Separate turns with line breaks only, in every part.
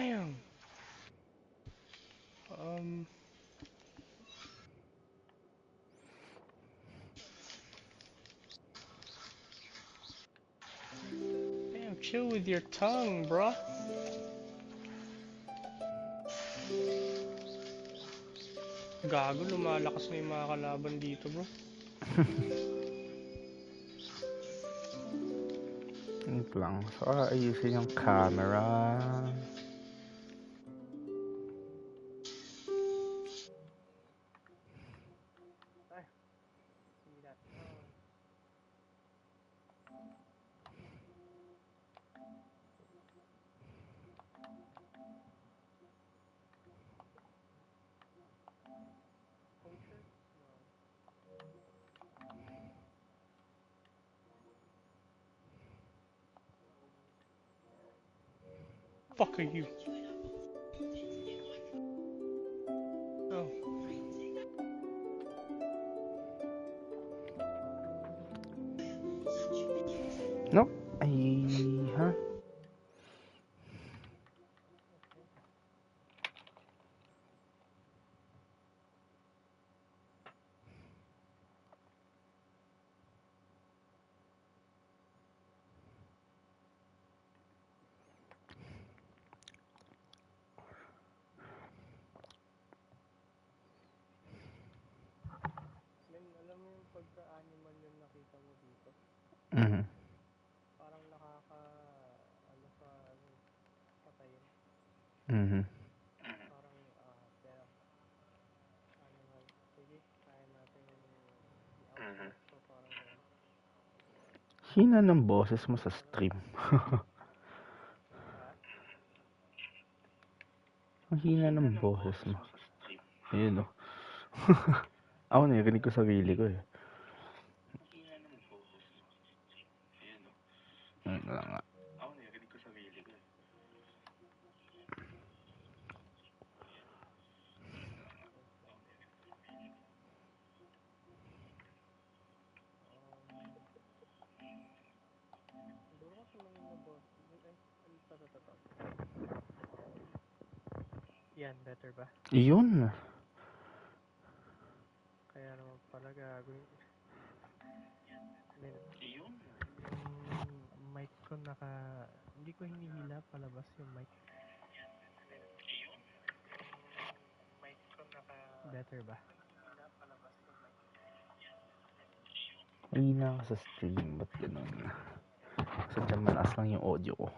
Damn. Damn, chill with your tongue, bro. Gago, lumalakas na yung mga kalaban dito, bro.
Wait lang. So, ayusin yung camera.
Fuck are you? Oh.
Nope. Ay, ha?
Men, alam mo yung pagka-animal yung nakita mo dito?
Mhm.
Parang ano ka, patayin.
Mhm.
Parang, pero, animal. Sige, kaya natin i-outfit. So, parang yan.
Hina ng boses mo sa stream. Ang hina ng boses mo. Ayun, oh. Ako narinig ko sarili ko, eh. Ayun lang nga.
Siguro kasi mga boss. Tato. Yan, better ba?
Iyon.
Kaya naman pala gagawin. Yung mic ko hindi ko hinihila palabas yung mic. Better ba?
Hina ka sa stream. Ba't ganun? Sadyang malakas lang yung audio ko.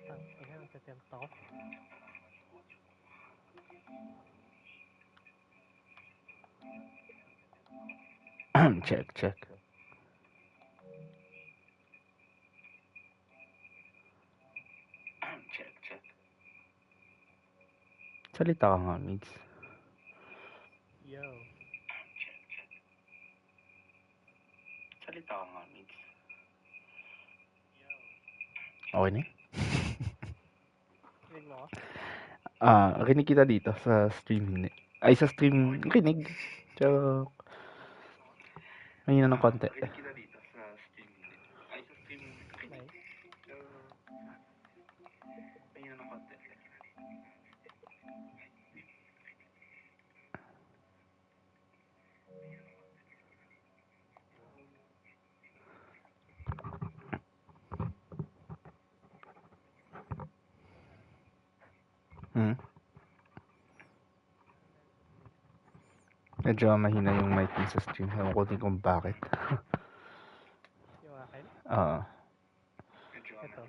Ina, nagtatempt ako.
Check.
Check.
Salita ka nga, Migs.
Yo.
Okay na?
Rinig mo ako?
Rinig kita dito sa stream. Ay, sa stream, rinig. So, mahina ng konti.
Nice.
Medyo mahina yung mic din sa stream. Ewan ko din kung bakit.
Yung akin?
Oo.
Ito.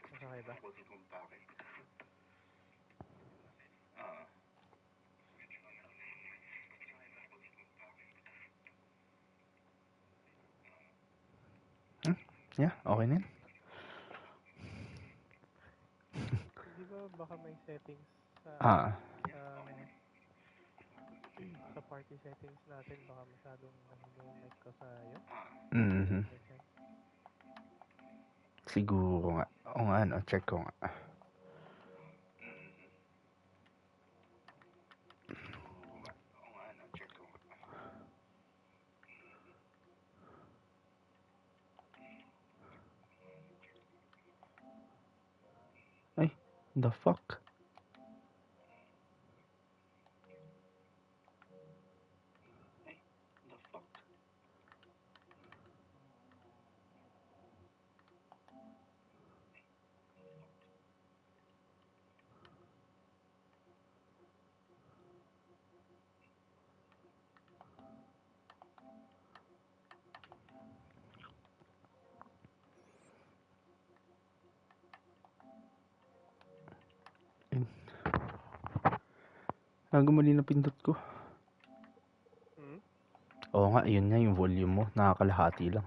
Mas okay ba?
Yeah, okay na yun.
Di ba baka may settings sa sa party settings natin, baka masyadong mahina yung mic ko sa iyo?
Siguro nga. O nga, no? Check ko nga. The fuck? Mali na pindot ko. Oo nga, yun nga yung volume mo. Nakakalahati lang.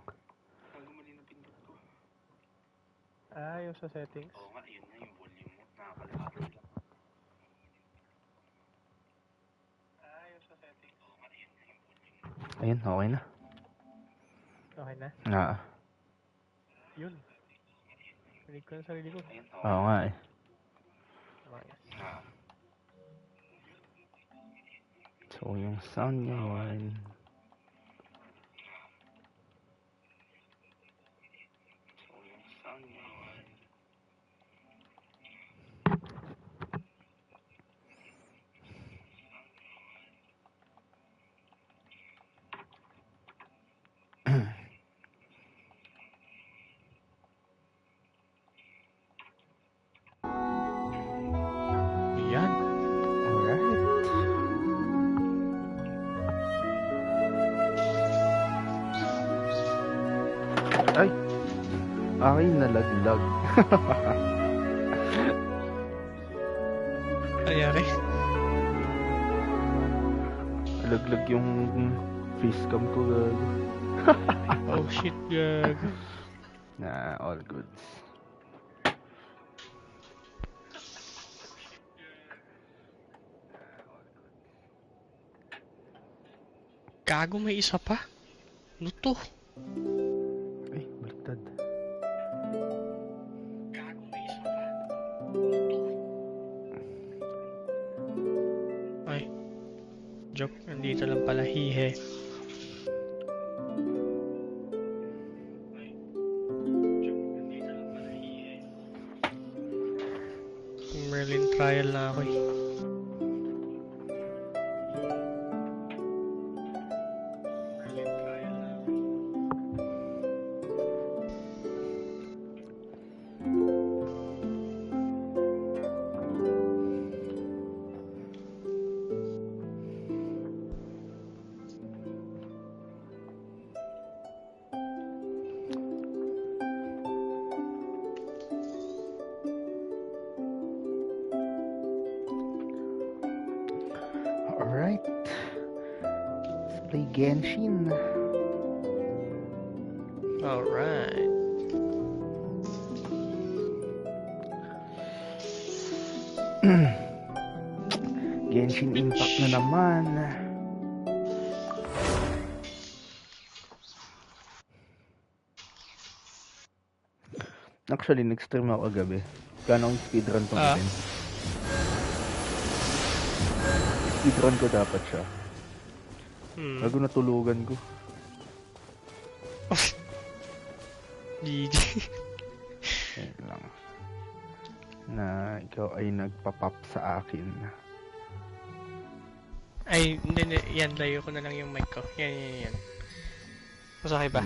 Yung sa settings.
Ayun, okay na.
Okay na? Yun. Rinig ko na sarili ko.
Oo nga eh.
Nice.
So, yung sound niya yun.
Yan.
Alright. Ay! Aking nalaglag.
Nangyari?
Nalaglag yung facecam ko, gago.
Oh shit, gago.
Nah, all goods.
Gago, may isa pa? Ano to?
Ay, baliktad.
Gago, may isa pa? Ano to? Ay. Joke, nandito lang pala, hihe. Merlin trial na ako eh.
Alright. Let's play Genshin.
Alright.
Genshin Impact na naman. Actually, nag-stream ako kagabi. Gano'ng speedrun tong event? Speedrun ko dapat siya. Bago natulugan ko.
GG.
Ayun lang. Na ikaw ay nagpa-pop sa akin.
Ay, hindi, yan, layo ko na lang yung mic ko. Yan. Masakay ba?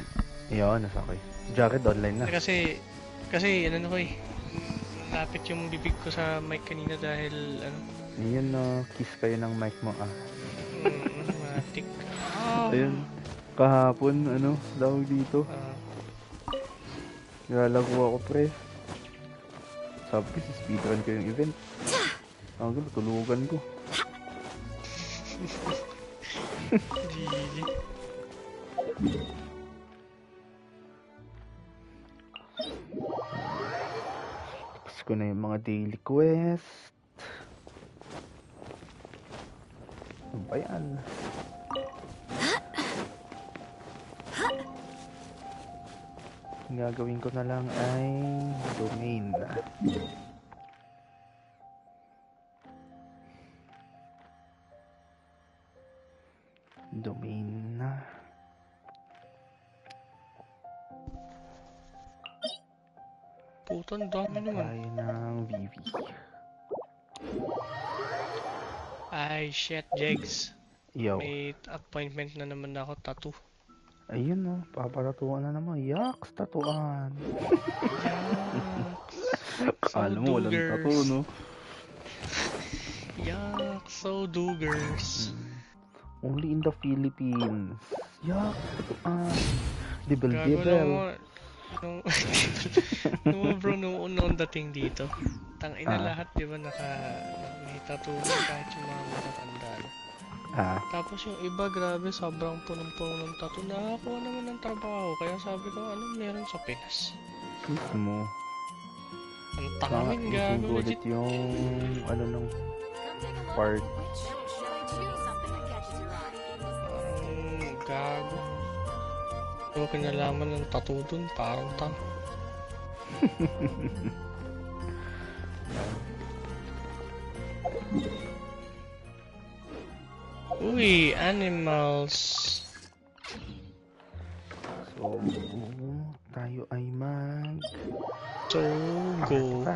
Iyon, nasakay. Jared, online na.
Kasi, ano ko eh. Lapit yung bibig ko sa mic kanina dahil,
Ayun, kiss kayo ng mic mo,
matik.
Ayun, kahapon, tawag dito. Nalalago ako, pre. Sabi ko, speedrun ko yung event. Ang tulugan ko.
GG.
Tapos ko na yung mga daily quest. Ano ba yan? Ang gagawin ko na lang ay domain. Domain na.
Puto, ang dami naman.
Tayo ng VV.
Ay, shit, Jegs.
Yo.
May appointment na naman ako, tattoo.
Ayun no, papatatuan na naman. Yaks, tatuan.
Yucks. So
Kala mo walang tattoo,
doogers.
no?
Yucks, so doogers.
Only in the Philippines. Yaks, tatuan.
Gago lang
Dibel-dibel.
mo. Nung, nung unang dating dito. Tangina lahat, di ba, may tattoo na kahit yung mga matatanda na. Tapos yung iba, grabe, sobrang punong-puno ng tattoo. Nakakuha naman ng trabaho. Kaya sabi ko, anong meron sa Pinas?
Mismo.
Ang tangin, gago, legit.
yung ano nung part.
Gago. Ano kinalaman ng tattoo dun? Parang tang. Uy, animals.
So, tayo ay mag...
So, go.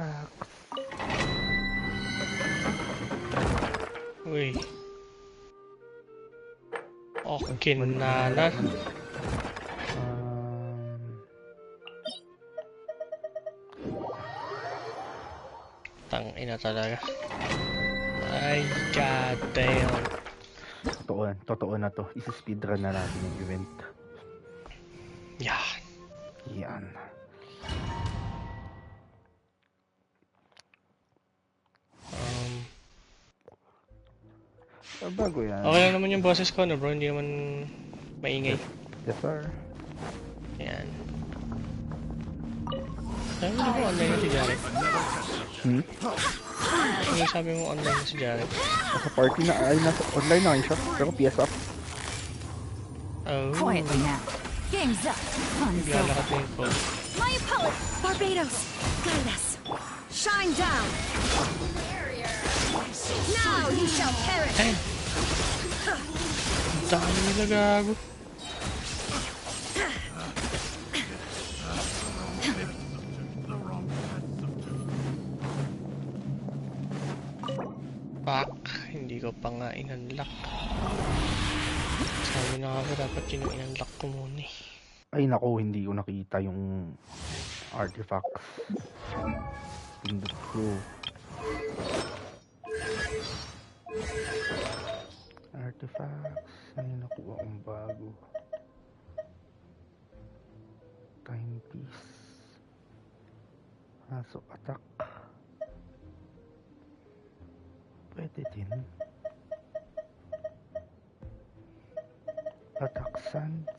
Uy. Okay na. Tangina talaga. Ay, goddamn.
Totoo na to. Isa-speedrun na natin yung event. Yan. Bago yan.
Okay lang naman yung boses ko, no bro? Hindi naman maingay.
Yes, sir.
Yan. Sabi mo ba online na si Jared? Sabi mo online na si Jared?
Nasa party na, ay nasa online na siya. Pero PS up.
Oh.
Quietly now. Game's up. Fun's over.
Naglalakad na yung phone.
My opponent, Barbados, guide us. Shine down. Now you shall perish.
Ay! Ang dami nila gago. Fuck, hindi ko pa nga in-unlock. Sabi na nga ba dapat yun yung in-unlock ko muna eh.
Ay nako, hindi ko nakita yung artifacts. Pindot ko. Artifacts. Ano yung nakuha kong bago? Timepiece. So attack. Pwede din. Attack sands.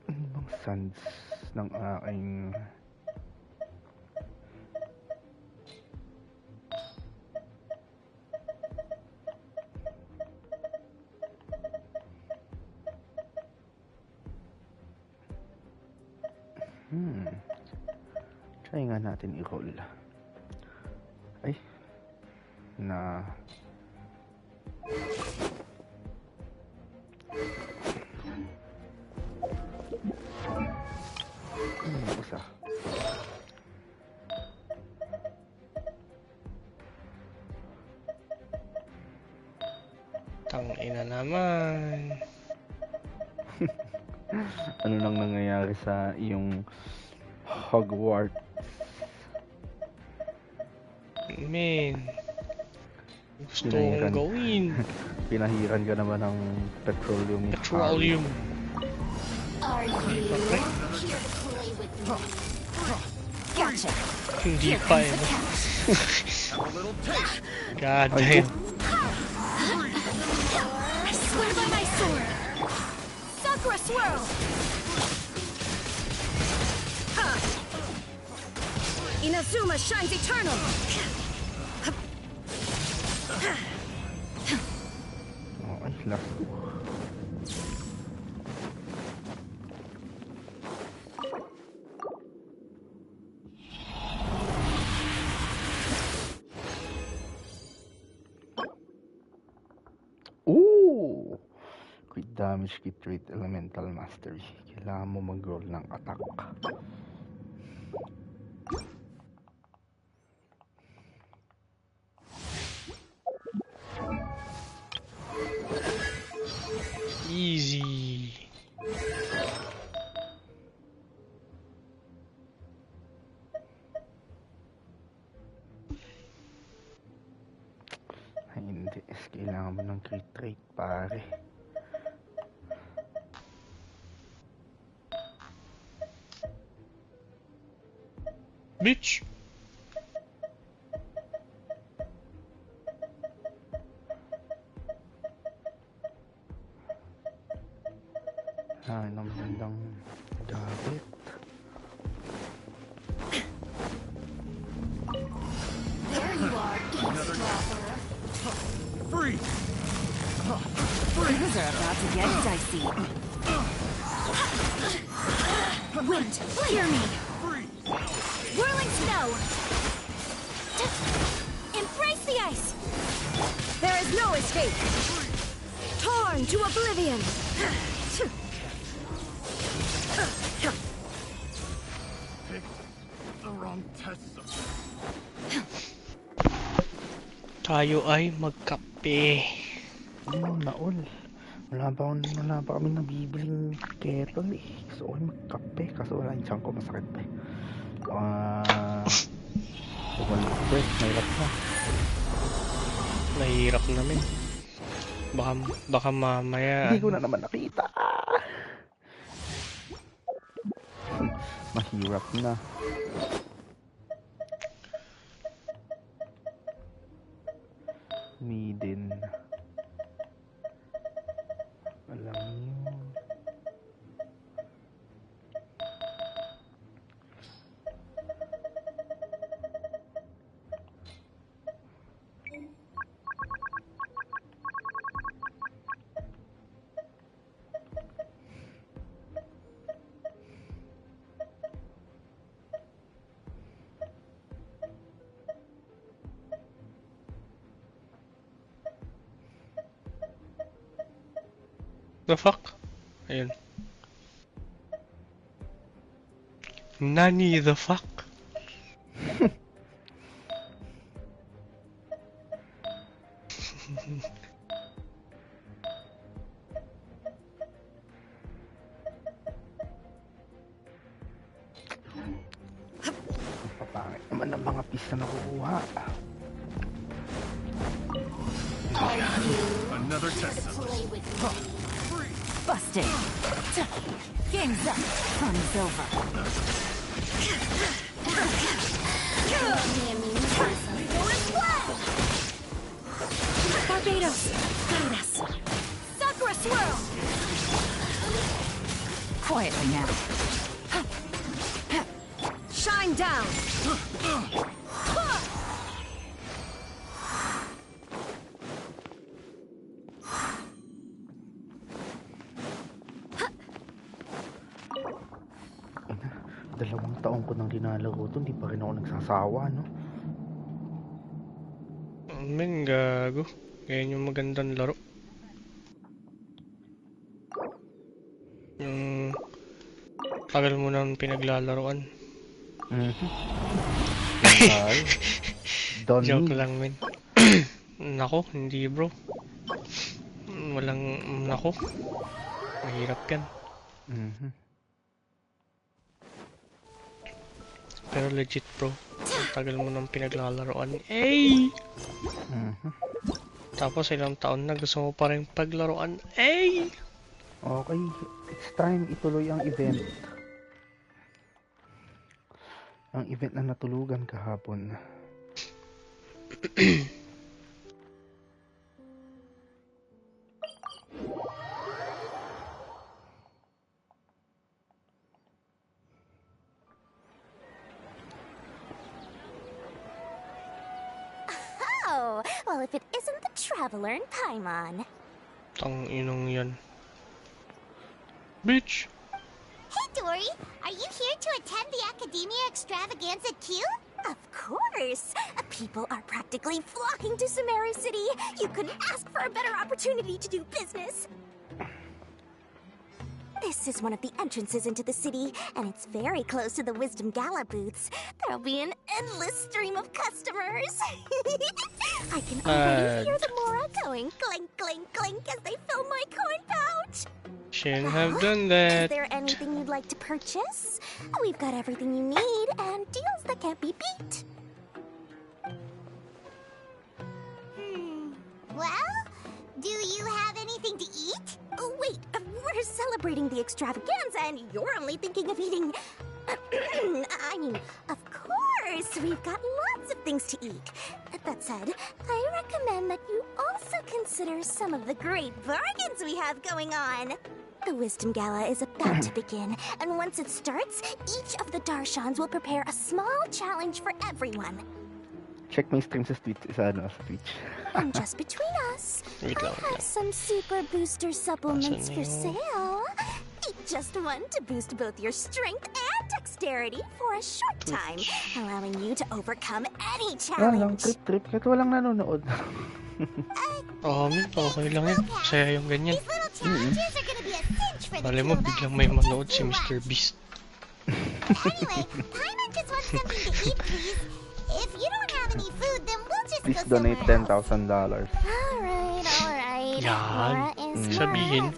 Ano bang sands ng aking... Try nga natin i-roll. Ay. Na. Isa.
Tangina naman.
Ano nang nangyayari sa iyong Hogwarts?
Man. Gusto kong gawin.
Pinahiran ka naman ng petroleum.
Petroleum.
Gotcha.
Hindi pa eh. God damn.
I swear by my sword. Sakura swirl. Inazuma shines eternal.
Ay, last. Ooh! Crit damage, kit rate, elemental mastery. Kailangan mo mag-roll ng attack. Kailangan mo ng crit rate, pare.
Bitch!
Ay, magandang gamit.
There you are, eavesdropper.
Free!
Things are about to get dicey. Wind, hear me.
Free!
Whirling snow. Embrace the ice. There is no escape. Torn to oblivion.
The wrong test.
Tayo ay magkape.
Naol. Wala pa kami nabibiling kettle eh. Gusto ko magkape kaso wala yung tiyan ko, masakit pa eh. Bumalik, mahirap na.
Nahihirap namin. Baka mamaya.
Hindi ko na naman nakita. Mahirap na. Midin. Alam niyo.
The fuck? Ayun. Nani the fuck?
Papangit naman ang mga pista na kukuha.
Another test.
Busted. Game's up. Fun is over. Barbados, guide us. Sakura swirl. Quietly now. Shine down.
Dalawang taon ko nang dinalaro ito, hindi pa rin ako nagsasawa, no?
Men, gago. Ngayon yung magandang laro. Yung tagal mo nang pinaglalaroan. Joke lang, men. Nako, hindi bro. Walang nako. Mahirap yan. Pero legit bro, ang tagal mo nang pinaglalaroan. Ay! Tapos ilang taon na gusto mo pa rin paglaruan. Ay!
Okay, it's time ituloy ang event. Ang event na natulugan kahapon.
Oh, well, if it isn't the Traveler in Paimon.
Tang inong yan. Bitch!
Hey, Dory! Are you here to attend the Academia Extravaganza Q? Of course! People are practically flocking to Sumeru City. You couldn't ask for a better opportunity to do business. This is one of the entrances into the city, and it's very close to the Wisdom Gala booths. There'll be an endless stream of customers. I can already hear the Mora going clink, clink, clink as they fill my coin pouch.
Shouldn't have done that.
Is there anything you'd like to purchase? We've got everything you need and deals that can't be beat. Well, We're celebrating the extravaganza and you're only thinking of eating... I mean, of course, we've got lots of things to eat. That said, I recommend that you also consider some of the great bargains we have going on. The Wisdom Gala is about to begin, and once it starts, each of the Darshans will prepare a small challenge for everyone.
Check my stream sa Twitch. Sa Twitch.
And just between us, I have some super booster supplements for sale. Eat just one to boost both your strength and dexterity for a short time, allowing you to overcome any challenge.
Trip. Kahit walang nanonood.
Okay lang yan. Saya yung ganyan. Alam mo, biglang may manood si Mr. Beast.
Anyway, Paimon just wants something to eat, please. If you don't have any food, then we'll just
Please
go
donate
somewhere else.
$10,000.
Alright.
Yan. Sabihin,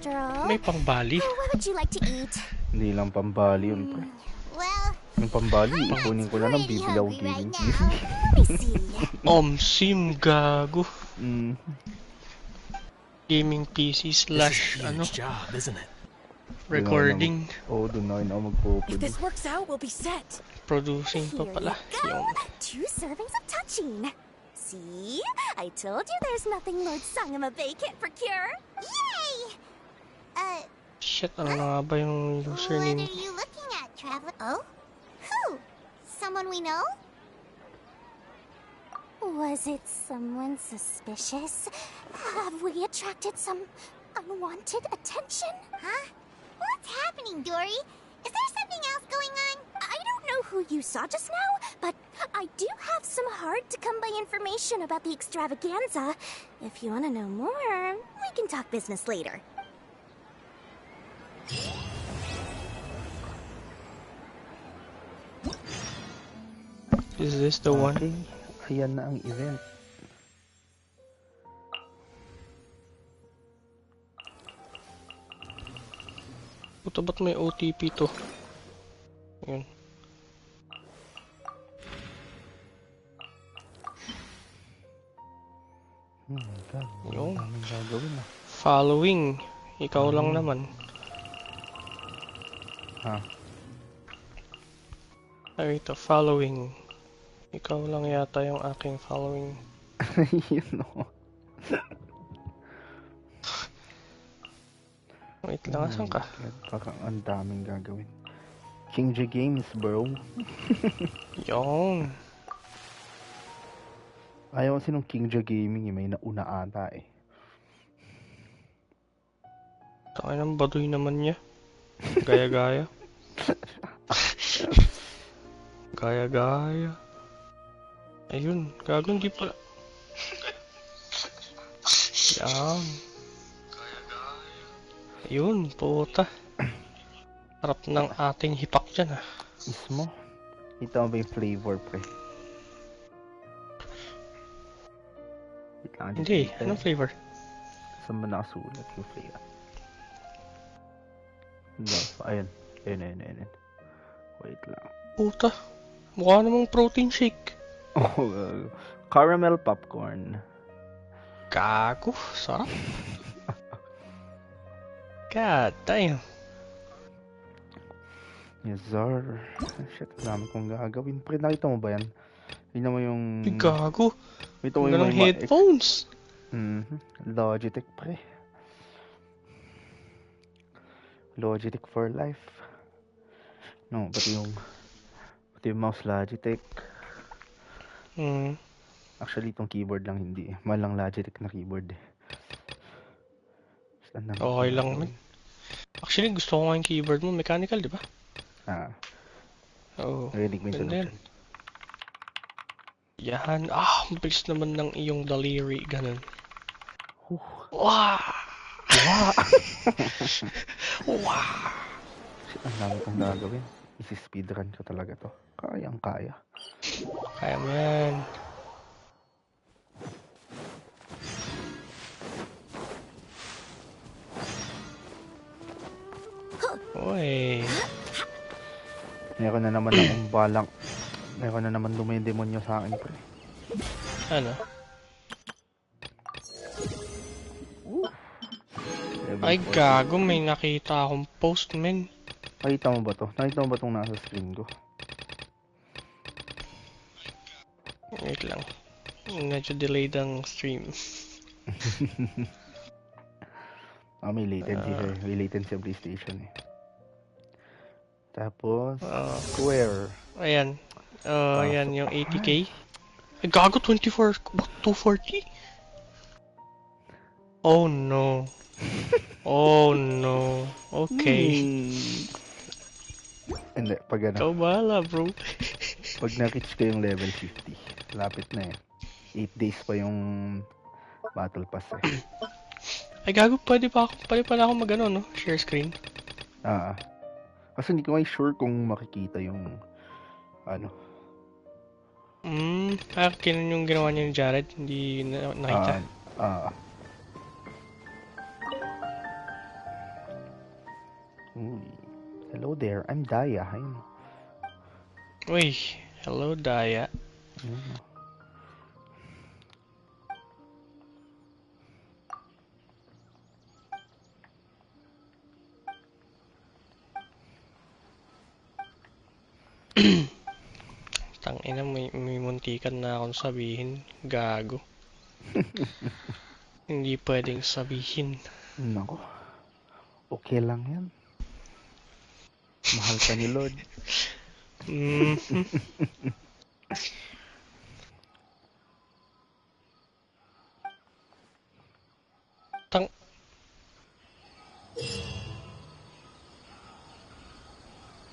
may pang-Bali.
What would you like to eat?
Hindi lang pang-Bali yun, pre.
Well,
Yung pang-Bali, kunin ko na lang bibilaw gaming PC.
Sim gago. Gaming PC / ano?
Job, isn't it?
Recording.
Doon na rin ako magpo-produce.
If this works out, we'll be set.
Producing pa
Here
pala.
you go. 2 servings of touching. See? I told you there's nothing Lord Sangamabay can't procure. Yay!
Shit, ano na nga ba yung username?
What are you looking at, Traveler? Oh? Who? Someone we know? Was it someone suspicious? Have we attracted some unwanted attention? Huh? What's happening, Dory? Is there something else going on? I don't know who you saw just now, but I do have some hard-to-come-by information about the extravaganza. If you want to know more, we can talk business later.
Is this the one?
Ayan na ang event.
Puta, ba't may OTP to? Ayan. Yung following. Ikaw lang naman. Ay, ito, following. Ikaw lang yata yung aking following.
Yun o.
Wait lang, asan ka?
Parang ang daming gagawin. KingjahGames, bro.
Yung.
Ayaw kasi nung KingjahGaming, may nauna ata eh.
Takay ng baduy naman niya. Gaya-gaya. Gaya-gaya. Ayun, gago, hindi pala. Yan. Ayun, puta. Harap ng ating hipak dyan, ah.
Mismo? Ito ba yung flavor, pre?
Hindi, anong flavor?
Saan ba nakasulat yung flavor? No, ayun. Ayun. Wait lang.
Puta, mukha namang protein shake.
Caramel popcorn.
Gago, sarap. God damn.
Yes, sir. Shit, dami kong gagawin. Pre, nakita mo ba yan? Tingnan mo yung...
Gago.
Ito mo
yung headphones.
Logitech, pre. Logitech for life. No, pati yung mouse Logitech. Actually, itong keyboard lang hindi. Malang Logitech na keyboard eh.
Okay lang naman. Actually, gusto ko nga yung keyboard mo. Mechanical, di ba? Oo.
Narinig mo yung tunog.
Yan. Mabilis naman ng iyong daliri. Ganun.
Wow! Ang dami kong gagawin. Isi-speedrun ko talaga to. Kayang-kaya.
Kaya mo yan. Uy.
Meron na naman akong balang. Meron na naman dumidemonyo sa akin, pre.
Ano? Ay, gago, may nakita akong post, men.
Nakita mo ba to? Nakita mo ba itong nasa screen ko?
Wait lang. Medyo delayed ang stream.
May latency siya. May latency ang PlayStation eh. Tapos, Square.
Ayan. Ayan yung 80k. Ay, gago, 240? Oh no. Oh no. Okay.
Hindi, pag ano.
Ikaw bahala, bro.
Pag na-reach ko yung level 50, lapit na eh. 8 days pa yung battle pass eh.
Ay, gago, pwede pala ako mag no? Share screen.
Kasi hindi ko ay sure kung makikita yung ano.
Kinan yung ginawa niya ni Jared, hindi nakita.
Hello there, I'm Daya. Ayun.
Uy, hello Daya. Tangina, may muntikan na akong sabihin. Gago. Hindi pwedeng sabihin.
Nako. Okay lang yan. Mahal ka ni Lord.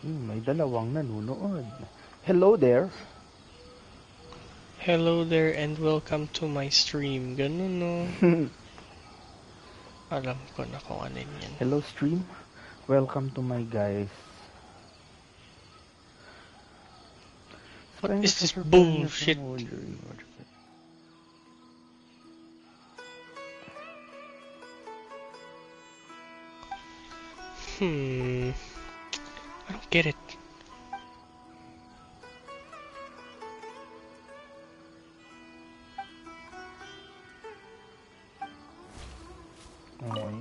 May dalawang nanonood. Hello there.
Hello there and welcome to my stream. Ganun, no? Alam ko na kung ano yan.
Hello stream. Welcome to my guys.
What is this bullshit? I don't get it.
Okay.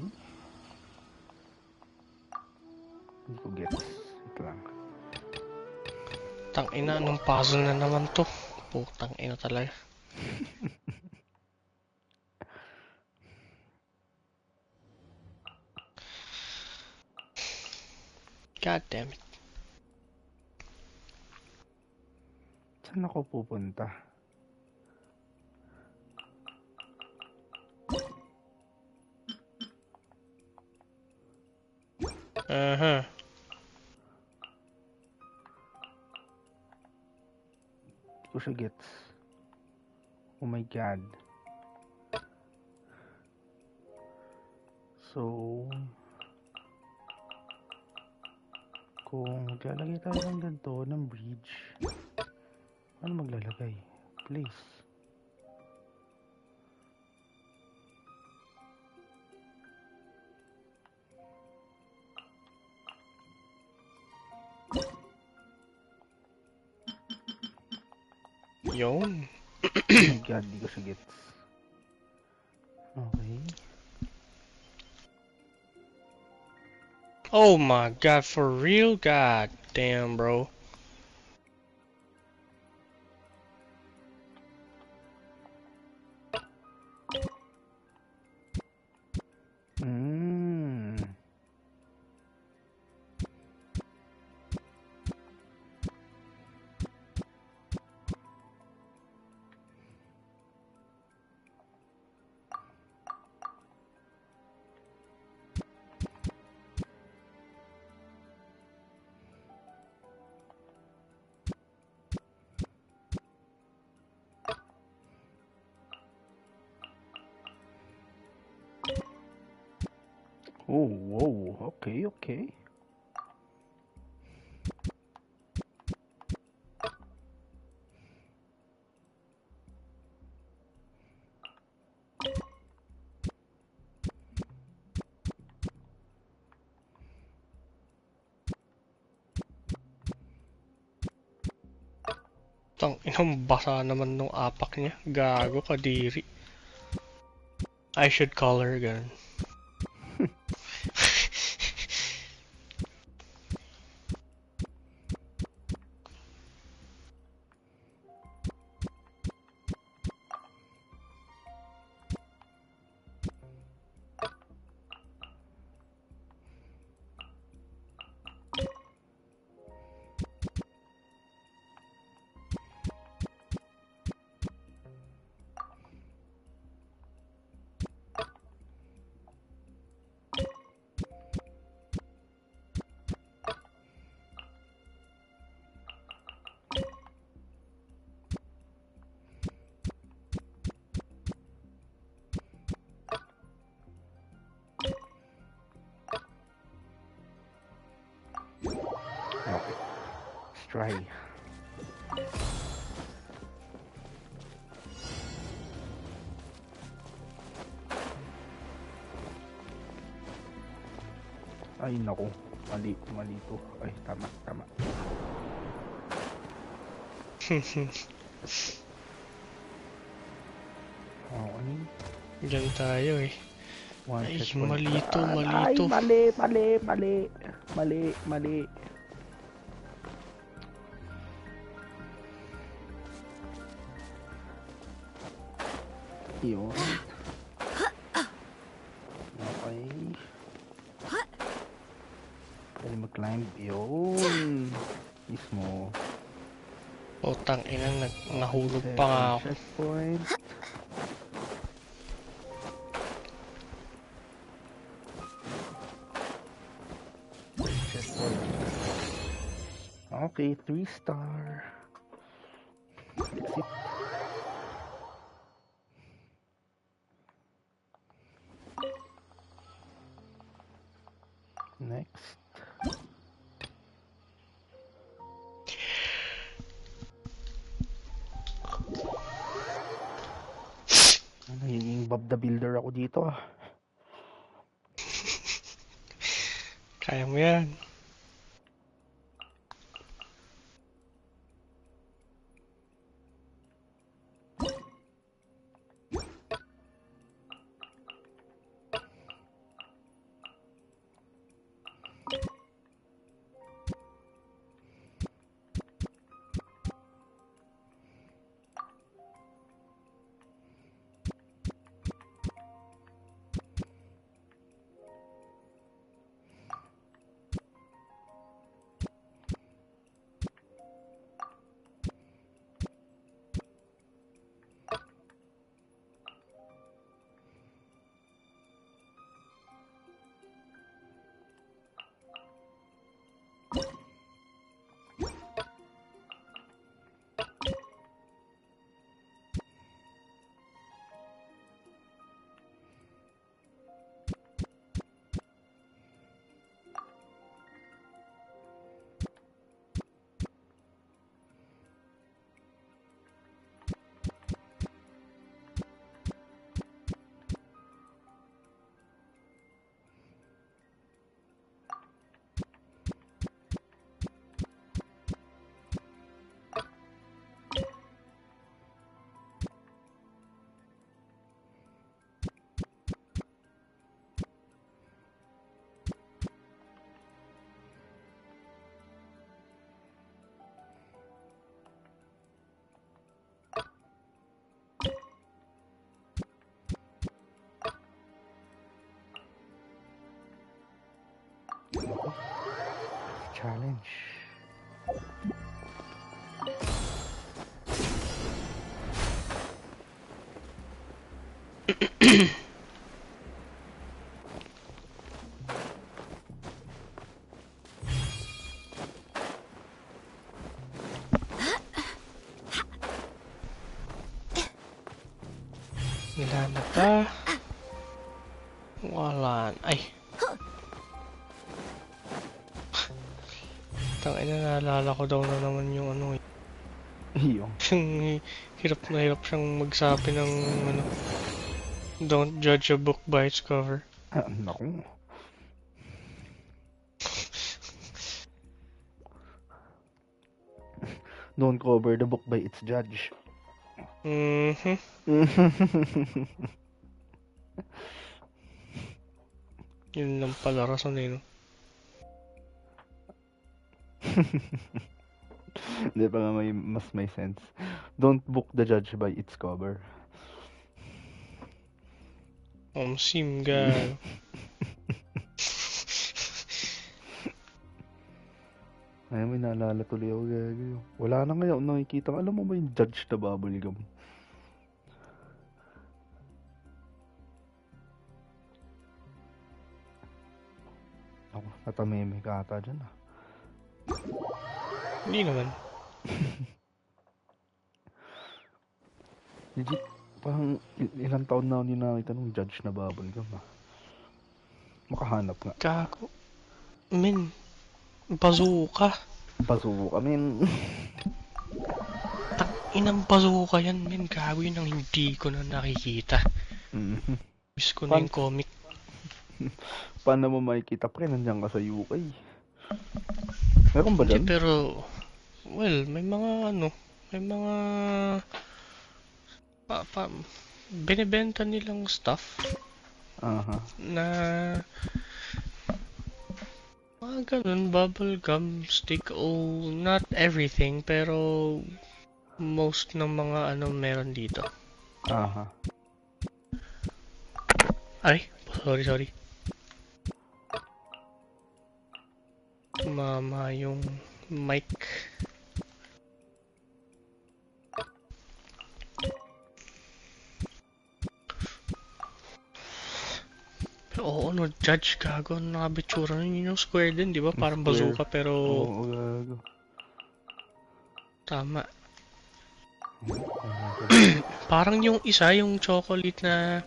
Hindi ko get. Ito lang.
Tangina, anong puzzle na naman to? Putang ina talaga. God damn it.
Saan ako pupunta? Hindi ko siya gets. Oh my god. So, kung maglalagay tayo ng ganito ng bridge, ano maglalagay? Place.
Yun.
Oh my god, di ko siya gets. Okay.
Oh my god, for real? God damn, bro.
Oh, whoa, okay, okay.
Tang inang basa naman nung apak niya. Gago kadiri. I should call her ganun.
try. Ay naku, mali to. Ay, tama. Okay.
Diyan tayo eh.
One
Ay,
checkpoint.
malito.
Ay, mali. Yun. Okay. Pwede mag-climb. Yun. Mismo.
Utang ina, nahulog pa nga ako.
Checkpoint. Okay, 3-star. Exit. Next. Nagiging Bob the Builder ako dito ah.
Kaya mo yan.
Challenge.
Nilanap pa. Wala. Ay. Tangina, naalala ko daw na naman yung ano eh.
Yung.
Yung hirap na hirap siyang magsabi ng ano. Don't judge a book by its cover.
Naku. Don't cover the book by its judge.
Mhm. Yun lang pala rason eh, no?
Hindi pa nga may sense. Don't book the judge by its cover.
Simga.
Ay, may naalala tuloy ako gagawin. Wala na ngayon nakikita. Alam mo ba yung judge na bubblegum? Ako, natameme ka ata dyan ah.
Hindi naman.
Legit, parang ilang taon na ako din nakita nung judge na bubblegum ah. Makahanap nga.
Kako. Men. Bazooka.
Bazooka, men.
Inang bazooka yan, men. Gago yun ang hindi ko na nakikita. Miss ko na yung comic.
Paano mo makikita pre? Nandiyan ka sa UK. Meron ba dyan?
Hindi, pero... Well, may mga may mga... binibenta nilang stuff. Na... mga ganun, bubblegum, stick, not everything, pero... most ng mga meron dito. Ay, sorry. Mama yung mic. Oo, judge gago. Nakabitsura na yun yung square din, di ba? Parang bazooka, pero...
Oo, gago.
Tama. Parang yung isa, yung chocolate na...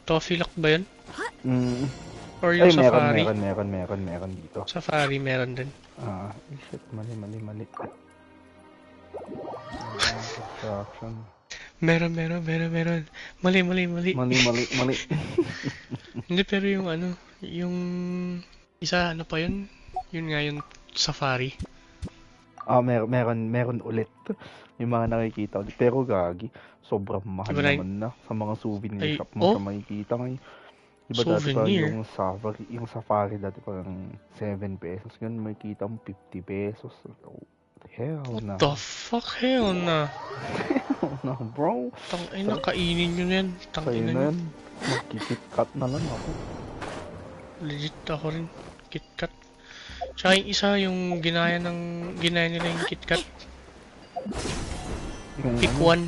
Toffee lock ba yun? Or yung safari?
Meron dito.
Safari meron din.
Shit, mali.
Meron. Mali.
Mali.
Hindi, pero yung yung isa, pa yun? Yun nga yung safari.
Meron ulit. Yung mga nakikita ulit. Pero gagi, sobrang mahal naman na sa mga souvenir shop mo sa makikita ngayon. Diba dati pa yung safari dati parang 7 pesos. Ngayon makikita mo 50 pesos. Hell na.
What the fuck? Hell na.
Hell na, bro.
Tangina, kainin nyo yan. Tangina nyo.
Magkikit-cut na lang ako.
Legit ako rin. KitKat. Tsaka yung isa, yung ginaya nila yung KitKat. Pick one,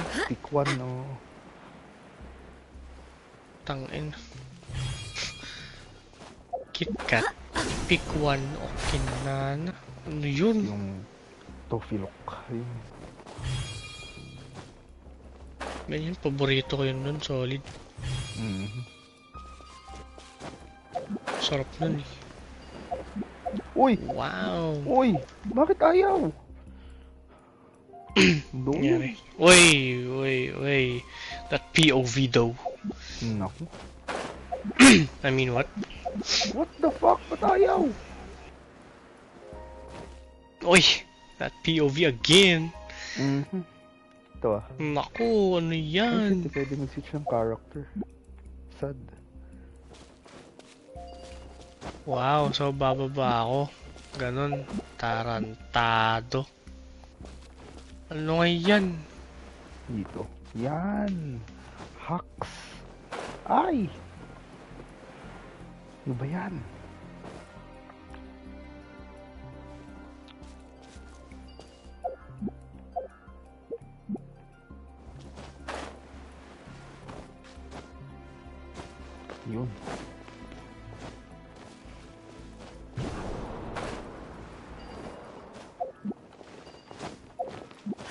no.
Tangin. KitKat. Pick one. Okay na. Ano yun?
Yung toffee lock.
Ganyan, paborito ko yun nun. Solid. Sarap nun eh.
Uy!
Wow!
Uy! Bakit ayaw?
Nangyari. Uy! That POV though.
Naku.
I mean what?
What the fuck? Ba't ayaw?
Uy! That POV again!
Ito
Naku, ano yan?
Hindi pwede mag-switch ng character. Sad.
Wow, so bababa ako. Ganon. Tarantado. Ano nga yan?
Dito. Yan. Hacks. Ay! Ano ba yan? Yun.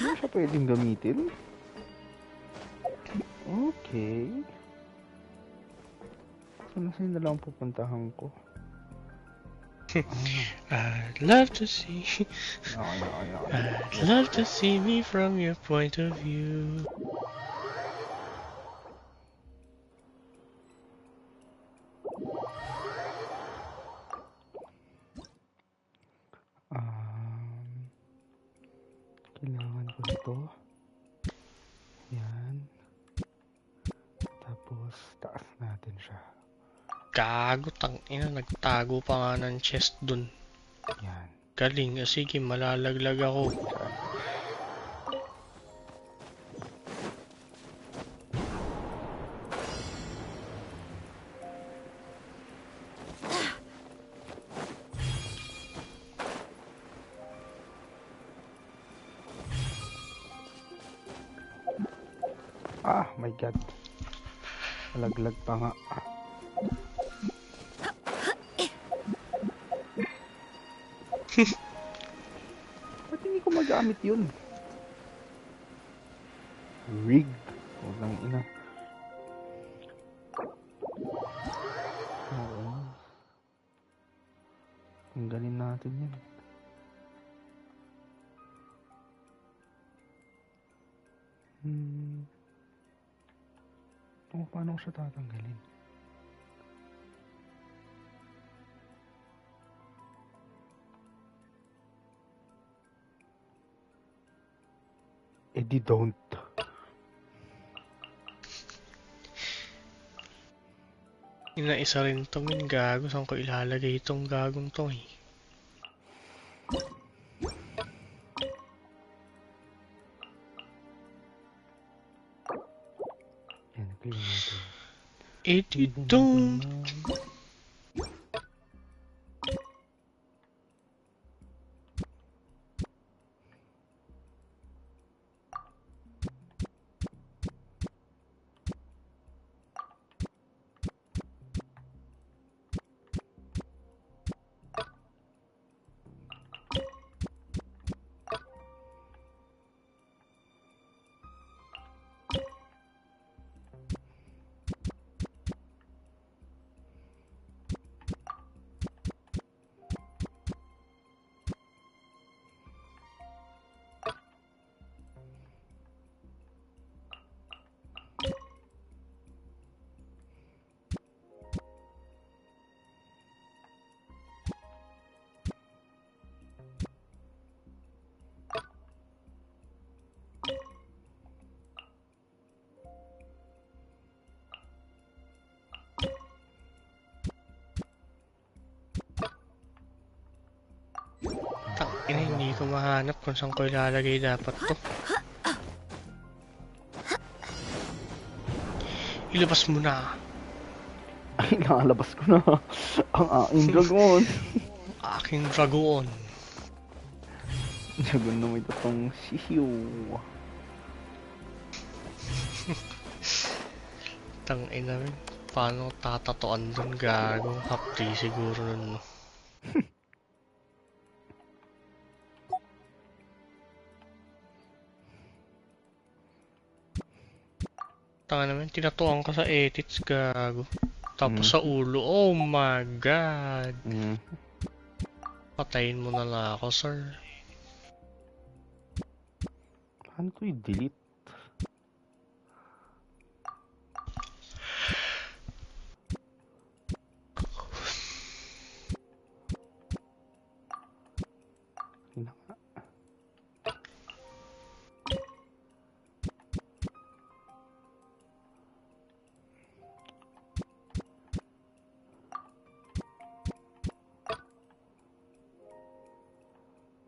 Ano siya pwedeng gamitin? Okay. Saan na lang pupuntahan ko?
I'd love to see. I'd love to see me from your point of view.
Kailangan ko ito. Yan. Tapos, taas natin siya.
Gago, tangina. Nagtago pa nga ng chest dun.
Yan.
Galing. Sige, malalaglag ako.
Ah, my God. Malaglag pa nga. Ba't hindi ko magamit yun? Rig. Huwag lang ina. Oo. Tanggalin natin yan. Paano ko siya tatanggalin? Eh di don't.
Isa rin to min, gago. Saan ko ilalagay itong gagong to eh?
Yan, clean natin.
It don't. Hindi ko mahanap kung saan ko ilalagay dapat to. Ilabas mo na.
Ay, nakalabas ko na. Ang aking dragon.
Aking dragon.
Dragon na may tatong sihiw.
Tangina rin. Paano tatatoan dun, gago? Hapdi siguro nun, no? Tanga naman, tinatuan ka sa edits, gago. Tapos sa ulo, oh my god. Patayin mo na lang ako, sir.
Paano ko i-delete?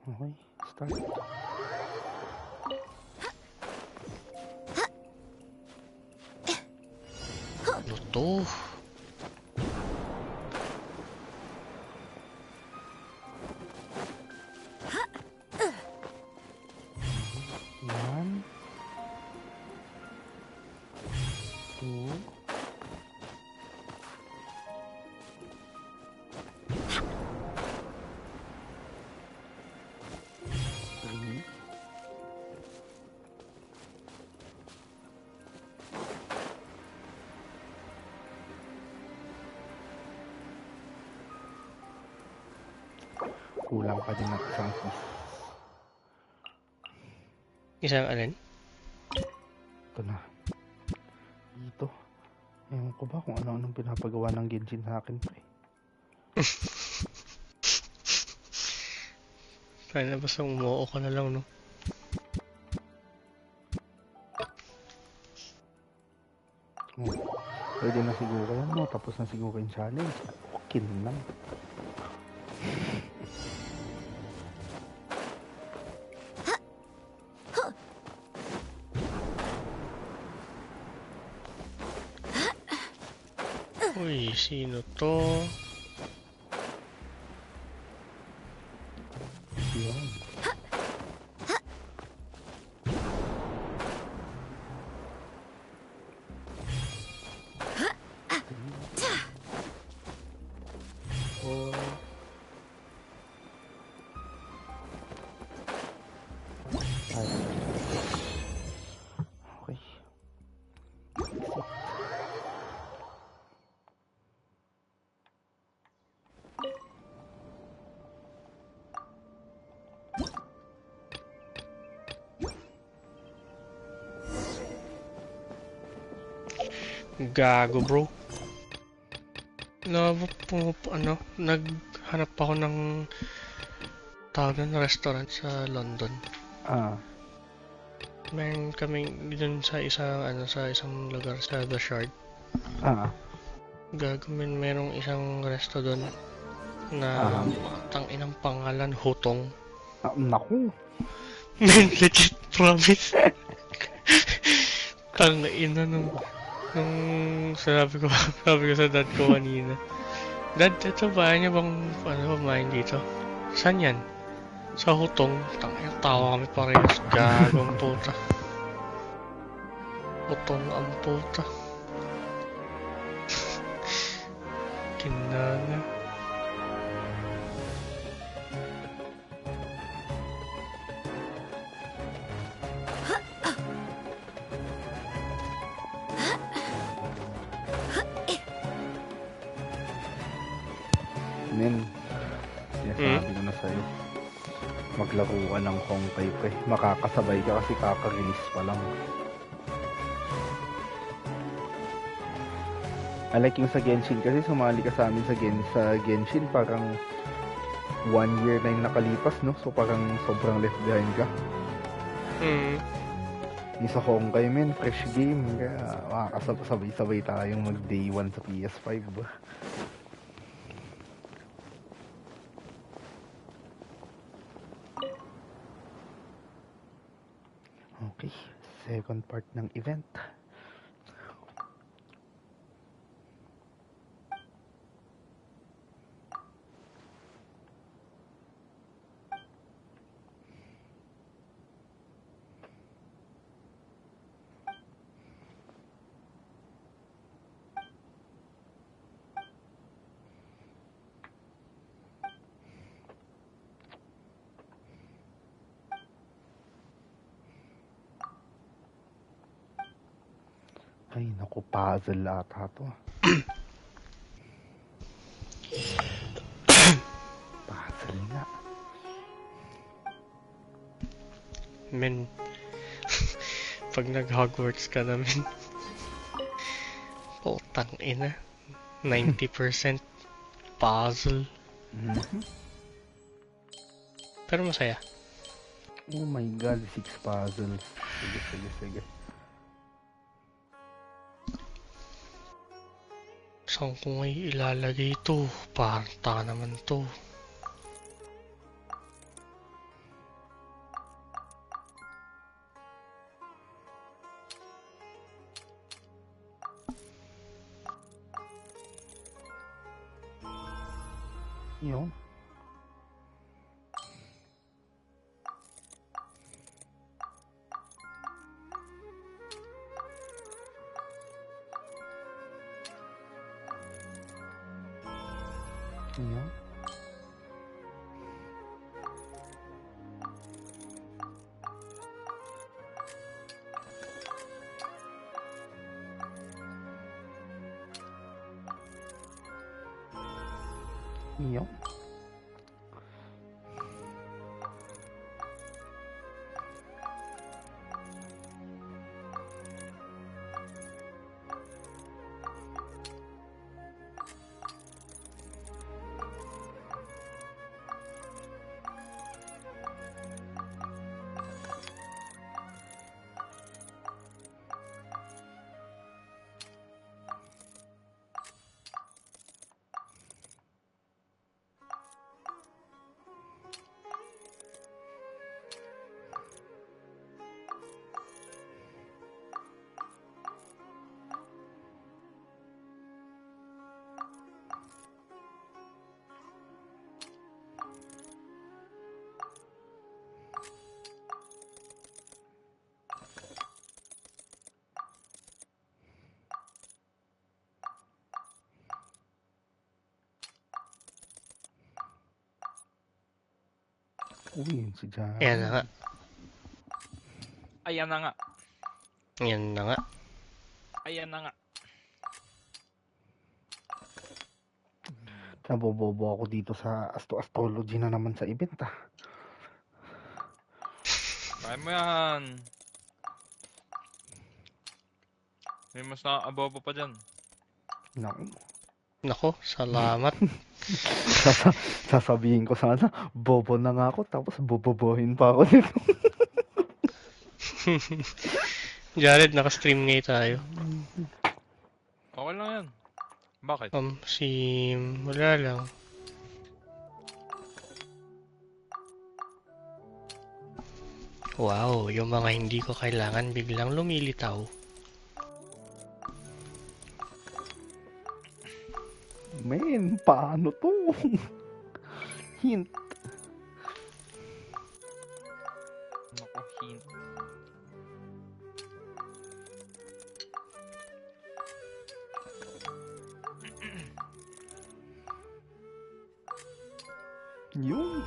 Okay, start.
Ano to?
One. Two. Three. Kulang pa din ng isang piece.
Isang alin?
Ito na. Dito. Ewan ko ba kung ano-anong pinapagawa ng Genshin sa akin pa eh.
Kaya na basta umuo ka na lang, no?
Oh, pwede na siguro yan, no? Tapos na siguro yung challenge. Okay lang.
Uy, sino to?
Yun. Four. Five. Okay.
Gago, bro. Naghanap ako ng tawag ng restaurant sa London. Meron kaming dun sa isang lugar sa The Shard. Gagawin merong isang resto doon na tanginang pangalan Hutong.
Naku.
Legit promise. Tangina nung sabi ko sa dad ko kanina. Dad, ito ba niya bang kumain dito? Saan yan? Sa Hutong. Tangina, tawa kami parehas. Gagong puta. Hutong ang puta. Kinana.
Men, sinasabi ko na sa'yo, maglaro ka ng Honkai pre. Makakasabay ka kasi kaka-release pa lang. I like yung sa Genshin kasi sumali ka sa amin sa Genshin parang 1 year na yung nakalipas, no? So parang sobrang left behind ka. Yung sa Honkai, men, fresh game. Kaya makakasabay-sabay tayong mag day 1 sa PS5 ba? Okay, second part ng event. Ay, naku, puzzle ata to. Puzzle nga.
Men, pag nag-Hogwarts ka namin, putang ina, 90% puzzle. Pero masaya.
Oh my god, 6 puzzles. Sige.
Saan ko ngayon ilalagay ito? Parang taka naman to.
Yun. Yun. Yun. Uy, si Jana.
Ayan na nga.
Ayan na nga.
Ayan na nga.
Ayan na nga.
Nabobobo ako dito sa astrology na naman sa event ah.
Kaya mo yan. May mas nakaabobo pa dyan.
Naku.
Nako, salamat.
Sasabihin ko sana, bobo na nga ako, tapos bobobohin pa ako nito.
Jared, naka-stream ngayon tayo.
Okay lang yan. Bakit?
Wala lang. Wow, yung mga hindi ko kailangan biglang lumilitaw.
Men, paano to? Hint.
Naku, hint.
Yun.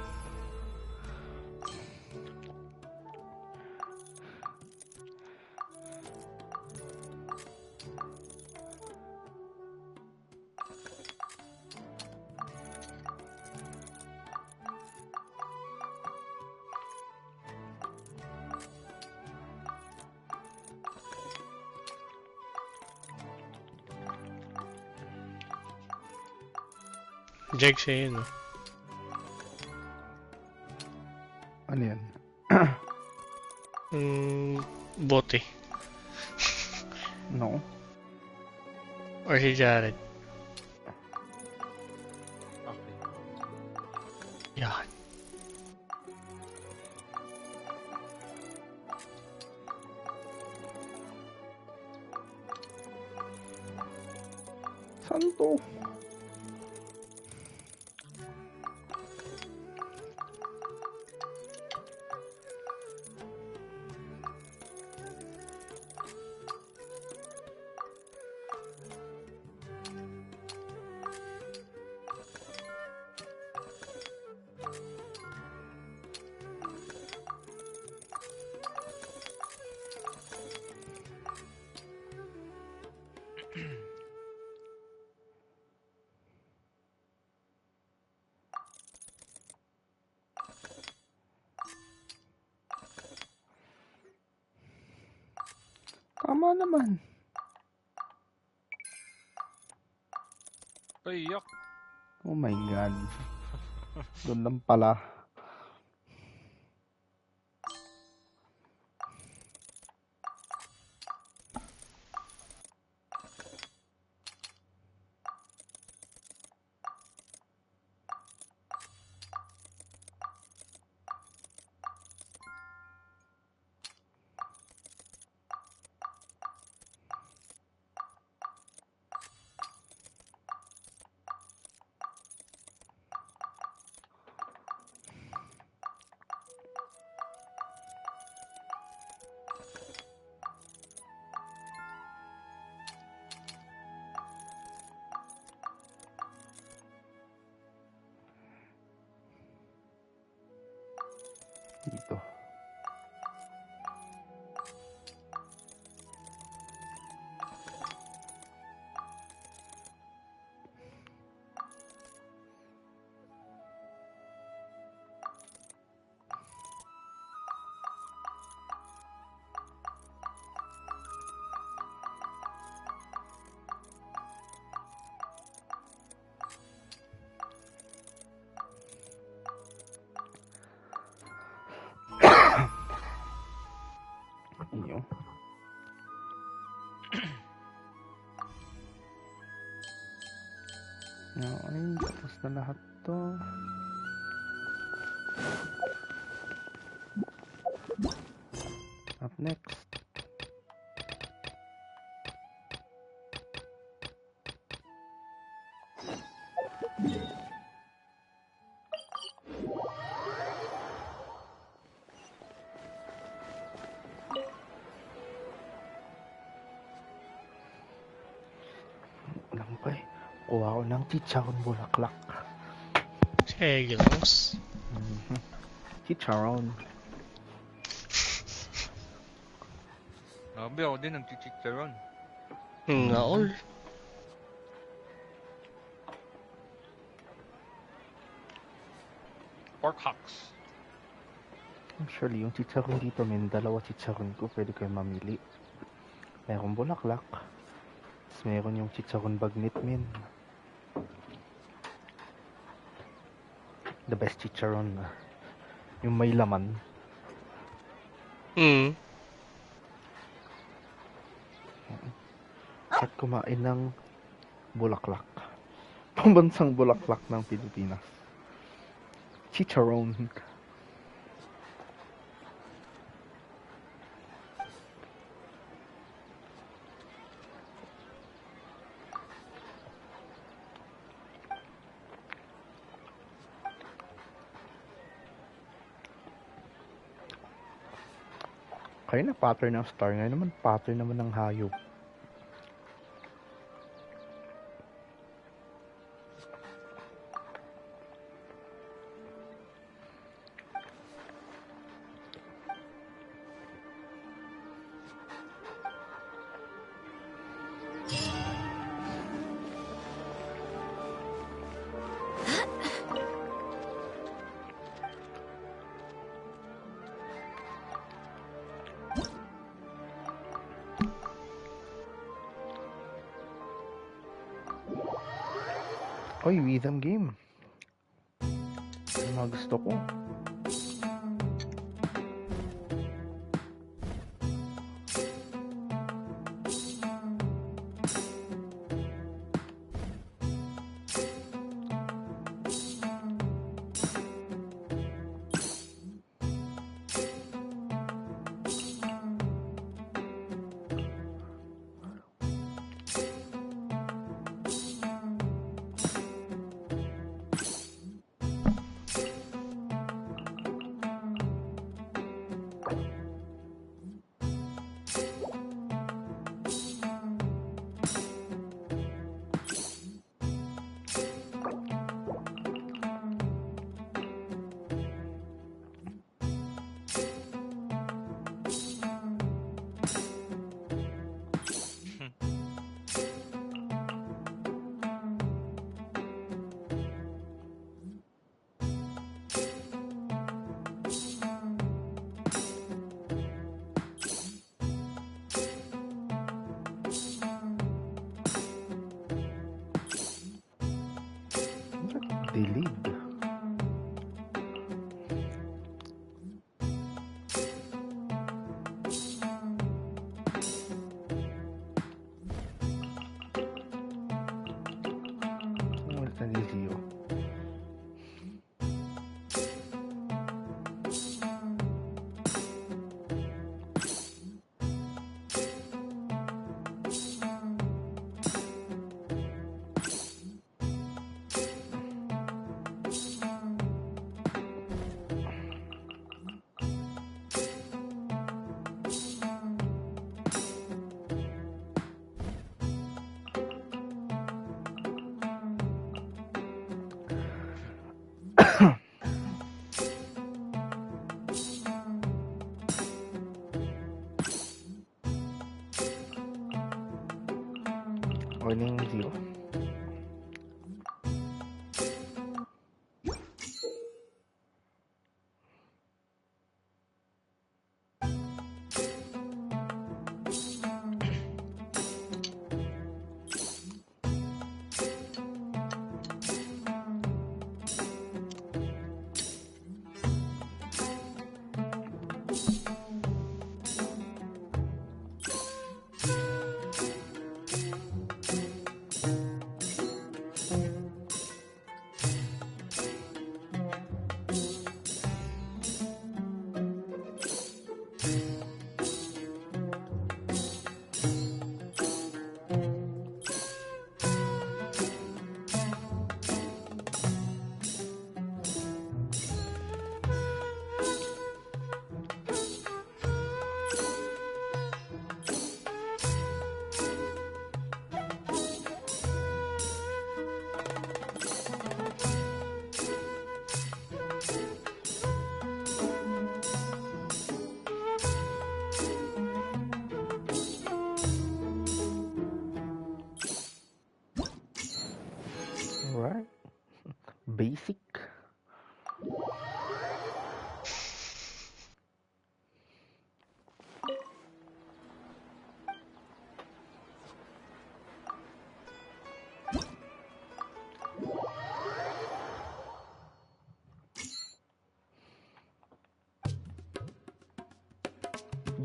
Jag siya yun,
Ano yan?
Bote.
No.
Or si Jared.
Okay.
Yan.
Saan to? Tama naman.
Payak.
Oh my God. Doon lang pala. Dito. Iyo. Okay, tapos na lahat to. Up next. Kuha ko ng chicharon bulaklak.
Sige, boss.
Chicharon.
Sabi ako din ng chicharon.
Naol.
Pork hocks.
Actually, yung chicharon dito, may dalawa chicharon ko. Pwede kayo mamili. Merong bulaklak. meron yung chicharon bagnit, men. The best chicharon. Yung may laman. At kumain ng bulaklak. Pambansang bulaklak ng Pilipinas. Chicharon. Kaya na pattern ng star. Ngayon naman pattern naman ng hayop. Oy, rhythm game. Yung mga gusto ko. Dilig. Ulit na zero. Warning zero. Alright. Basic.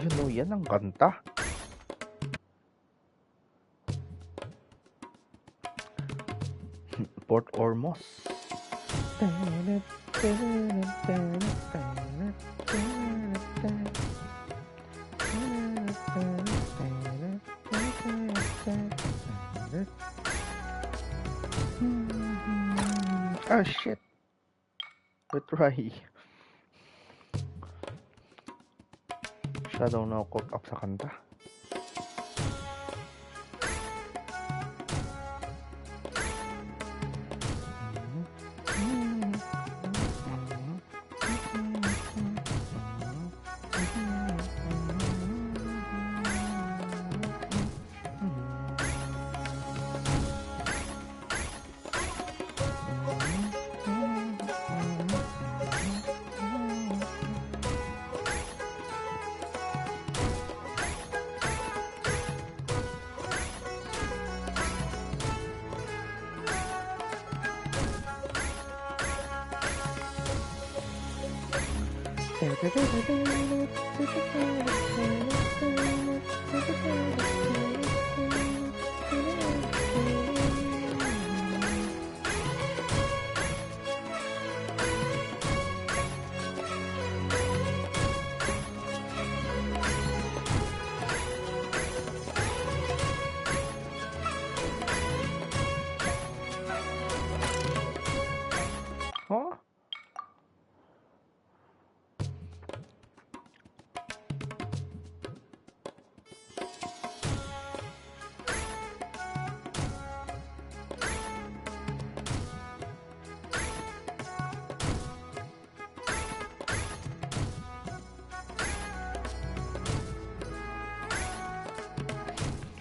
You know, yan ang kanta. Port Ormos. Oh shit. Retry. Shadow na caught up sa kanta. Huh?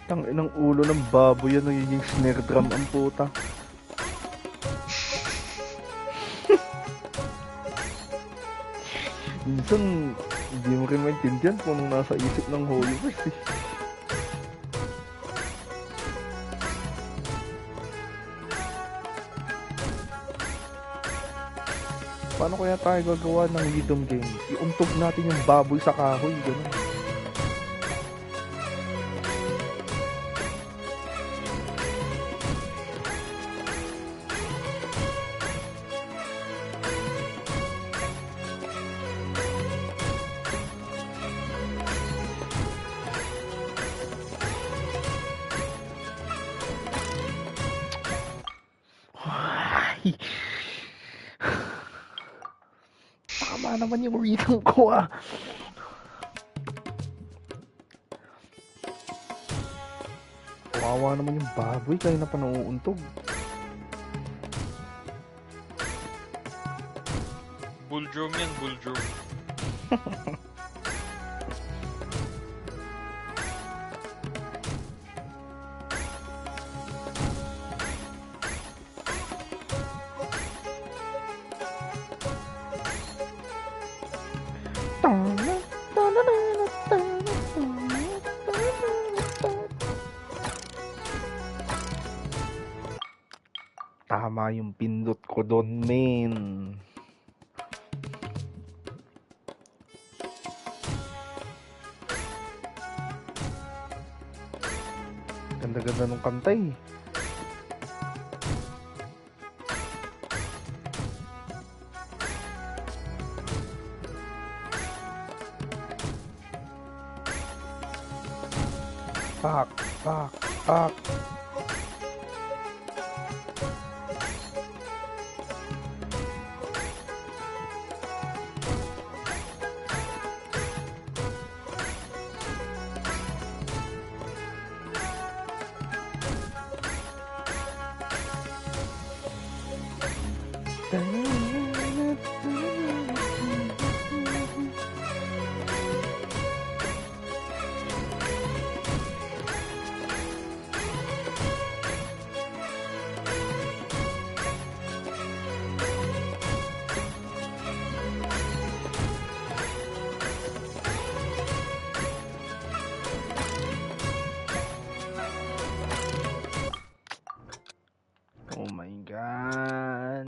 Tang inang ulo ng baboy yan, nagiging snare drum ang puta. Minsan, hindi mo rin maintindihan kung anong nasa isip ng Holy Verse eh. Paano kaya tayo gagawa ng rhythm game? Iuntog natin yung baboy sa kahoy, gano'n. Tama naman yung rhythm ko ah. Kawawa naman yung baboy kayo na pa nauuntog.
Bulldrum yan, bulldrum.
Tama yung pindot ko doon, men. Ganda-ganda nung kantay. Pak, pak, pak. Oh my God.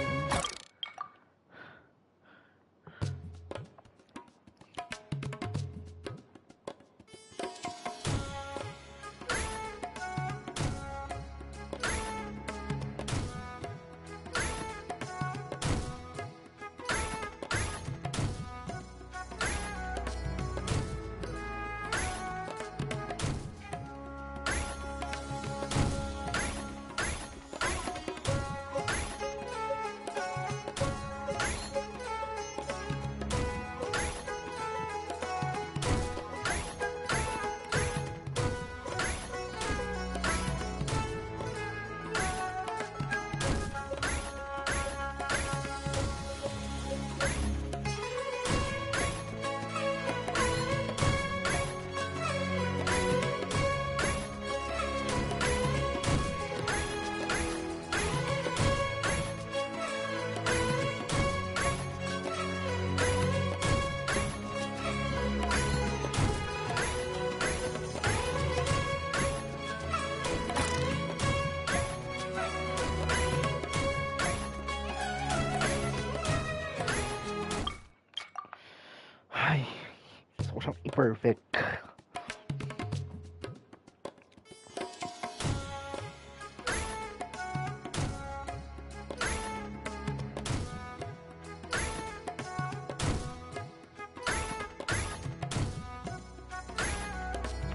Perfect.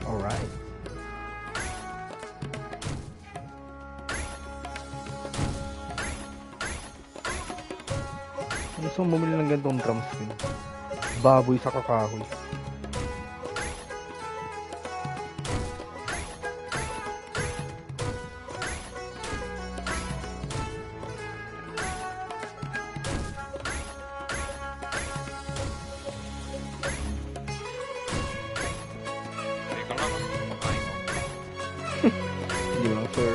Alright. Gusto mo bumili ng ganitong drum skin? Baboy sa kakahoy.
Teka lang, kumakain ko.
Hindi lang, sir.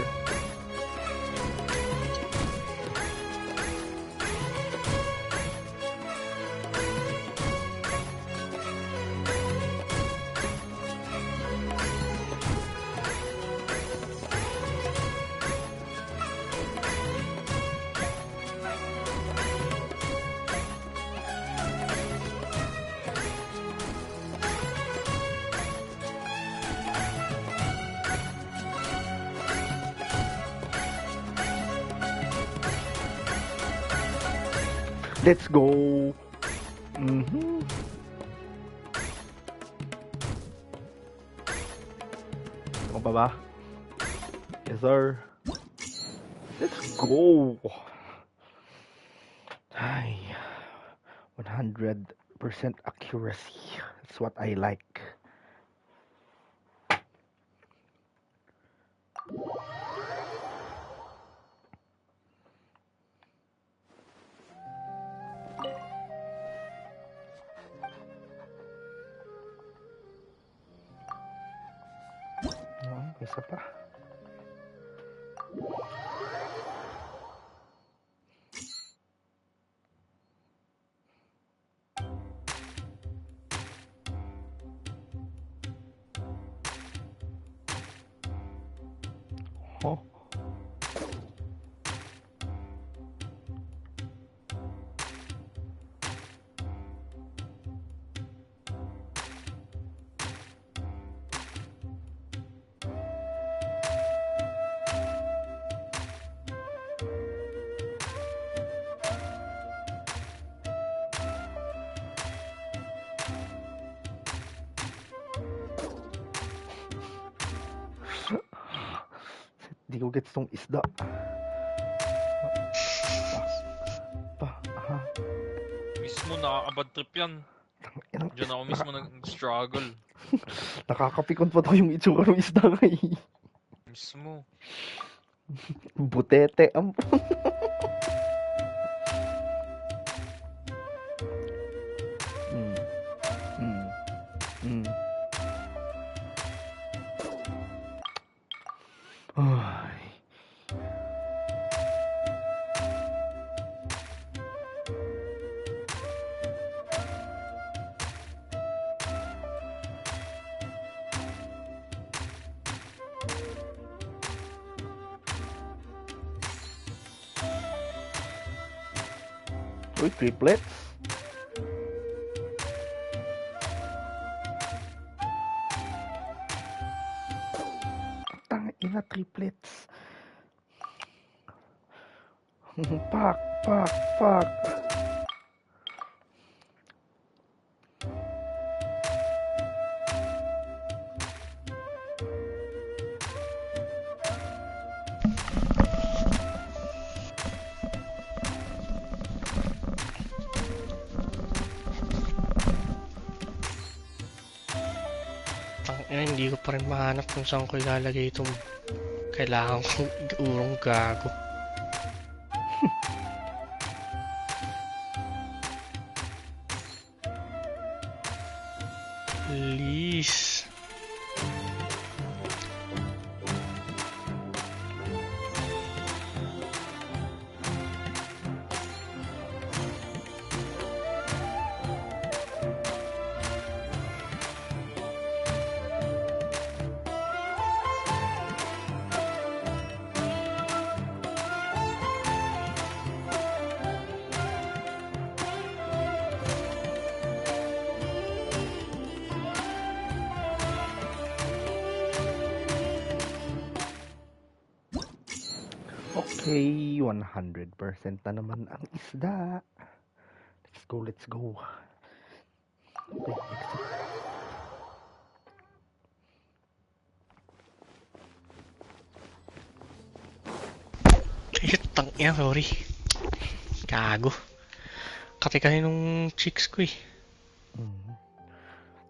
Let's go. Ano pa ba? Yes, sir. Let's go. Ay, 100% accuracy. That's what I like. Isa pa. Oh. Di ko gets tong isda.
Mismo nakaka-bad trip yan. Diyan ako mismo nag-struggle.
Nakakapikon pa to yung itsura ng isda ngayon.
Mismo.
Butete ang Ay. Uy, triplets. Tangina, triplets. Pak.
Hindi ko pa rin mahanap kung saan ko ilalagay itong kailangan kong urong gago. Please.
Okay, 100% na naman ang isda. Let's go, let's go. Okay, exit.
Tangina, sorry. Gago. Kati nung chicks ko eh.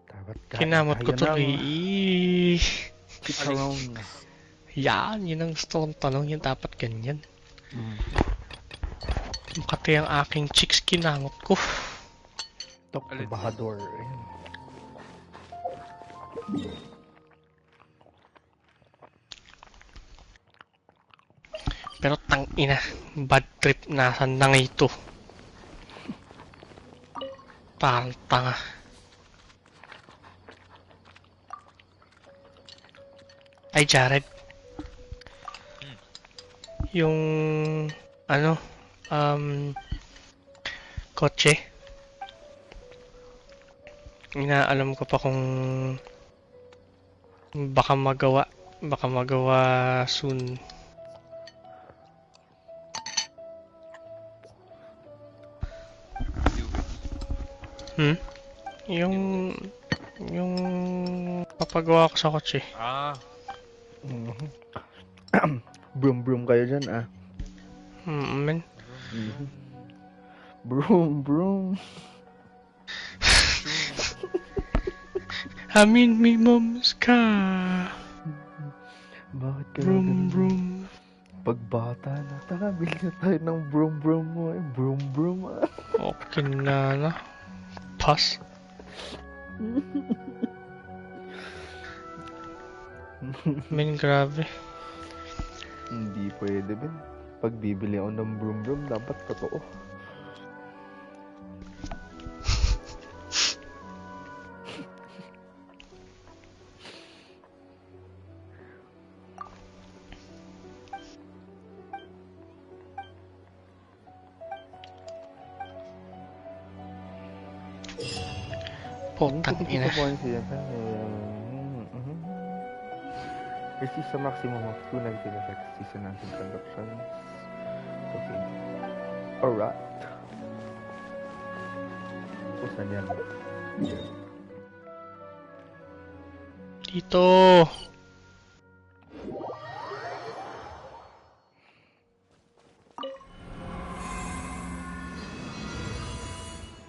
Dapat
Kinamot ko tuloy.
Sit around.
Yan, yun ang gusto kong tanong. Yan dapat ganyan. Kati ang aking chicks kinamot ko.
Tok, bahador.
Pero tangina, bad trip nasan na nga ito. Parang tanga. Ay, Jared. Yung, ano, kotse. Inaalam ko pa kung baka magawa soon. Yung papagawa ko sa kotse.
Broom broom kayo dyan ah.
Men.
Broom broom.
Amin mi mom's car.
Bakit ka
broom broom?
Pagbata na, tara, bili na tayo ng broom broom mo eh. Broom broom ah.
Okay na. Pass. Men, grabe.
Hindi pwede, Ben. Pag bibili ako ng broom broom, dapat totoo.
Putang ina.
Receives a maximum of 2 negative effects dissonance conductions. Okay. Alright. So, saan yan?
Dito.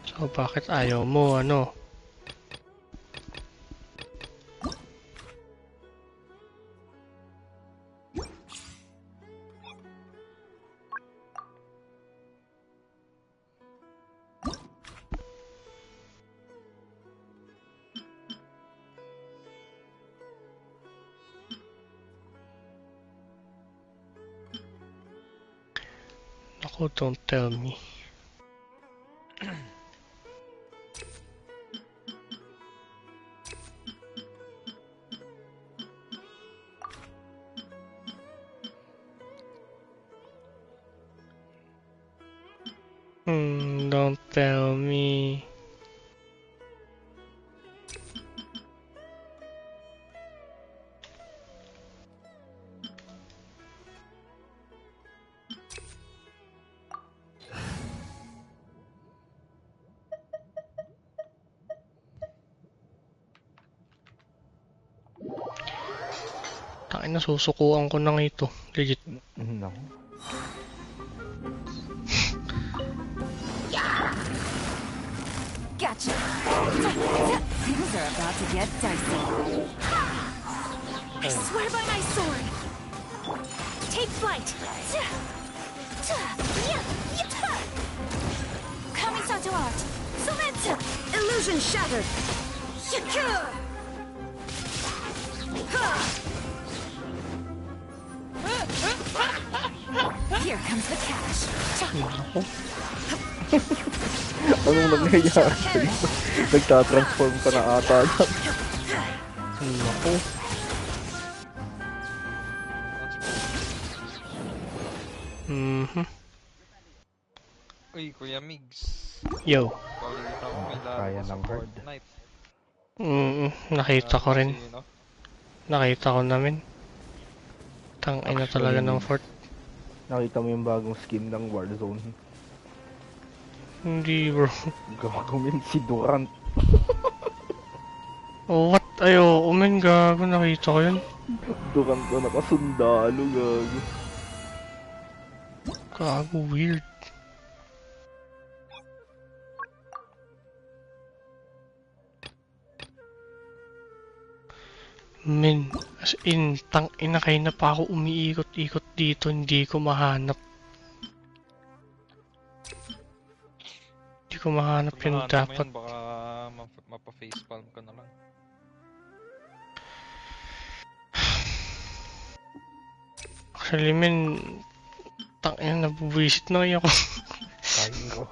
So, bakit ayaw mo, ano? Ako, don't tell me. Don't tell me. Tangina, susukuan ko na nga ito. Legit.
No.
Gotcha. Things are about to get dicey. I swear by my sword. Take flight. Kamisato art. Sumeru. Illusion shattered. Here comes the cash.
Anong nangyayari dito? Nagtatransform ka na ata lang.
Naku.
Uy, Kuya Migs.
Yo.
Kaya ng hard.
Nakita ko rin. Nakita ko namin. Tangina talaga ng fort.
Nakita mo yung bagong skin ng Warzone?
Hindi bro.
Gagawin si Durant.
Oh, what? Ayo, men, gago, nakita ko yun.
Durant na nakasundalo, gago.
Gago, weird. Men, as in, tangina kayo na pa ako umiikot-ikot dito, hindi ko mahanap. Hindi ko mahanap yung dapat.
Baka mapa-facepalm ka na lang.
Actually, men, tangina, nabubuisit na kayo ako.
Kain ko.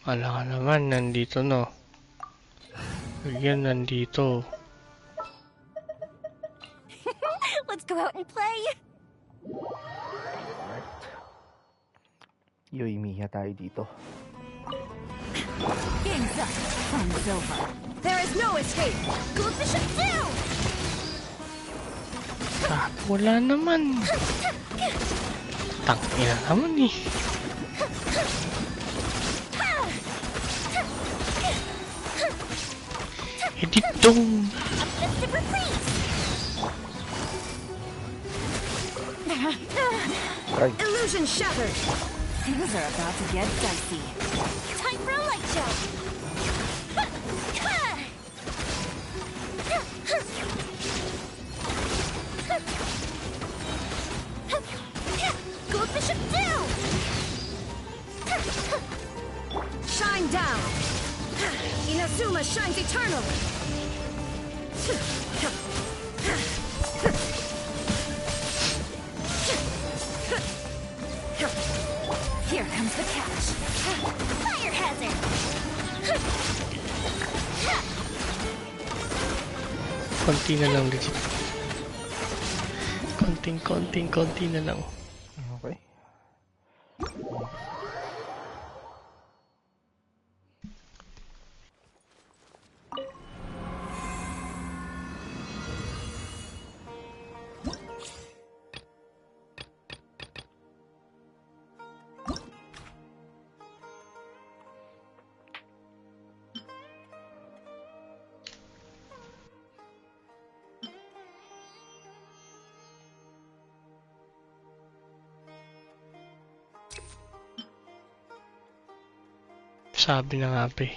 Wala ka naman, nandito no. Yan, nandito.
Let's go out and play.
Alright. Yoimiya tayo dito.
Game's up. Fun's over. There is no escape.
Goldfish it down.
Ah, wala naman. Tangina naman eh. Edit dong.
Uplifted reprieve.
Try.
Illusion shattered. Things are about to get dicey.
Time for a light show. Goldfish it down.
Shine down. Inazuma shines eternal. Here comes the catch.
Fire hazard.
Konti na lang legit. Konti na lang.
Okay.
Sabi na nga pe.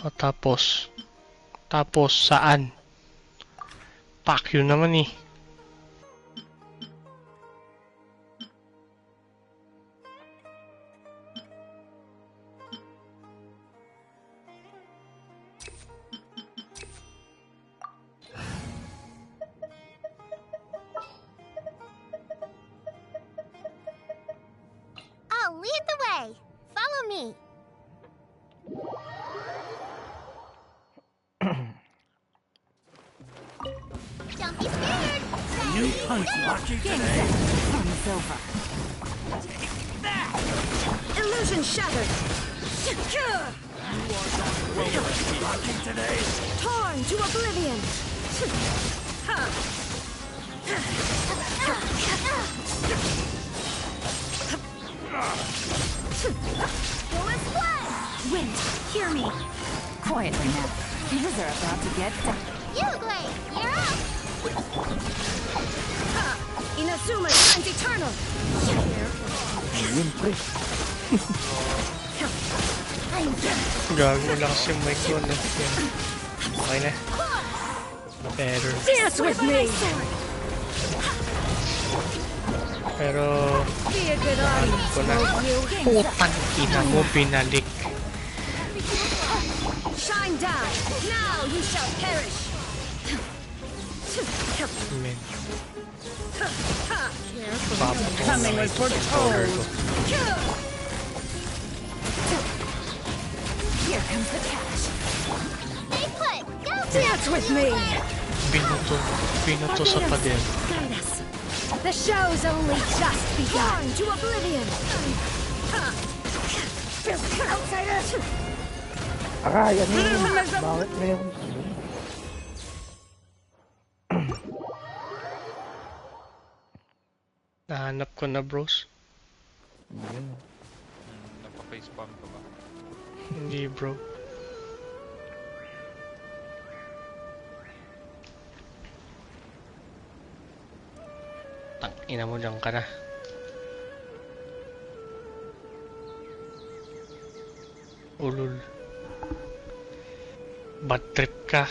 O tapos saan? Pakyo naman eh.
I'll lead the way. Follow me. Don't be scared.
New punch lucky today.
Fun's over. Illusion shattered.
Lucky today.
Torn to oblivion.
Full splash.
Wind, hear me. Quietly now. Things are about to get done.
Uruguay, you're up.
Inazuma shines eternal.
Yun, pre.
Gago wala kasi yung mic ko na. Yan. Okay na. Better.
Dance with me.
Pero
Be a good audience.
ko na.
won't you?
Putang ina mo binalik.
Shine down. Now you shall perish.
Men.
Coming was foretold. Here comes the catch.
Stay put. Go
Dance with me.
Binuto sa pader.
Guide us. The show's only just begun. To oblivion. Outsider!
Aray, ano yun? Bakit meron?
Nahanap ko na, bros.
Yan.
Nagpa-facepalm ka ba?
Hindi, bro. Ina mo dyan ka na. Ulul. Bad trip ka.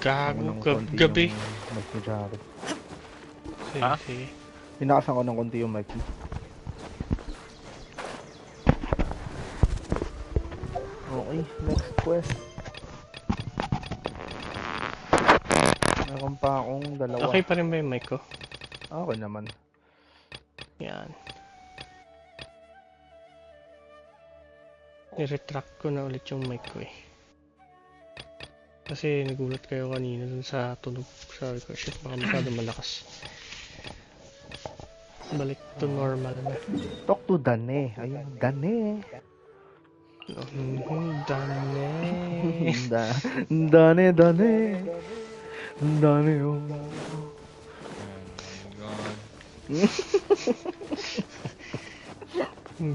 Gago gabi.
Mic ni Jared.
Ha? Sige.
Pinakasan ko ng konti yung mic. Okay, next quest. Meron pa akong dalawa.
Okay pa rin ba yung mic ko?
Okay naman.
Yan. I-retract ko na ulit yung mic ko eh. Kasi nagulat kayo kanina dun sa tunog. Sabi ko, shit, baka masyado malakas. Balik to normal na.
Talk to Dane. Ayun, Dane.
Dane.
Dane, Dane. Dane, oh.
Oh my god.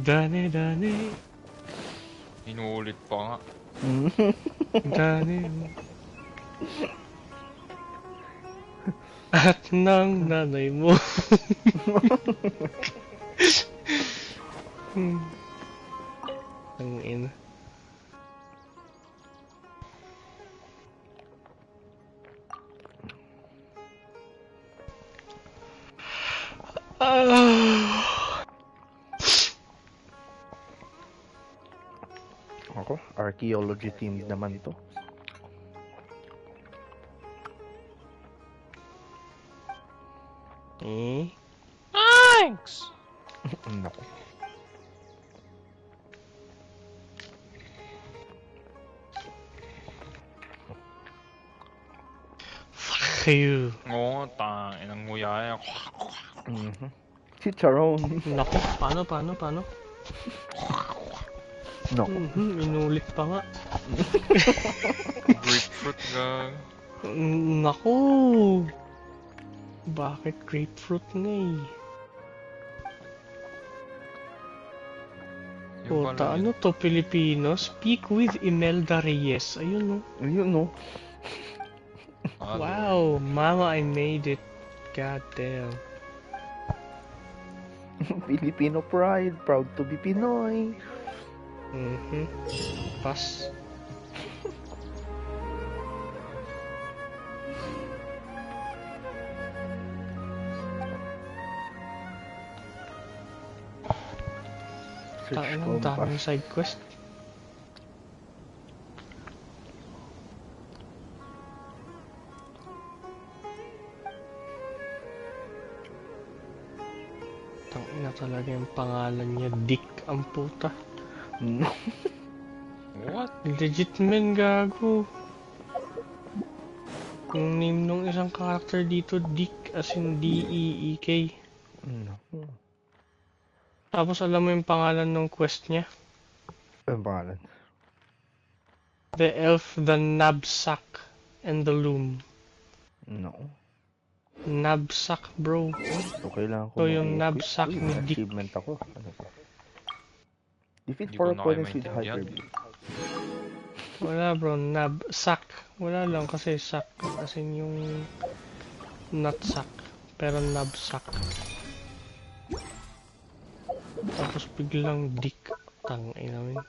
Dane, Dane.
Inuulit pa nga.
Dane. At ng nanay mo. Ang ina.
Ako, archaeology themed naman to.
Thanks!
Naku.
Fuck you.
Oo, inang nguya yan.
Chicharon.
Naku, paano?
Naku.
Inulit pa nga.
Grapefruit gang.
Naku. Bakit grapefruit nga eh? Puta, ano to, Filipino? Speak with Imelda Reyes. Ayun no.
Ayun no.
Wow, mama, I made it. God damn.
Filipino pride, proud to be Pinoy.
Pass. Ang daming side quest. Tangina talaga yung pangalan niya, Dick ang puta.
What?
Legit man, gago. Yung name nung isang character dito, Dick, as in D-E-E-K. Tapos alam mo yung pangalan ng quest niya?
Ang pangalan?
The Elf, the Knapsack, and the Loom.
No.
Knapsack, bro.
Okay lang ako.
So yung knapsack ni Dick.
Achievement ako. Defeat 4 opponents with hyper.
Wala bro, knapsack. Wala lang kasi sack. As in yung nutsack. Pero knapsack. Tapos biglang Dick. Tangay namin.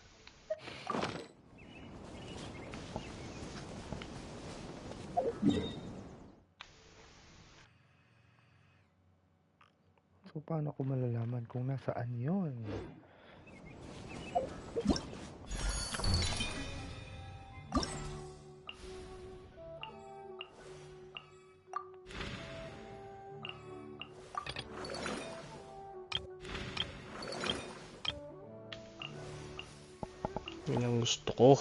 So paano ko malalaman kung nasaan yun?
Yun ang gusto ko.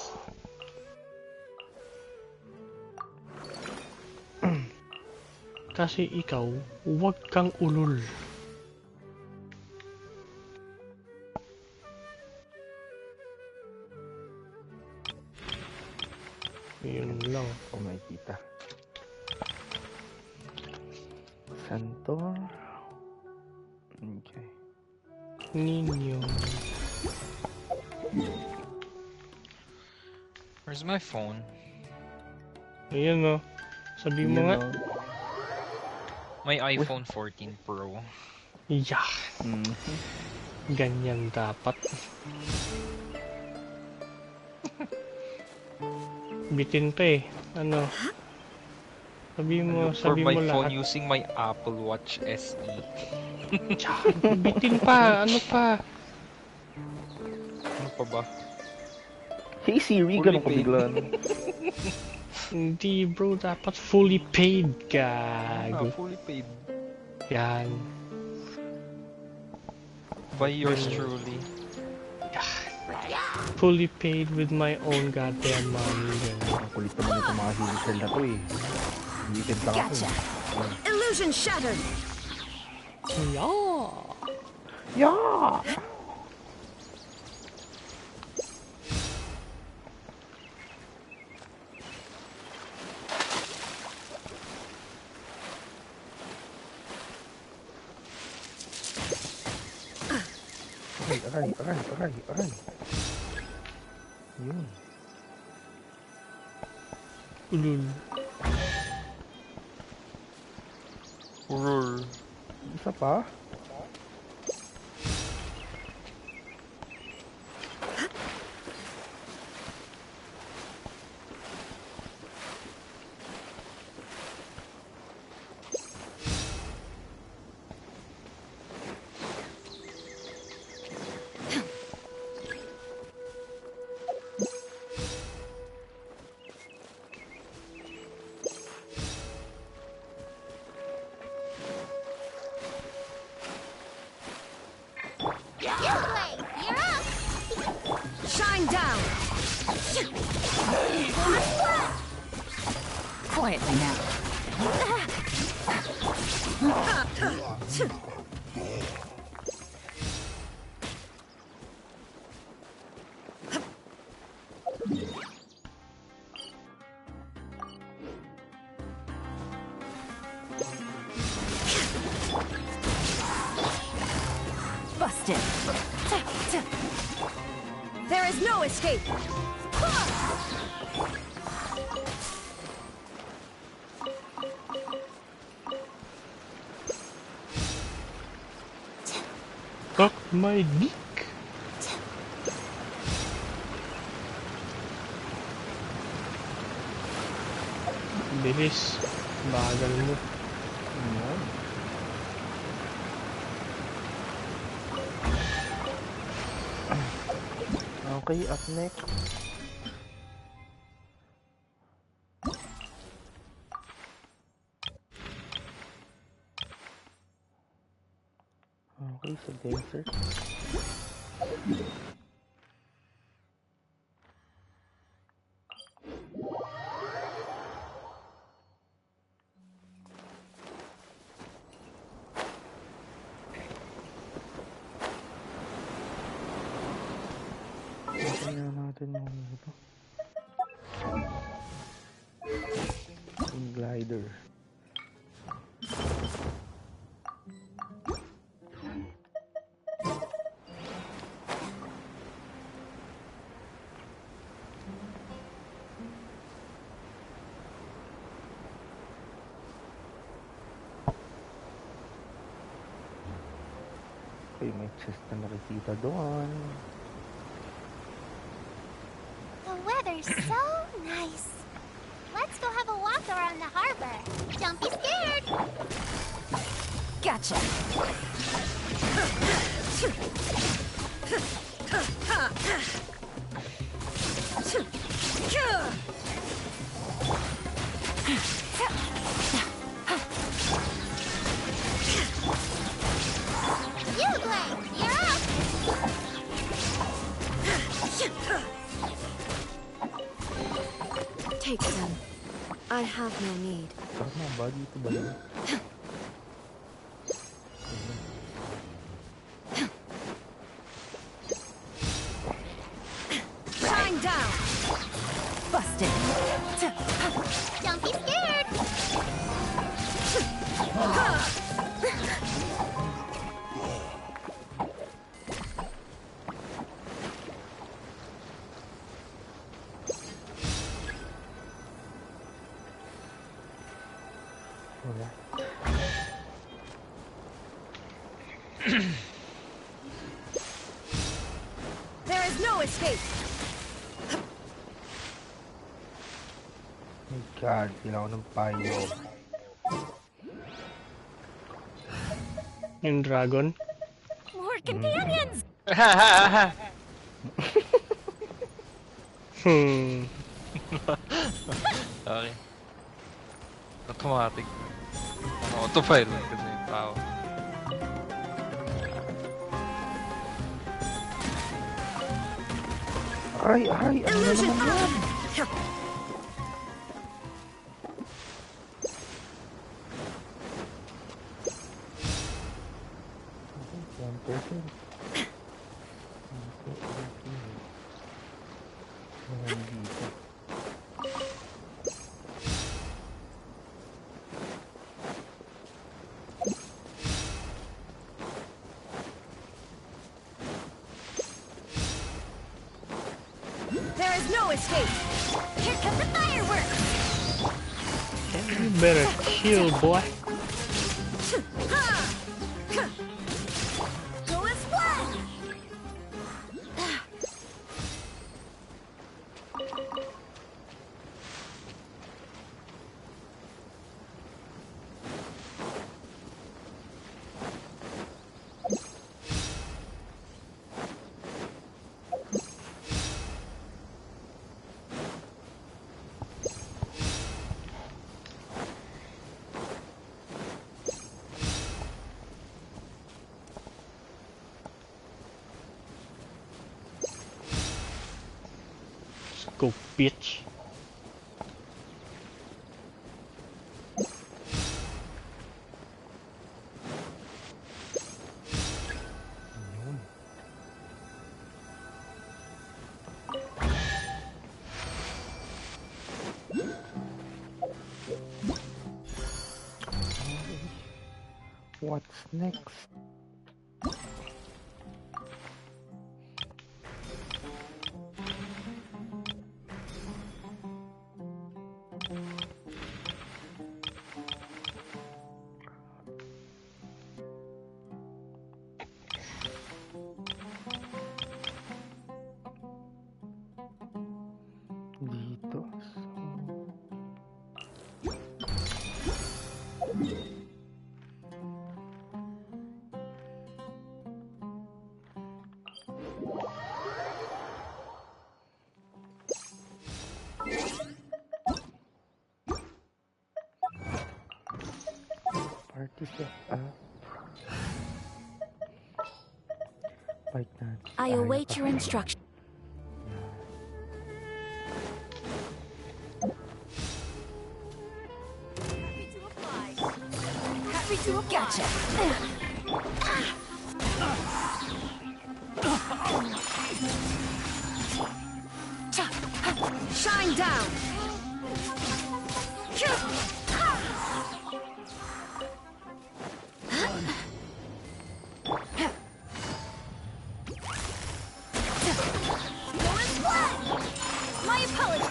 Kasi ikaw, huwag kang ulol. Yun lang.
Oh, makikita. Santor. Okay.
Ninyo.
Where's my phone?
Ayan o. Sabi mo nga.
My iPhone 14 Pro.
Yeah. Ganyan dapat. Bitin pa eh. Ano? Sabi mo
For my
lahat.
phone using my Apple Watch SE.
Bitin pa. Ano pa?
Ano pa ba?
Hey Siri, ganun ka bigla.
Hindi bro, dapat fully paid gago.
Fully paid.
Yan.
By yours truly.
Fully paid with my own goddamn money.
Ang kulit naman ito mga hilisel na to eh. Weekend lang ako.
Illusion shattered.
Yeah.
Yeah! Aray. Yun.
Ulul.
Urur.
Isa pa?
Shine down. Quietly now. Busted. There is no escape.
Suck my dick. Bilis. Bagal mo.
Okay, up next. Okay, so desert. Kaya natin yung ito. Yung glider. Okay, may chest na nakikita doon.
The weather's so nice. Let's go have a walk around the harbor. Don't be scared.
Gotcha.
You play. You're up.
Take them. I have no need.
Tama ba? Dito ba yun?
Shine down! Busted!
Don't be scared!
Wala.
There is no escape!
My God, kailangan ng payo.
Yung dragon.
More companions!
Okay. Automatic. Auto-file kasi yung tao.
Ay, ano na naman yan?
There is no escape!
Here come the fireworks!
You better chill, boy.
Go as one!
Go, bitch.
What's next? Dito. Party set up. Fight na.
I await your instruction. Happy to gotcha. Shine down.
My apologies!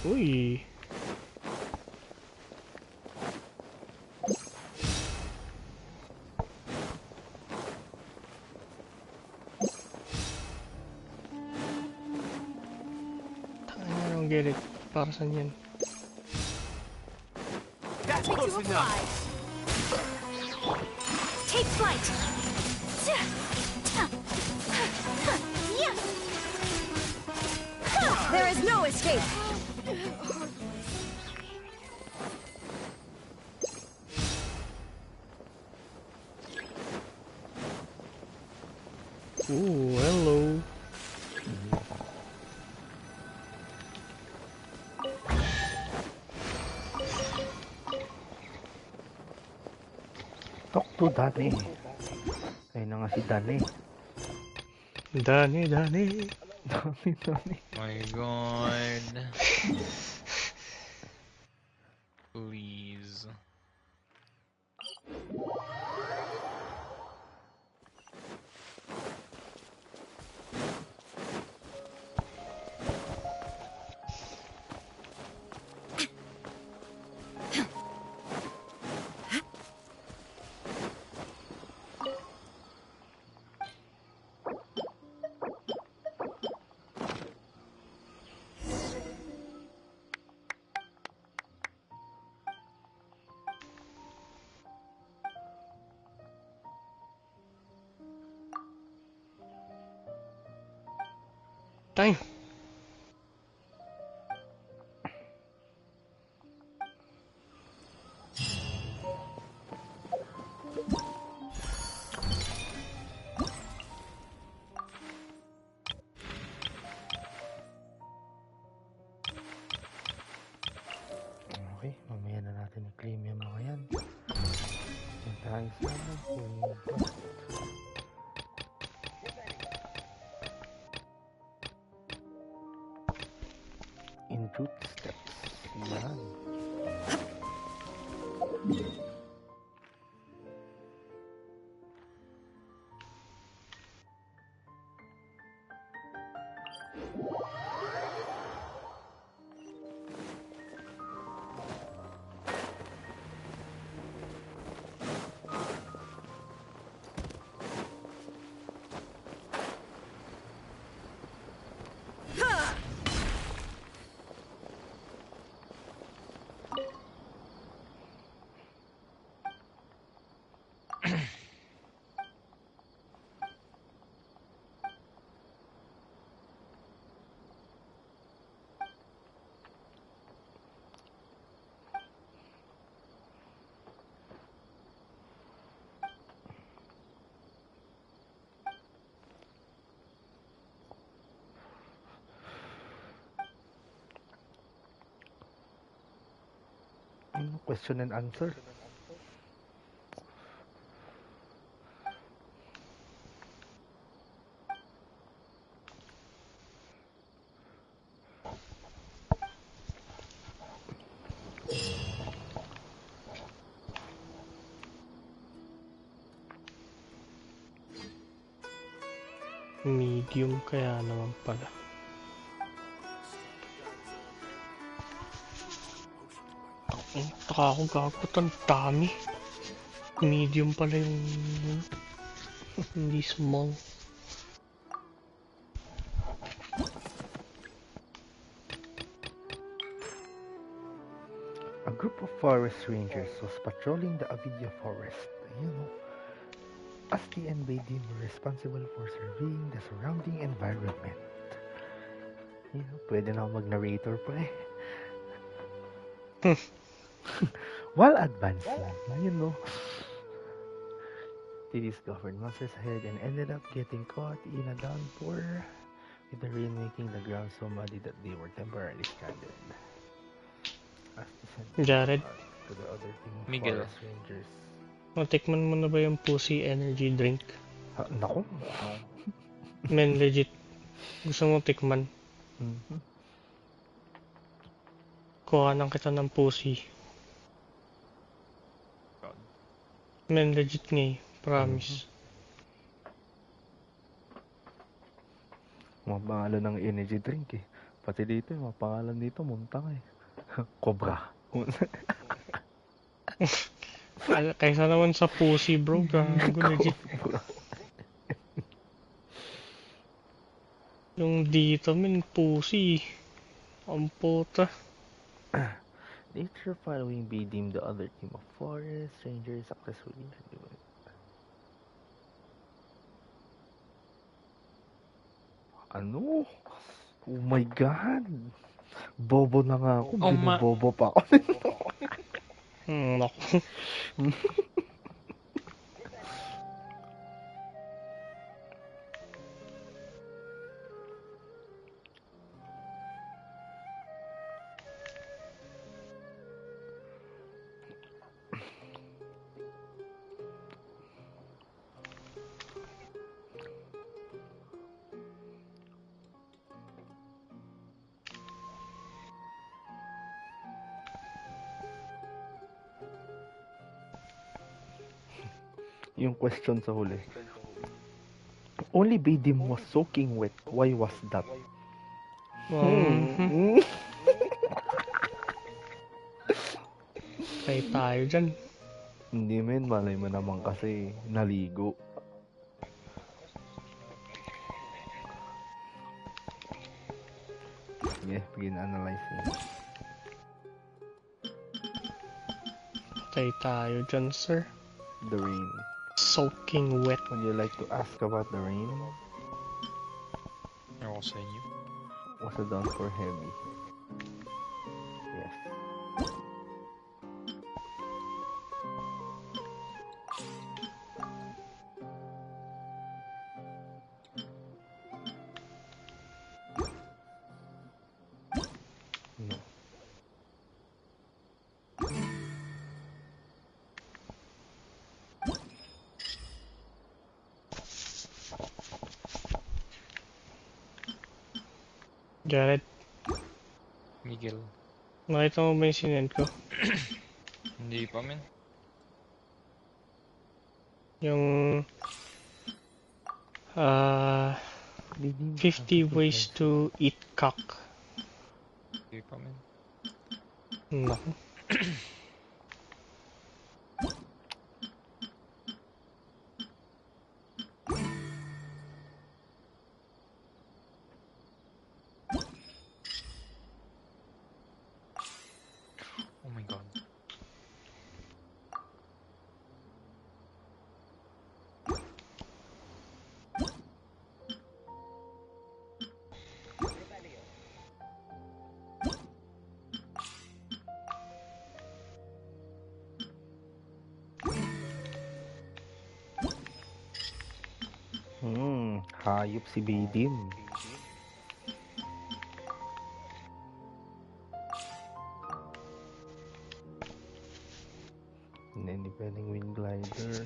Uy. don't get it. Para saan yan?
That's close enough.
Take flight. There is no escape.
Ooh, hello.
Talk to Danny. Ayun na nga si Danny.
Danny.
Danny.
My god. Please.
Time.
Okay, mamaya na natin i-claim yung mga yan. Yan tayo sa in root steps. Yan. Question and answer.
Medium kaya naman pala. Taka ako gagot, ang dami. Medium pala yung hindi small.
A group of forest rangers was patrolling the Avidia forest. As the NBD were responsible for surveying the surrounding environment. Pwede na mag-narrator pa eh. While advancing, they discovered monsters ahead and ended up getting caught in a downpour, with the rain making the ground so muddy that they were temporarily stranded. As
Jared,
to the other team
Miguel.
forest rangers.
Tikman mo na ba yung Pussy energy drink?
Naku.
Men, legit. Gusto mo tikman? Kuhanan kita ng Pussy. Men, legit nga eh. Promise.
Mga pangalan ng energy drink eh. Pati dito, mga pangalan dito, muntang eh. Cobra.
Kaysa naman sa Pussy, bro. Gago, legit. Yung dito, men, Pussy. Ang puta.
Nature following be deemed the other team of forest rangers successfully. Ano? Oh my God! Bobo na nga ako. Binubobo pa ako.
Naku.
Yung question sa huli. Only Badim was soaking wet. Why was that?
Kaya tayo dyan.
Hindi men, malay mo naman kasi naligo. Sige, begin analyzing.
Kaya tayo dyan, sir.
The rain.
Soaking wet.
Would you like to ask about the rain?
Ewan ko sa inyo.
Was it done for heavy? Yes. No.
Jared,
Miguel.
nakita mo ba yung sinend ko?
Hindi pa, men.
Yung 50 ways to eat cock.
Hindi pa, men.
Naku.
Oh my God.
Hayop si Badim. Hindi pwedeng wind glider.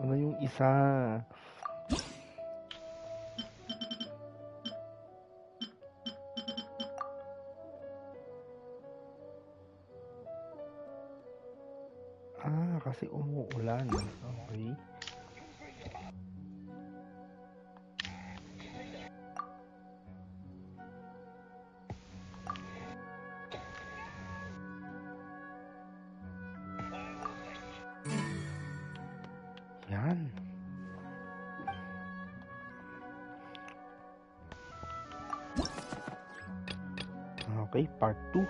Ano yung isa? Kasi umuulan. Okay. Yan. Okay, part 2.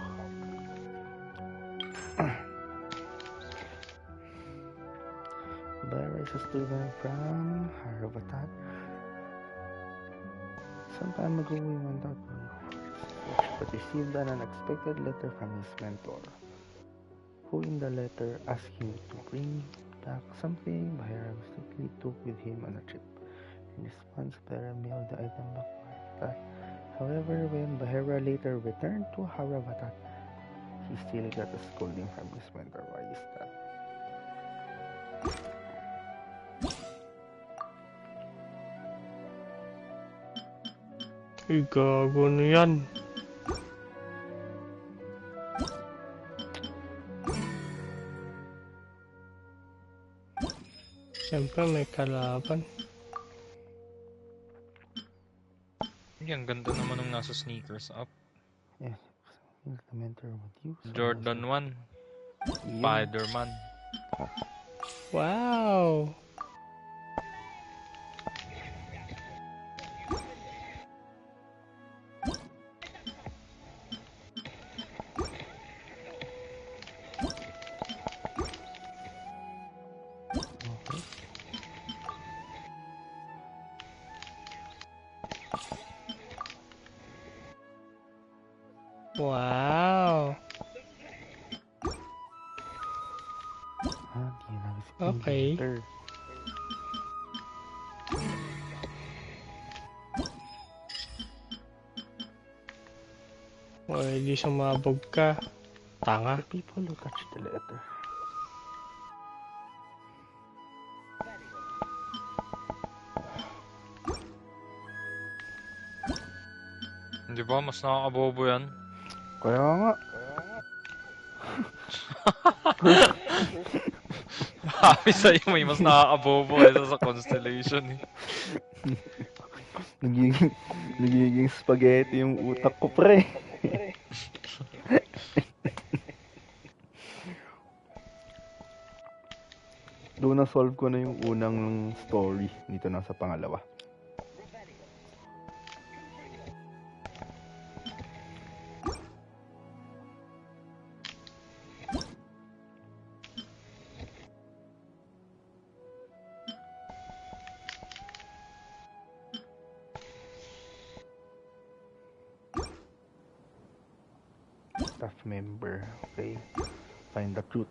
Barry is a student from Harvatat. Some time ago, we went out but received an unexpected letter from his mentor, who in the letter asked him to bring back something Bahira mistakenly took with him on a trip. In response, Bahira mailed the item back to Harvatat. However, when Bahira later returned to Harvatat, he still got a scolding from his mentor. Why is that?
Ay, gago na yan. Siyempre may kalaban.
Ang ganda naman ng nasa sneakers up.
Yeah.
Jordan 1. Spider-Man.
Wow! Wow! Okay. Di sumabog ka. Tanga.
The people who touch the letter.
Hindi ba? Mas nakakabobo yan.
Kaya nga.
Happy sa'yo, may mas nakakabobo kaysa sa Constellation eh.
Nagiging spaghetti yung utak ko, pre. Doon na-solve ko na yung unang story. Dito na sa pangalawa. Staff member. Okay. Find the truth.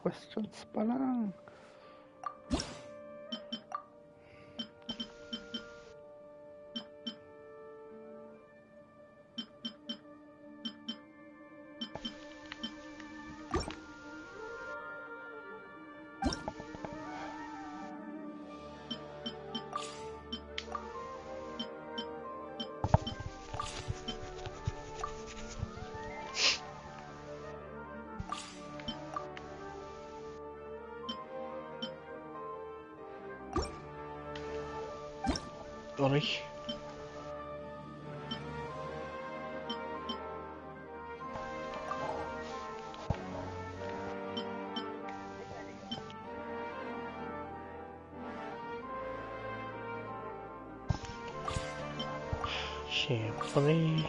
Questions pa lang.
Sorry. Siyempre.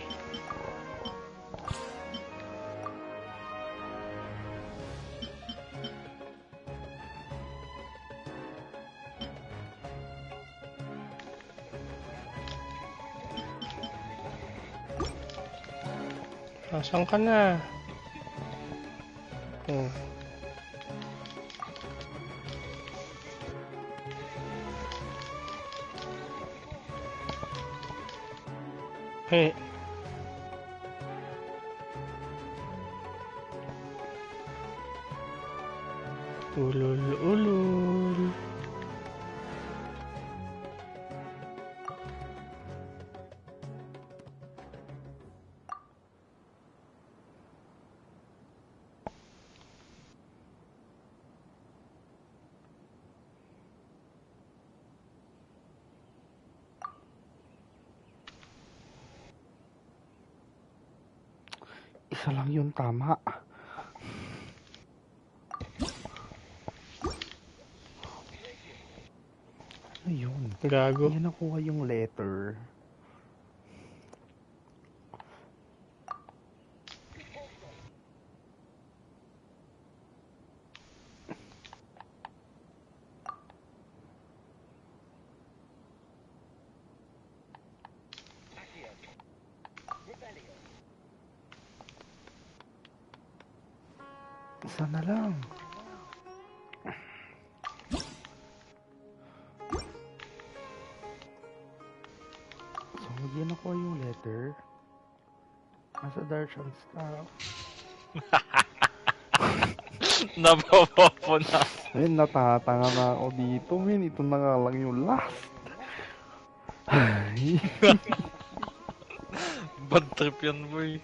Nasaan ka na? Hey. Ulul.
Isa lang yung tama. Ano yun?
Gago.
Hindi nakuha yung letter. Isa na lang. So, hindi nakuha yung letter. Nasa Darshan staff.
Napapapo na.
Ayun, natatanga na ako dito, men. Ito na nga lang yung last.
Bad trip yan, boy.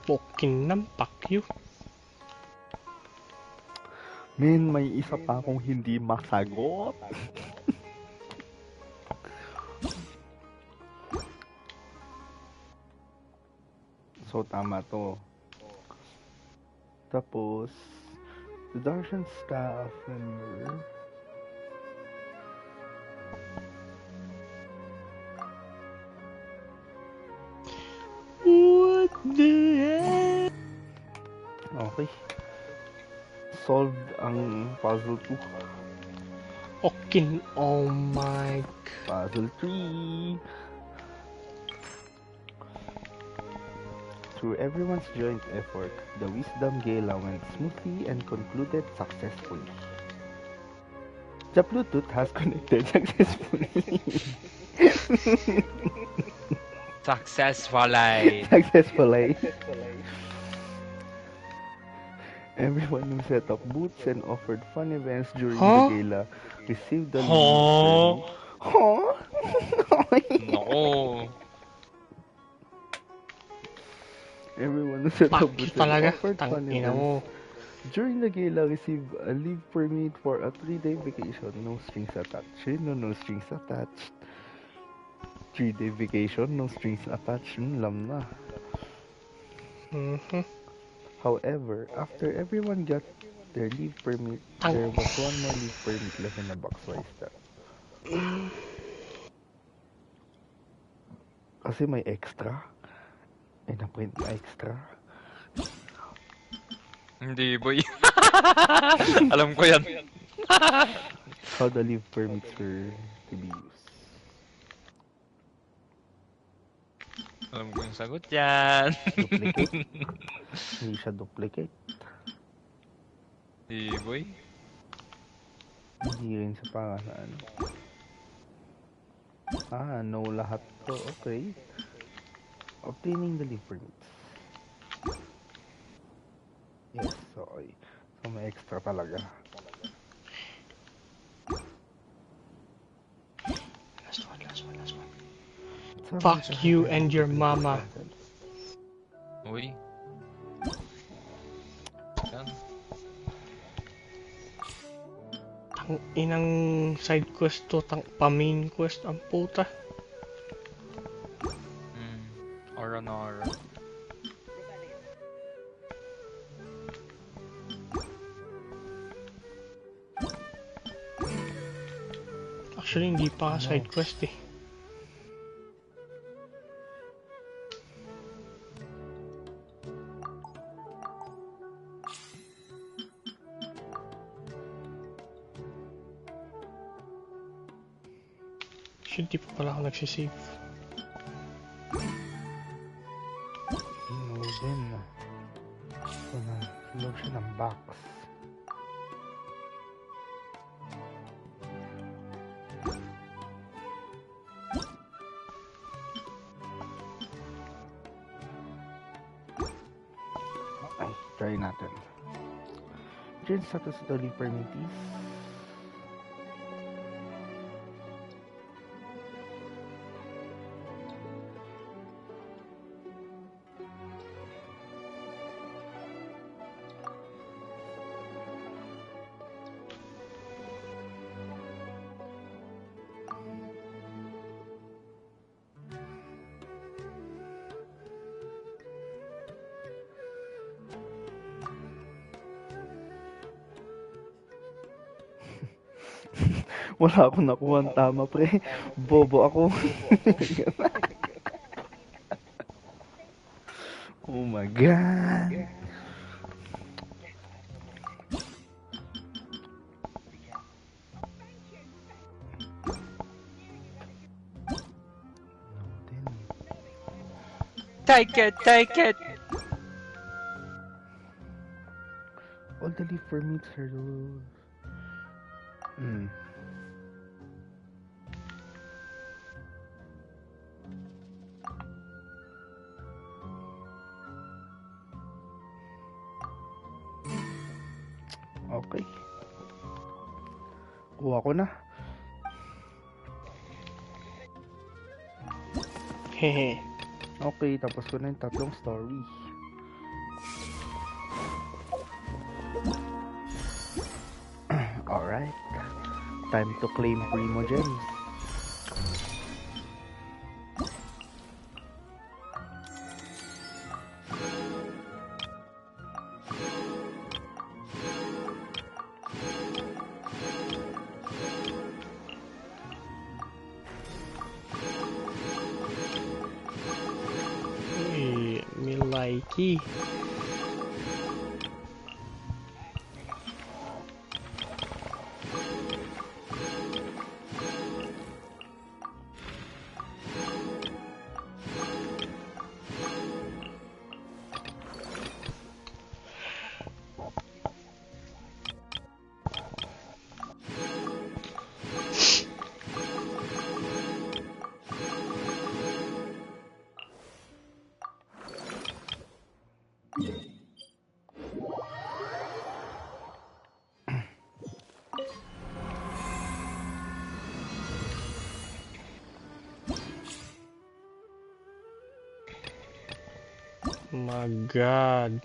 Fucking nampak yun.
Men, may isa pa akong hindi masagot. So, tama to. Tapos, the Darshan staff member.
What the hell?
Okay. Solved ang puzzle 2.
Fucking oh my god.
Puzzle 3. Through everyone's joint effort, the Wisdom Gala went smoothly and concluded successfully. The Bluetooth has connected successfully. Successfully. Everyone who set up booths and offered fun events during the gala received the leave.
No.
Everyone who set up booths and offered fun
Tangina mo.
events during the gala received a leave permit for a 3-day vacation. No strings attached. No strings attached. 3-day vacation, no strings attached. Lam na. However, after everyone got their leave permit, there was one more leave permit left in the box. Why is that? Kasi may extra. May na-print na extra.
Hindi, boy. Alam ko yan.
How the leave permits were to be used.
Alam ko yung sagot yan.
Duplicate? Hindi siya duplicate.
Hindi, boy.
Hindi rin sa pangalan. No lahat to. Okay. Obtaining the leave permits. Yes, okay. So may extra talaga.
Last one. Fuck you and your mama.
Uy. Yan.
Tang inang side quest to, pa-main quest ang puta.
Aura na aura.
Actually, hindi pa side quest eh. Shit, di pa pala ako nagsisave.
Din. So na, loob siya ng box. Okay, try natin. Change status to leave permittees. Wala akong nakuha ang tama, pre. Bobo ako. Oh my God.
Take it, take it!
All the leaf for me, turtles. Okay. Kuha ko na.
Hehe.
Okay, tapos ko na yung tatlong story. Alright. Time to claim Primo Gems.
Likey. My God.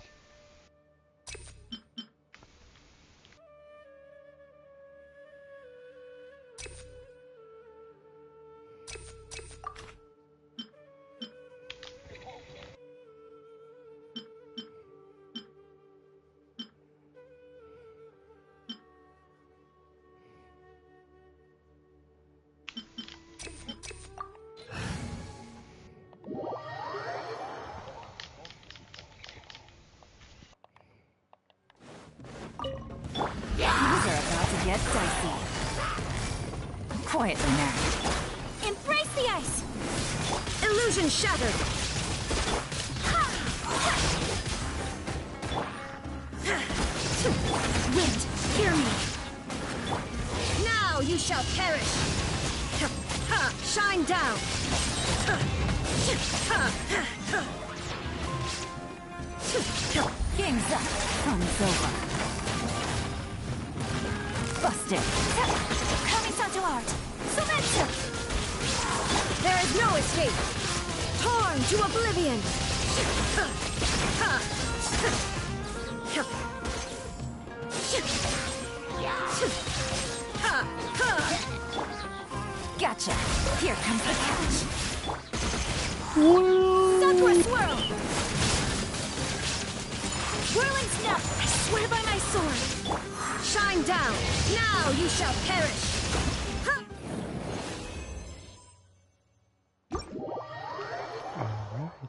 Get dicey. Quietly now.
Embrace the ice!
Illusion shattered.
Wind, hear me!
Now you shall perish. Shine down. Game's up. Fun's over. Busted.
Kamisato art! Sumeru!
There is no escape. Torn to oblivion. Gotcha. Here comes the catch.
Southward swirl! Whirling snuff! I swear by my sword!
Shine down. Now you shall perish.
Alright.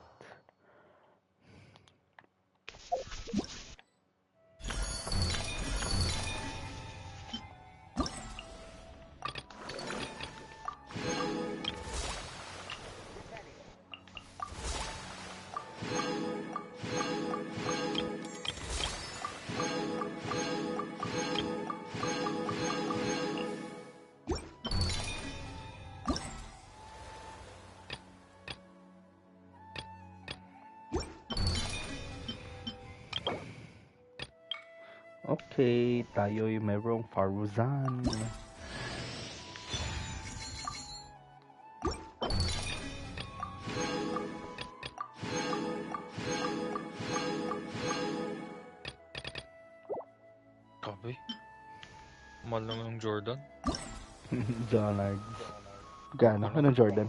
Okay, tayo'y mayroong Faruzan.
Kabe. Mahal lang yung Jordan.
Jonards. Magkano? Anong Jordan?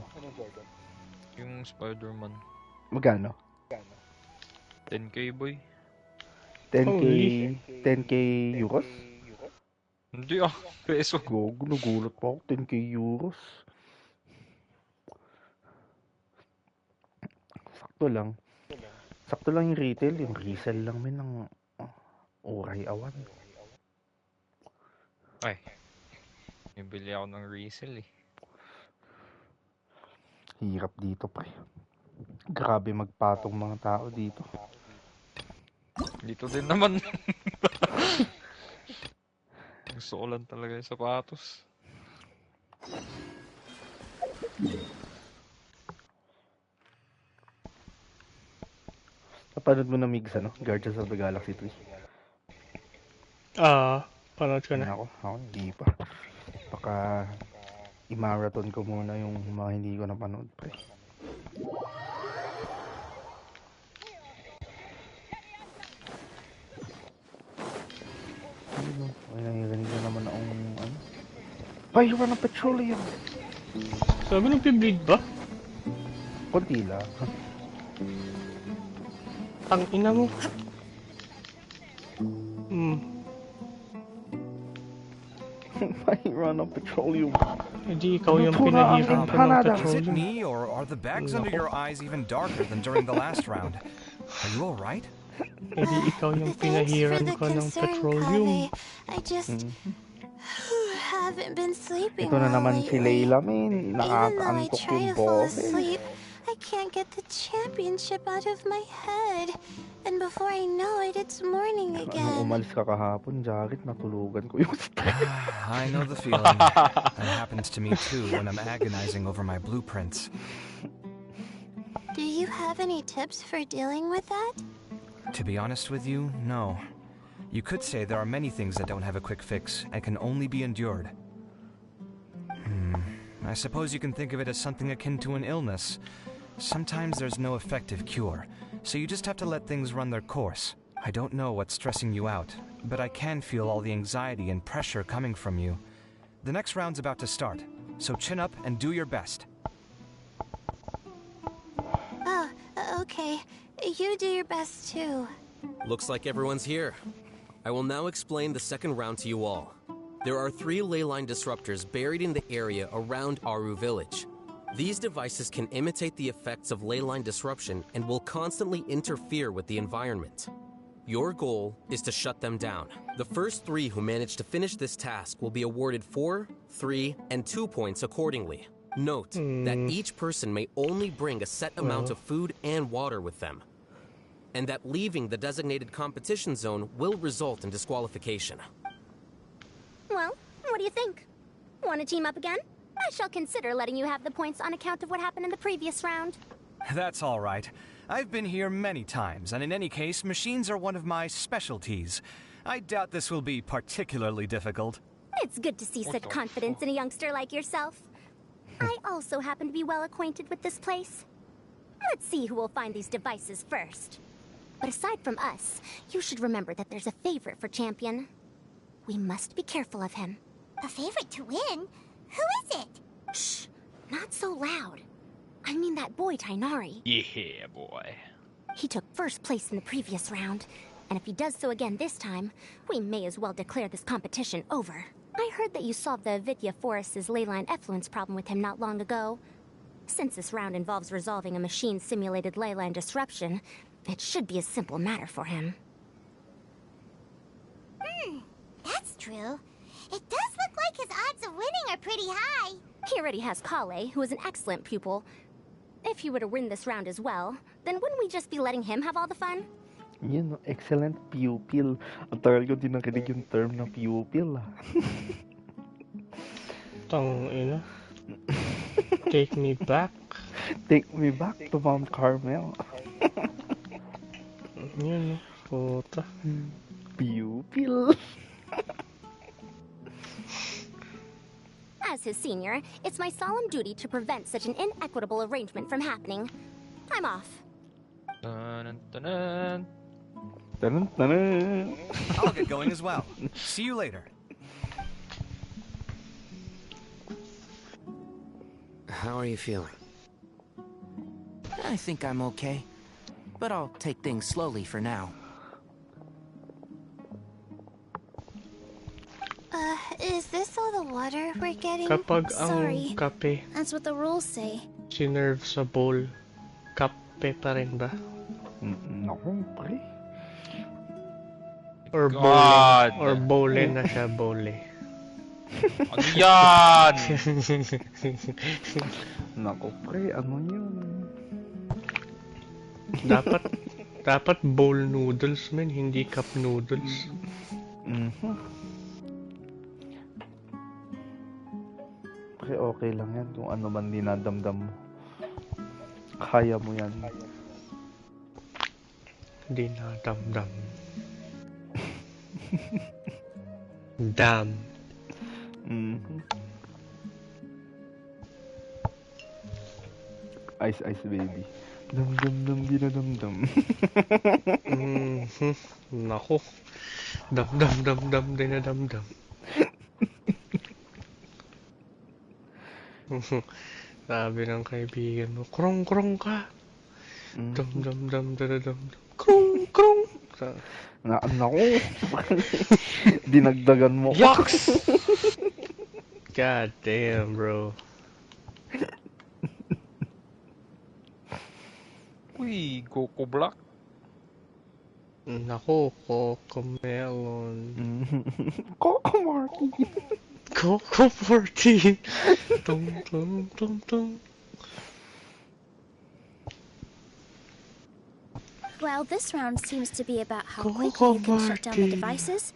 Yung Spider-Man.
Magkano?
10k boy.
10k,
Holy.
10k euros?
Hindi peso.
Gogo, nagulat pa ako. 10k euros. Sakto lang. Sakto lang yung retail. Yung resell lang min ng Uray Awan.
Ay. Bibili ako ng resell eh.
Hirap dito pre. Grabe magpatong mga tao dito.
Dito din naman. Gusto ko lang talaga yung sapatos.
Napanood mo na Migs, ano? Guardians of the Galaxy 3?
Panood ko na.
Ako hindi pa. Baka i-marathon ko muna yung mga hindi ko napanood pre. Ay, nangirinig na naman akong ano. Fire ng petroleum!
Sabi ng pibleed ba?
Konti lang.
Ang ina mo.
Fire ng petroleum.
Hindi ikaw yung pinahiram ko ng petroleum.
Is it me, or are the bags under your eyes even darker than during the last round? Are you alright?
Hindi ikaw yung pinahiram ko ng petroleum.
I just haven't been sleeping
Ito na naman si Layla,
Even
min.
though I
Nakakaantok
try
yung
to fall
boses.
asleep, I can't get the championship out of my head. And before I know it, it's morning
Nung
again.
umalis ka kahapon, Jared, natulugan ko yung stress.
I know the feeling. That happens to me too when I'm agonizing over my blueprints.
Do you have any tips for dealing with that?
To be honest with you, no. You could say there are many things that don't have a quick fix and can only be endured. I suppose you can think of it as something akin to an illness. Sometimes there's no effective cure, so you just have to let things run their course. I don't know what's stressing you out, but I can feel all the anxiety and pressure coming from you. The next round's about to start, so chin up and do your best.
Oh, okay. You do your best too.
Looks like everyone's here. I will now explain the second round to you all. There are 3 leyline disruptors buried in the area around Aru village. These devices can imitate the effects of leyline disruption and will constantly interfere with the environment. Your goal is to shut them down. The first 3 who manage to finish this task will be awarded 4, 3, and 2 points accordingly. Note that each person may only bring a set amount of food and water with them, and that leaving the designated competition zone will result in disqualification.
Well, what do you think? Want to team up again? I shall consider letting you have the points on account of what happened in the previous round.
That's all right. I've been here many times, and in any case, machines are one of my specialties. I doubt this will be particularly difficult.
It's good to see such confidence in a youngster like yourself. I also happen to be well acquainted with this place. Let's see who will find these devices first. But aside from us, you should remember that there's a favorite for Champion. We must be careful of him.
A favorite to win? Who is it?
Shh! Not so loud. I mean that boy, Tainari.
Yeah, boy.
He took first place in the previous round, and if he does so again this time, we may as well declare this competition over. I heard that you solved the Vidya Forest's leyline effluence problem with him not long ago. Since this round involves resolving a machine-simulated leyline disruption, it should be a simple matter for him.
That's true. It does look like his odds of winning are pretty high.
He already has Kale, who is an excellent pupil. If he were to win this round as well, then wouldn't we just be letting him have all the fun?
Yun, excellent pupil. Ang tagal ko din nakinig yung term na pupil.
Tangina. Take me back.
Take me back to Mount Carmel.
Yun, puta.
Pupil.
As his senior, it's my solemn duty to prevent such an inequitable arrangement from happening. I'm off.
Dun, dun, dun.
Dun, dun, dun.
I'll get going as well. See you later.
How are you feeling? I think I'm okay, but I'll take things slowly for now.
Is this all the water we're getting?
Kapag
Sorry.
ang kape
That's what the rules say.
sinerve sa bowl, kape pa rin ba?
Naku, pre.
Or
God.
bowling. Or bowling na siya, bowling.
Ano yan?
Naku, pre, ano yun?
Dapat bowl noodles, man, hindi cup noodles.
Pre, okay lang yan kung ano man dinadamdam mo. Kaya mo yan.
Dinadamdam. Damn.
Ice ice baby. Dam dam dam dinadamdam.
Nako. Dam dam dam dam dinadamdam. Sabi ng kaibigan mo, krong krong ka. Dam dam dam dinadamdam. Krong krong.
Naku. Dinagdagan mo.
Yucks! God damn, bro.
Uy, Coco Black.
Nako, Coco Melon.
Coco Martin.
Coco 14. Tung tung tung tung.
Well, this round seems to be about how quickly you can shut down the devices.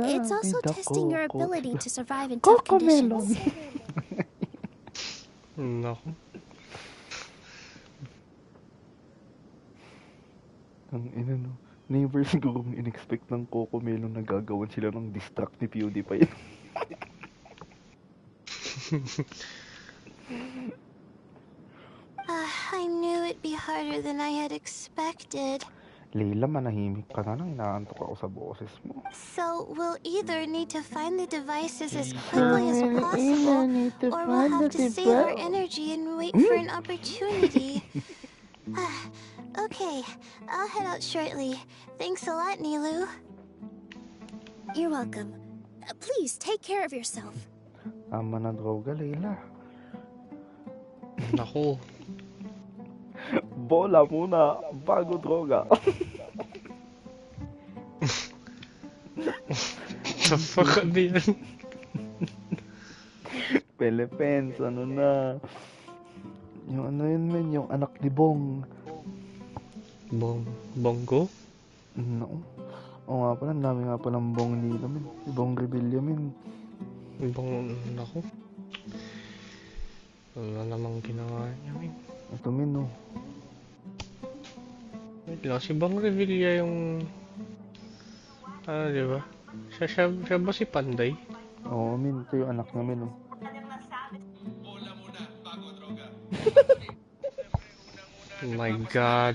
It's also testing your ability to survive in tough conditions.
No.
Ang ina no. Never siguro in-expect ng Coco Melon na gagawan sila ng distract ni PewDiePie.
I knew it'd be harder than I had expected.
Leila, manahimik ka na nang inaantok ako sa boses mo.
So, we'll either need to find the devices as quickly as possible, or we'll have to save our energy and wait for an opportunity. Okay, I'll head out shortly. Thanks a lot, Nilu.
You're welcome. Please, take care of yourself.
Tama na droga, Leila.
Nako.
Bola muna, bago droga.
The fuck ano yan?
Philippines, ano na. Yung ano yun men, yung anak ni Bong.
Bongo?
No. Oo nga pala, ang dami nga palang Bong dito men. Bong Rebilla men.
Bong, nako. Wala namang ginawa niya men.
Ito men no.
Wait lang, si Bong Revilla yung... Ano diba? Siya ba si Panday?
Oo men, ito yung anak namin no.
Oh my God.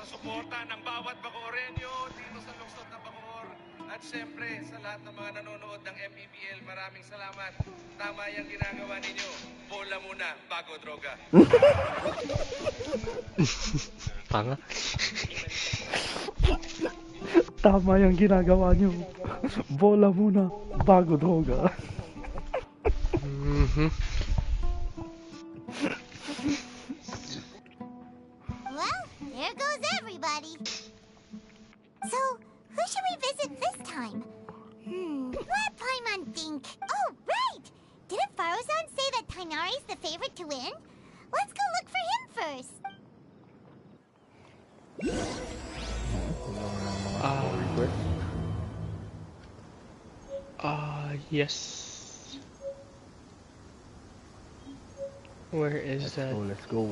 Suporta ng bawat Bacorenyo dito sa lungsod ng Bacoor. At syempre, sa lahat ng mga nanonood ng MPBL, maraming salamat. Tama yung ginagawa ninyo. Bola muna, bago droga.
Tanga.
Tama yung ginagawa nyo. Bola muna, bago droga.
Well, there goes everybody. So, who should we visit this time? Let Paimon think. Oh, right! Didn't Farozan say that Tainari's the favorite to win? Let's go look for him first.
Yes. Where is that?
Let's go.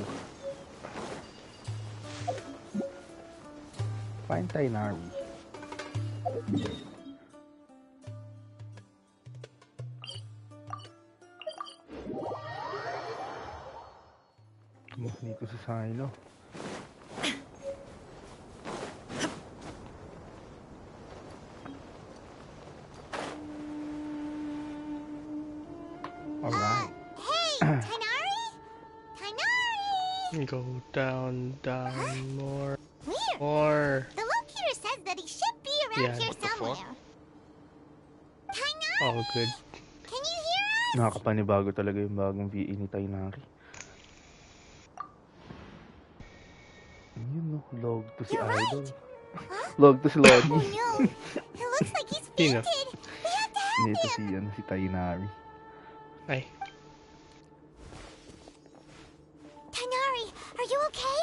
Find Tainari. Dito si Sino. Alright.
Hey, Tainari? Tainari!
Go down more.
Weird.
More.
The locator says that he should be around
Yeah,
here
what the
somewhere.
fuck?
Tainari!
Oh, good.
Can you hear us?
Nakakapanibago talaga yung bagong VA ni Tainari. Yun no, log to si Idol. Log to si Lodi.
Oh no, it looks like he's fainted. We have to help him.
Ito si Tainari.
Ay.
Tainari, are you okay?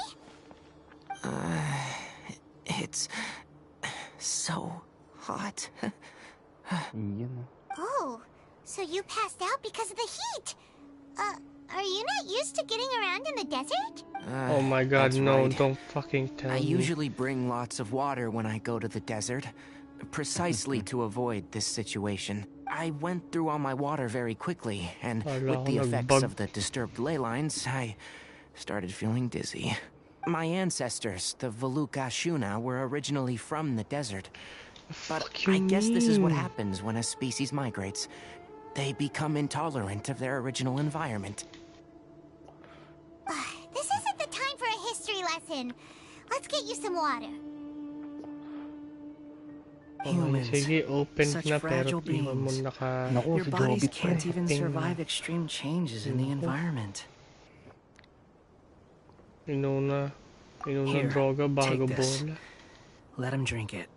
It's so hot.
Oh, so you passed out because of the heat. Are you not used to getting around in the desert?
Oh my god, no,
right.
don't fucking tell me.
I usually bring lots of water when I go to the desert, precisely to avoid this situation. I went through all my water very quickly, and with the effects of the disturbed ley lines, I started feeling dizzy. My ancestors, the Valuka Shuna, were originally from the desert. But I guess this is what happens when a species migrates. They become intolerant of their original environment.
This isn't the time for a history lesson. Let's get you some water.
Humans,
sige, open
such
na,
fragile
pero
beings. Your bodies can't even survive extreme changes in the environment.
Inuna
Here,
droga bago
take this.
bola.
Let him drink it.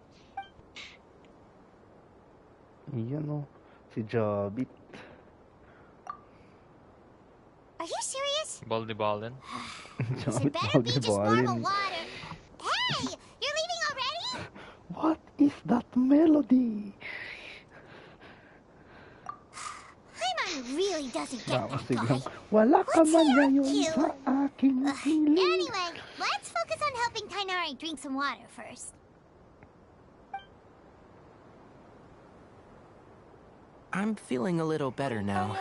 Yan o, si Jobit.
Are you serious?
Baldi-balin.
It better be just normal water. Hey, you're leaving already?
What is that melody?
Paimon really doesn't get that guy.
Wala ka man ngayon sa aking hiling.
Anyway, let's focus on helping Tainari drink some water first.
I'm feeling a little better now.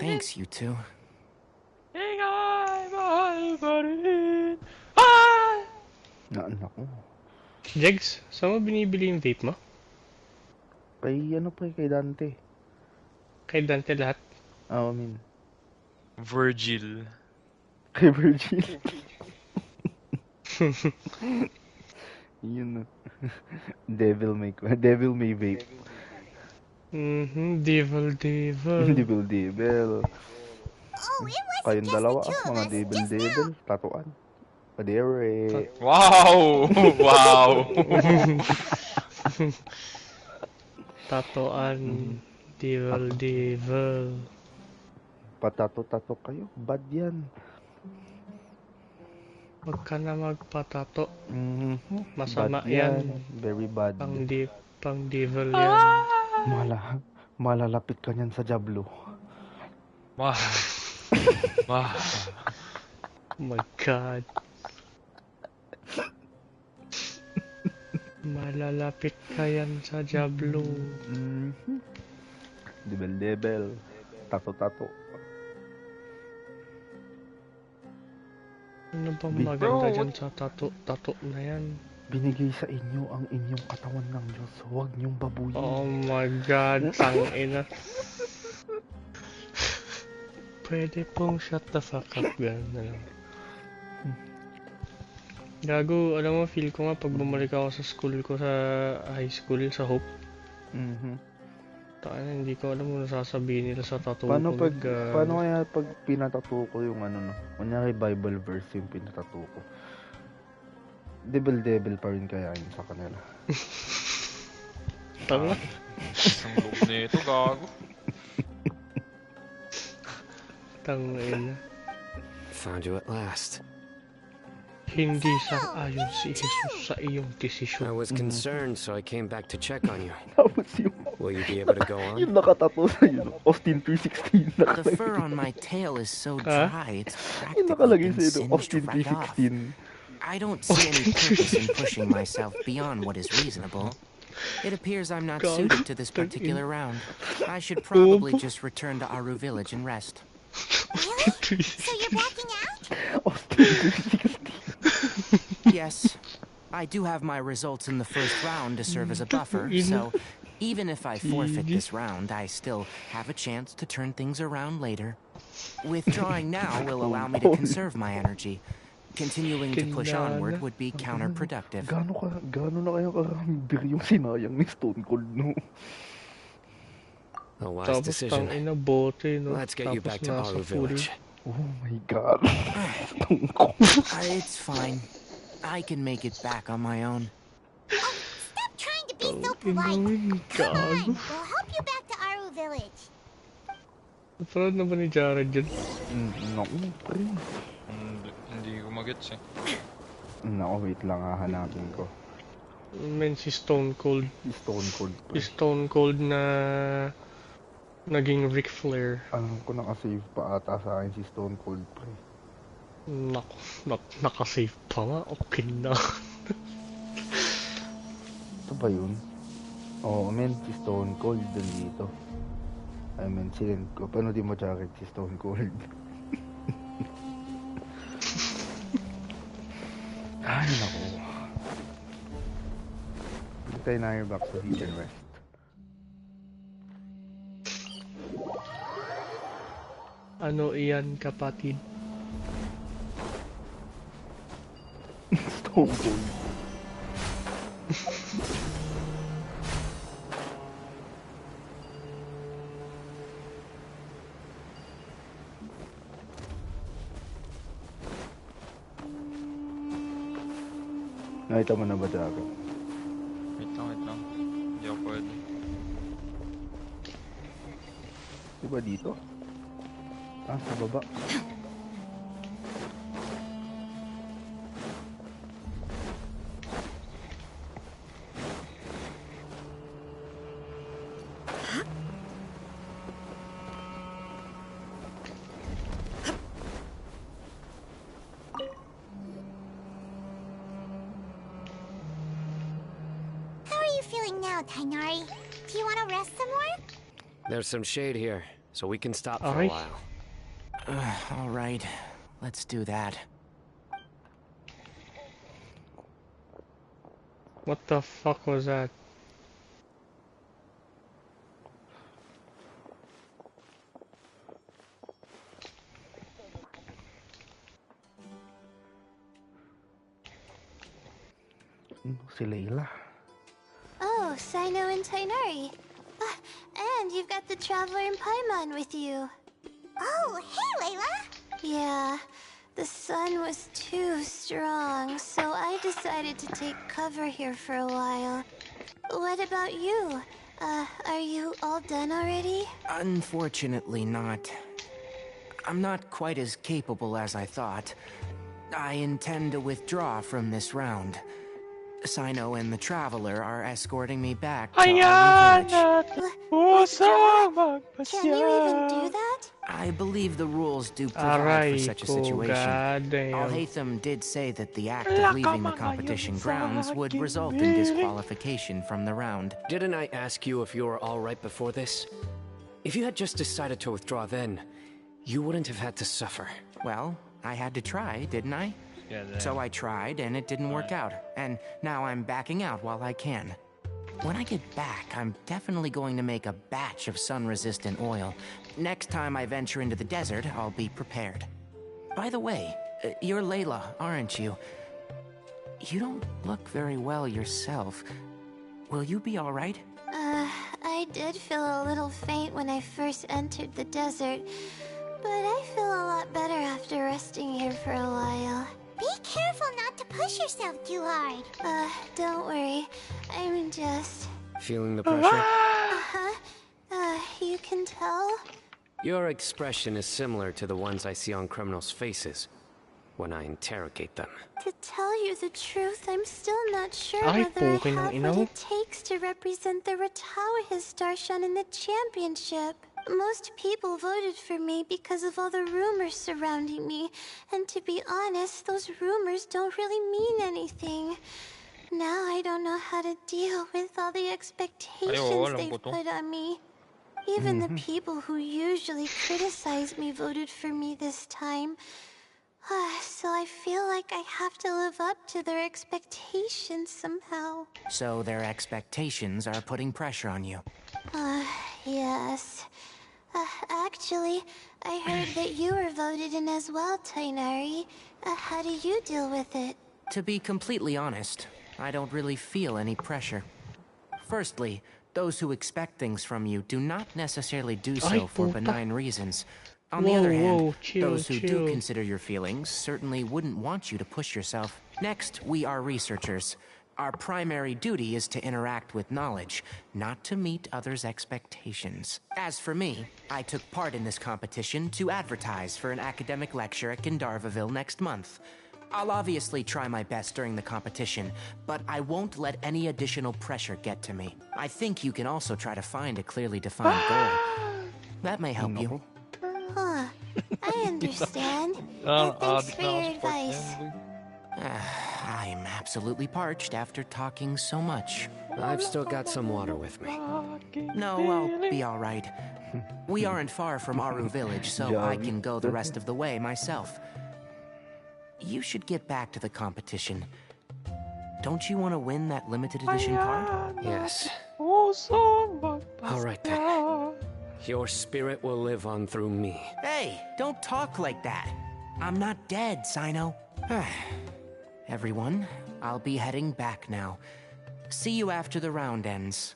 Thanks, you two.
Naku.
Jegs, saan mo binibili yung vape mo?
Kay Dante.
Kay Dante lahat?
I mean.
Virgil.
Kay Virgil. Yun. Devil may vape.
Devil.
Devil.
Oh, it was
Kayong dalawa, mga devil. Tatuan. Padere.
Wow! Wow!
Tatuan. Devil.
Patato-tato kayo. Bad yan.
Huwag ka na magpatato. Masama
Bad
yan.
Very bad.
Pang devil yan.
Malalapit ka niyan sa Diablo.
Oh my god. Malalapit ka yan sa Diablo.
Devil. Tato.
Ano bang maganda dyan sa tato na yan?
Binigay sa inyo ang inyong katawan ng Diyos. Huwag niyong babuyin.
Oh my god, tangina. Pwede pong shut the fuck up, gano'n na lang. Gago, alam mo, feel ko nga pag bumalik ako sa school ko, sa high school, sa Hope. Hindi ko alam kung nasasabihin nila sa tattoo
paano
ko.
Paano kaya pag pinatattoo ko yung ano no? Kunyari Bible verse yung pinatattoo ko. Devil pa rin kaya yun sa kanila.
Tama?
Ang loob nito, gago.
Tangina.
Found you at last.
Hindi sang-ayon si Jesus sa iyong desisyon.
I was concerned, so I came back to check on you.
Tapos yung...
Will you be able to go on?
Yung nakatato sa yun, Austin 316
The fur on my tail is so dry, it's practically been singed right off. I don't see any purpose in pushing myself beyond what is reasonable. It appears I'm not suited to this particular round. I should probably just return to Aru village and rest.
Really? So you're backing out?
Austin 316.
Yes. I do have my results in the first round to serve as a buffer, so even if I forfeit this round, I still have a chance to turn things around later. Withdrawing now will allow me to conserve my energy. Continuing to push onward would be counterproductive.
Gaano na kaya karaming beer yung sinayang ni Stone Cold, no?
A wise decision. Let's get you back to Aru Village.
Oh my god.
It's fine. I can make it back on my own.
Stop trying to be so polite. Come on, we'll help you back to Aru Village.
Napanood na ba ni Jared yun?
Naku, pre.
Hindi ko magets eh.
Naku, wait lang, hahanapin ko.
Si Stone Cold.
Si
Stone Cold na naging Ric Flair.
Alam ko nakasave pa ata sa akin si Stone Cold, pre.
Nakasave pa nga. Okay na.
Ito ba yun? Oo, si Stone Cold dun dito. Sinend ko. Paano di mo jacket si Stone Cold? Ay, naku. Hindi tayo na-airback sa Hidden West.
Ano iyan, kapatid?
Stone Cold. Nakita mo na ba jacket?
Wait lang. Hindi ako pwede.
Diba dito? Sa baba.
Tainari, do you want to rest some more?
There's some shade here, so we can stop for a while.
All right, let's do that.
What the fuck was that?
Si Layla.
Oh, Sino and Tainari. And you've got the Traveler and Paimon with you. Oh, hey, Layla!
Yeah, the sun was too strong, so I decided to take cover here for a while. What about you? Are you all done already?
Unfortunately not. I'm not quite as capable as I thought. I intend to withdraw from this round. Sino and the Traveler are escorting me back to our village.
Can you even do that?
I believe the rules do provide for such a situation. Al-Haytham did say that the act of leaving the competition grounds would result in disqualification from the round.
Didn't I ask you if you were all right before this? If you had just decided to withdraw then, you wouldn't have had to suffer.
Well, I had to try, didn't I? So I tried, and it didn't work out. And now I'm backing out while I can. When I get back, I'm definitely going to make a batch of sun-resistant oil. Next time I venture into the desert, I'll be prepared. By the way, you're Layla, aren't you? You don't look very well yourself. Will you be all right?
I did feel a little faint when I first entered the desert, but I feel a lot better after resting here for a while.
Be careful not to push yourself too hard.
Don't worry. I'm just...
Feeling the pressure?
You can tell?
Your expression is similar to the ones I see on criminals' faces when I interrogate them.
To tell you the truth, I'm still not sure whether I have what it takes to represent the Ratawa Starshan in the championship. Most people voted for me because of all the rumors surrounding me, and to be honest, those rumors don't really mean anything. Now I don't know how to deal with all the expectations they've put on me. Even the people who usually criticize me voted for me this time. So I feel like I have to live up to their expectations somehow.
So their expectations are putting pressure on you?
Yes. Actually, I heard that you were voted in as well, Tainari. How do you deal with it?
To be completely honest, I don't really feel any pressure. Firstly, Those who expect things from you do not necessarily do so for benign reasons. On the other hand, those who do consider your feelings certainly wouldn't want you to push yourself. Next, we are researchers. Our primary duty is to interact with knowledge, not to meet others' expectations. As for me, I took part in this competition to advertise for an academic lecture at Gandharvaville next month. I'll obviously try my best during the competition, but I won't let any additional pressure get to me. I think you can also try to find a clearly defined goal. That may help you.
Huh. I understand. Thanks for your advice.
I'm absolutely parched after talking so much.
I've still got some water with me.
No, I'll be all right. We aren't far from Aru Village, so I can go the rest of the way myself. You should get back to the competition. Don't you want to win that limited edition card?
Yes. All right then. Your spirit will live on through me.
Hey, don't talk like that. I'm not dead, Sino. Everyone, I'll be heading back now. See you after the round ends.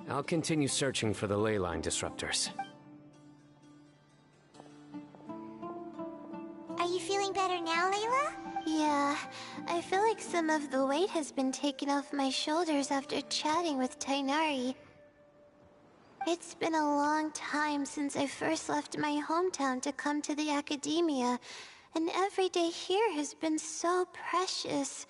I'll continue searching for the ley line disruptors.
Are you feeling better now, Layla?
Yeah, I feel like some of the weight has been taken off my shoulders after chatting with Tighnari. It's been a long time since I first left my hometown to come to the academia, and every day here has been so precious.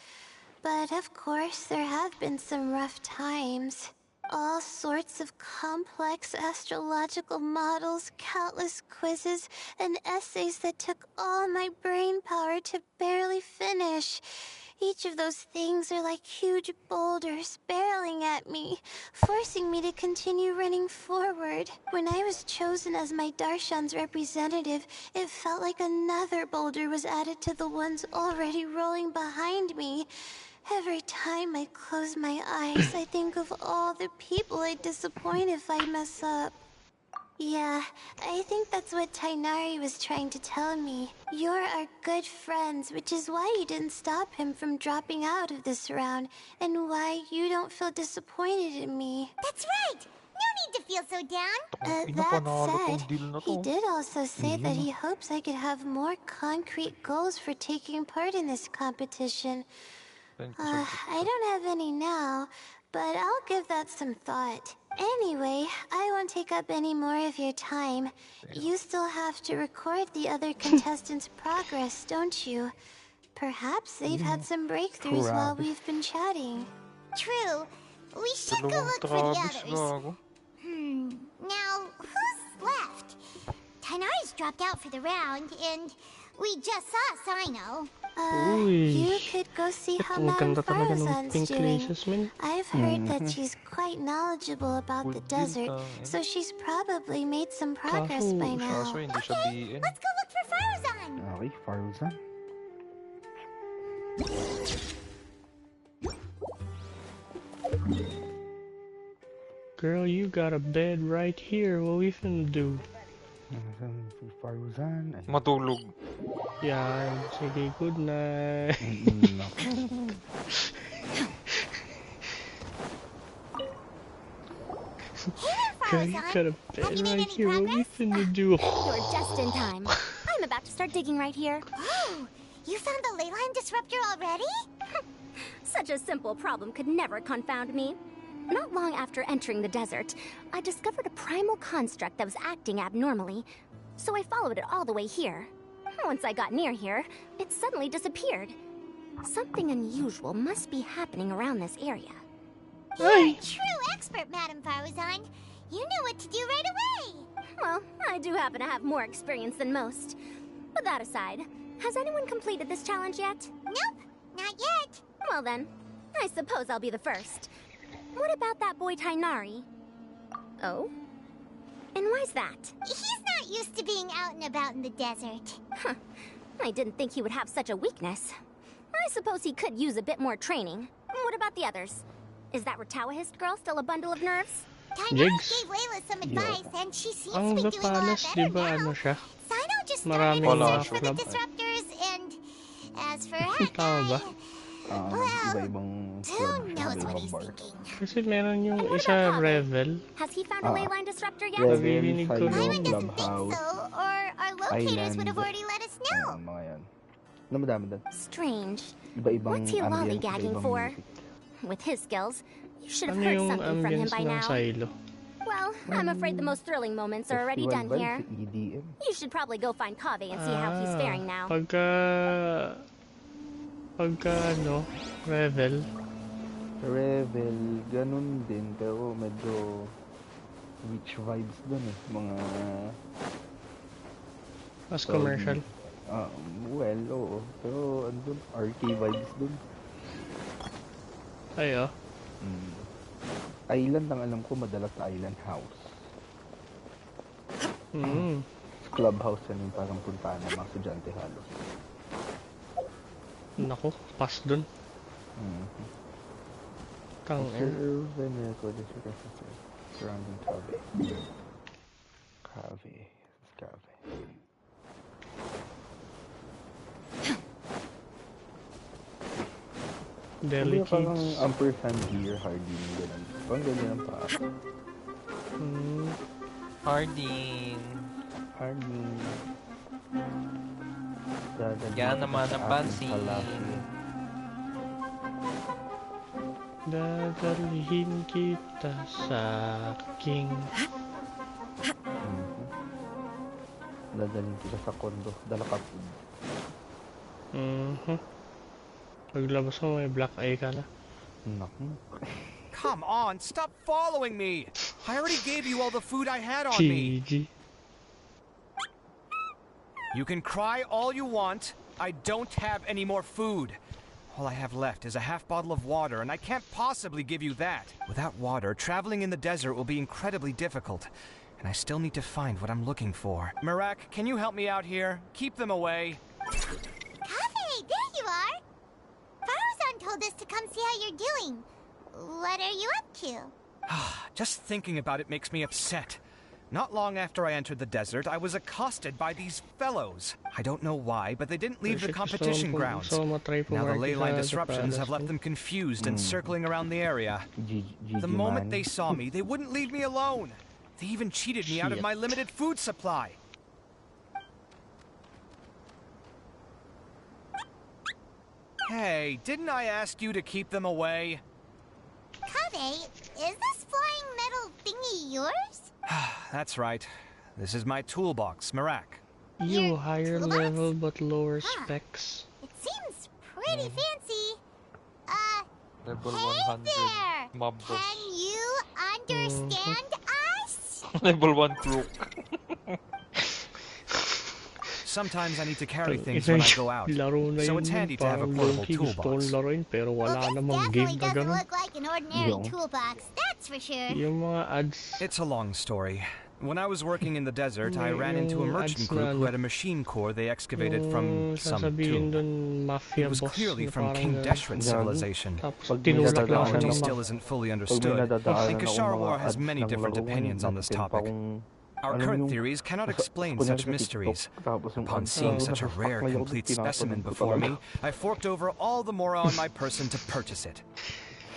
But of course, there have been some rough times. All sorts of complex astrological models, countless quizzes, and essays that took all my brain power to barely finish. Each of those things are like huge boulders barreling at me, forcing me to continue running forward. When I was chosen as my Darshan's representative, it felt like another boulder was added to the ones already rolling behind me. Every time I close my eyes, I think of all the people I'd disappoint if I mess up. Yeah, I think that's what Tighnari was trying to tell me. You're our good friends, which is why you didn't stop him from dropping out of this round, and why you don't feel disappointed in me.
That's right! No need to feel so down!
That said, he did also say that he hopes I could have more concrete goals for taking part in this competition. I don't have any now, but I'll give that some thought. Anyway, I won't take up any more of your time. You still have to record the other contestants' progress, don't you? Perhaps they've had some breakthroughs while we've been chatting.
True. We should go look for the others. Now, who's left? Tighnari's dropped out for the round, and we just saw Sino.
You could go see how Madame Farazan's doing. I've heard that she's quite knowledgeable about the desert, so she's probably made some progress by now.
Okay, let's go look for Farazan!
Okay, Farazan.
Girl, you got a bed right here. What we finna do?
Matulog.
Yan. Sige, good night. Girl, you got a bed right here. What we finna do?
You're just in time. I'm about to start digging right here.
Oh, you found the ley line disruptor already?
Such a simple problem could never confound me. Not long after entering the desert, I discovered a primal construct that was acting abnormally, so I followed it all the way here. Once I got near here, it suddenly disappeared. Something unusual must be happening around this area.
You're a true expert, Madame Farazan. You know what to do right away.
Well, I do happen to have more experience than most. But that aside, has anyone completed this challenge yet?
Nope, not yet.
Well then, I suppose I'll be the first. What about that boy Tighnari? Oh? And why's that?
He's not used to being out and about in the desert.
Huh. I didn't think he would have such a weakness. I suppose he could use a bit more training. What about the others? Is that Ratawahist girl still a bundle of nerves?
Tighnari gave Layla some advice, and she seems to be doing a lot better now. Sino just started research for the disruptors, and as for Heka,
iba-ibang club, iba-ibang bar.
Kasi meron yung isa Revel.
Has he found a ley line disruptor yet?
Revel, Silo, Clubhouse,
Or our locators would have
Island.
already let us know.
Mga yan. Madami doon.
Strange.
Iba-ibang
What's he
ambience,
lollygagging
iba-ibang
for?
music.
With his skills, you should have
Ano
heard
yung
something from him
ambience
by
ng
now.
Silo?
Well, I'm afraid the most thrilling moments are already done
Festival
here.
vibes, EDM.
You should probably go find Kaveh and see how he's faring now.
Pagka ano, Revel.
Revel, ganun din, pero medyo witch vibes dun eh. Mga...
Mas commercial.
Well, oo. Pero andun, RK vibes dun.
Ay, oh.
Island, ang alam ko, madalas Island House. Clubhouse yan yung parang puntaan ng mga estudyante halos.
Naku, pass dun.
Surrounding Cave. Cave.
Deli
Kids. Parang ampersand here, hardin. Ganun. Parang ganyan pa.
Hardin.
Yan
naman ang pansin.
Dadalhin kita sa aking...
Dadalhin kita sa kondo. Dala ka food.
Paglabas mo may black eye ka na.
Naku.
Come on, stop following me! I already gave you all the food I had on me! You can cry all you want. I don't have any more food. All I have left is a half bottle of water, and I can't possibly give you that. Without water, traveling in the desert will be incredibly difficult, and I still need to find what I'm looking for. Marak, can you help me out here? Keep them away.
Kaveh, there you are. Faruzan told us to come see how you're doing. What are you up to?
Just thinking about it makes me upset. Not long after I entered the desert, I was accosted by these fellows. I don't know why, but they didn't leave the competition grounds. Now the ley line disruptions have left them confused and circling around the area. The moment they saw me, they wouldn't leave me alone. They even cheated me out of my limited food supply. Hey, didn't I ask you to keep them away?
Kaveh, is this flying metal thingy yours?
That's right. This is my toolbox, Marak.
You higher level but lower specs.
It seems pretty fancy.
Level
hey
100
there!
mob boss.
Can you understand us?
Level 1 crook.
Sometimes I need to carry things when I go out, so it's handy to have a portable toolbox.
Pero wala namang
Definitely
game na
doesn't
ganun.
look like an ordinary toolbox, that's for sure.
Yung mga ads.
It's a long story. When I was working in the desert, I ran into a merchant group who had a machine core they excavated from some tomb. It was clearly from King Deshret's civilization. This technology still isn't fully understood, and Kashar War has many different opinions on this topic. Our current theories cannot explain such mysteries. Upon seeing such a rare, complete specimen before me, I forked over all the mora on my person to purchase it.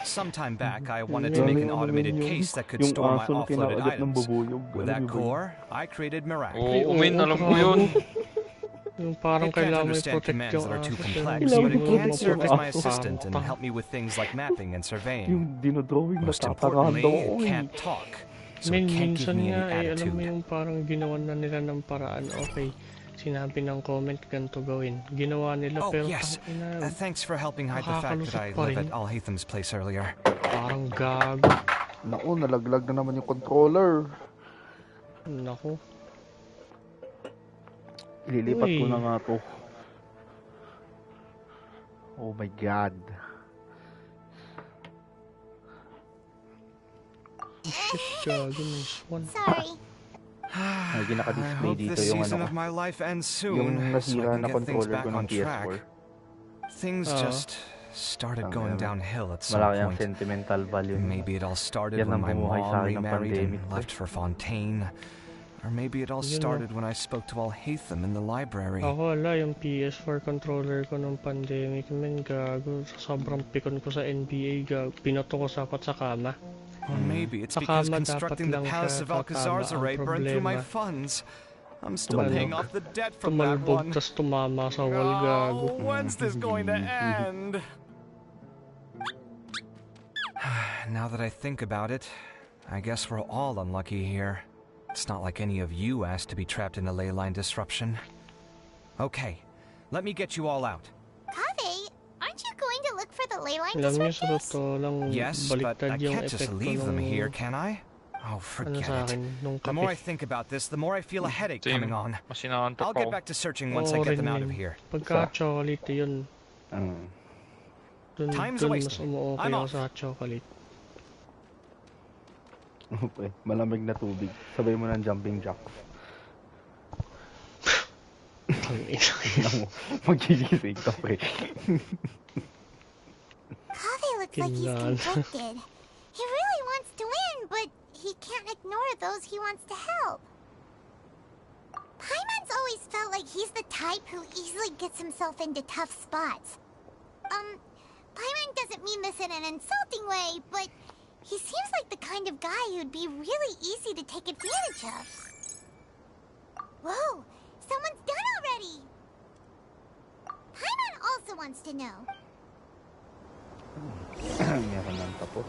Sometime back, I wanted to make an automated case that could store my offloaded items. With that core, I created Marak. It can't understand commands that are too complex, but it can serve as my assistant and help me with things like mapping and surveying. Most importantly, it can't talk, so it can't give me any
alam mo
attitude.
yung parang ginawan na nila ng paraan. Okay, sinabi ng comment ganito gawin. Ginawa nila
Oh,
pero
yes.
tangina,
Thanks for helping hide the fact that I live at Al-Haytham's place earlier.
parang gago.
Naku, nalaglag na naman yung controller.
Naku.
Ililipat ko na nga to. Oh my god.
Gago, nice one.
Sorry.
Ay,
I
naka-display
hope
dito
this
yung
season
ano
of my life ends
yung
soon, so I
nasira
can
na
get things
controller
back
ko ng
on track.
PS4.
Things just started going downhill at some
Malaki ang
point.
sentimental value.
Maybe it all started
Yan
when
ang
my
bumuhay sa
mom
akin ng
remarried
pandemic.
and left for Fontaine. Or maybe it all started when I spoke to Alhaitham in the library.
Ako wala, yung PS4 controller ko nung pandemic, men, gago. Sobrang pikon ko sa NBA, gago. Pinoto ko sakot sa kama.
Or maybe it's because constructing the Palace of Alcazar's array burned through my funds. I'm still paying off the debt from that one.
Tas tumama sa wall, gago.
Oh, when's this going to end? Now that I think about it, I guess we're all unlucky here. It's not like any of you asked to be trapped in a ley line disruption. Okay, let me get you all out.
Kaveh, aren't you going to look for the ley line disruptors?
Yes, but I can't just leave them here, can I? Oh, forget it. The more I think about this, the more I feel a headache coming on. I'll get back to searching once I get them out of here.
Pagka-chocolate yun.
Time's wasted. I'm off.
Okay, malamig na tubig. Sabay mo ng jumping jacks. Maggigising ka, pre.
Kaveh looks like he's conflicted. He really wants to win, but he can't ignore those he wants to help. Paimon's always felt like he's the type who easily gets himself into tough spots. Paimon doesn't mean this in an insulting way, but he seems like the kind of guy who'd be really easy to take advantage of. Whoa! Someone's done already! Paimon also wants to know.
Meron lang tapos.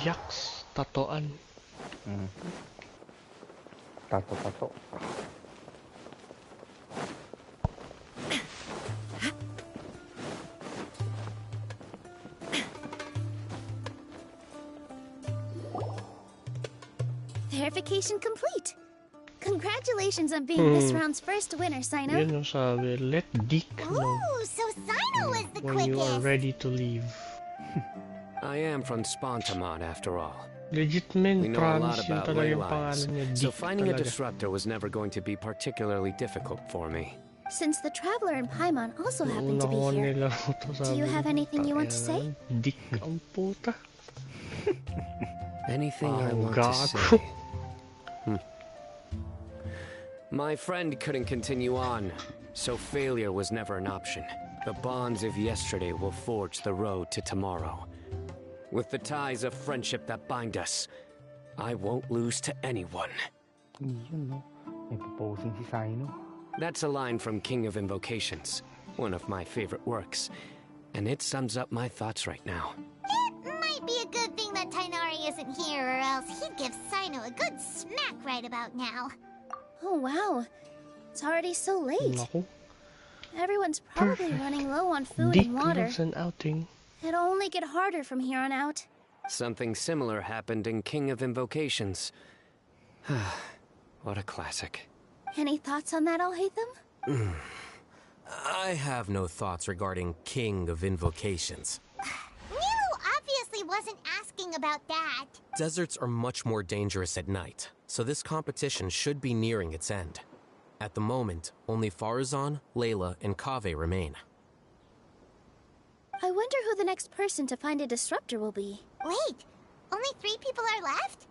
Yaks, tatoan.
Tato.
Verification complete. Congratulations on being this round's first winner, Sino.
Yun yung sabi, let Dick know.
Ooh, so Sino was the
when
quickest.
You are ready to leave.
I am from Spontamon, after all.
Legit men,
we know a lot
promise
about
yun talaga
ley
yung
lines,
pangalan niya,
so
Dick
finding a
talaga.
disruptor was never going to be particularly difficult for me.
Since the Traveler and Paimon also happen to be here, do you have anything you want to say?
Dick ang puta.
Anything I want to say? My friend couldn't continue on, so failure was never an option. The bonds of yesterday will forge the road to tomorrow. With the ties of friendship that bind us, I won't lose to anyone.
Yun, no? May proposing si Sino.
That's a line from King of Invocations, one of my favorite works, and it sums up my thoughts right now.
It might be a good thing that Tighnari isn't here, or else he'd give Sino a good smack right about now.
Oh wow, it's already so late. Everyone's probably running low on food and water.
An outing.
It'll only get harder from here on out.
Something similar happened in King of Invocations. What a classic.
Any thoughts on that, Alhaitham?
I have no thoughts regarding King of Invocations.
Miru obviously wasn't asking about that.
Deserts are much more dangerous at night, so this competition should be nearing its end. At the moment, only Farazan, Layla, and Kaveh remain.
I wonder who the next person to find a disruptor will be.
Wait, only 3 people are left?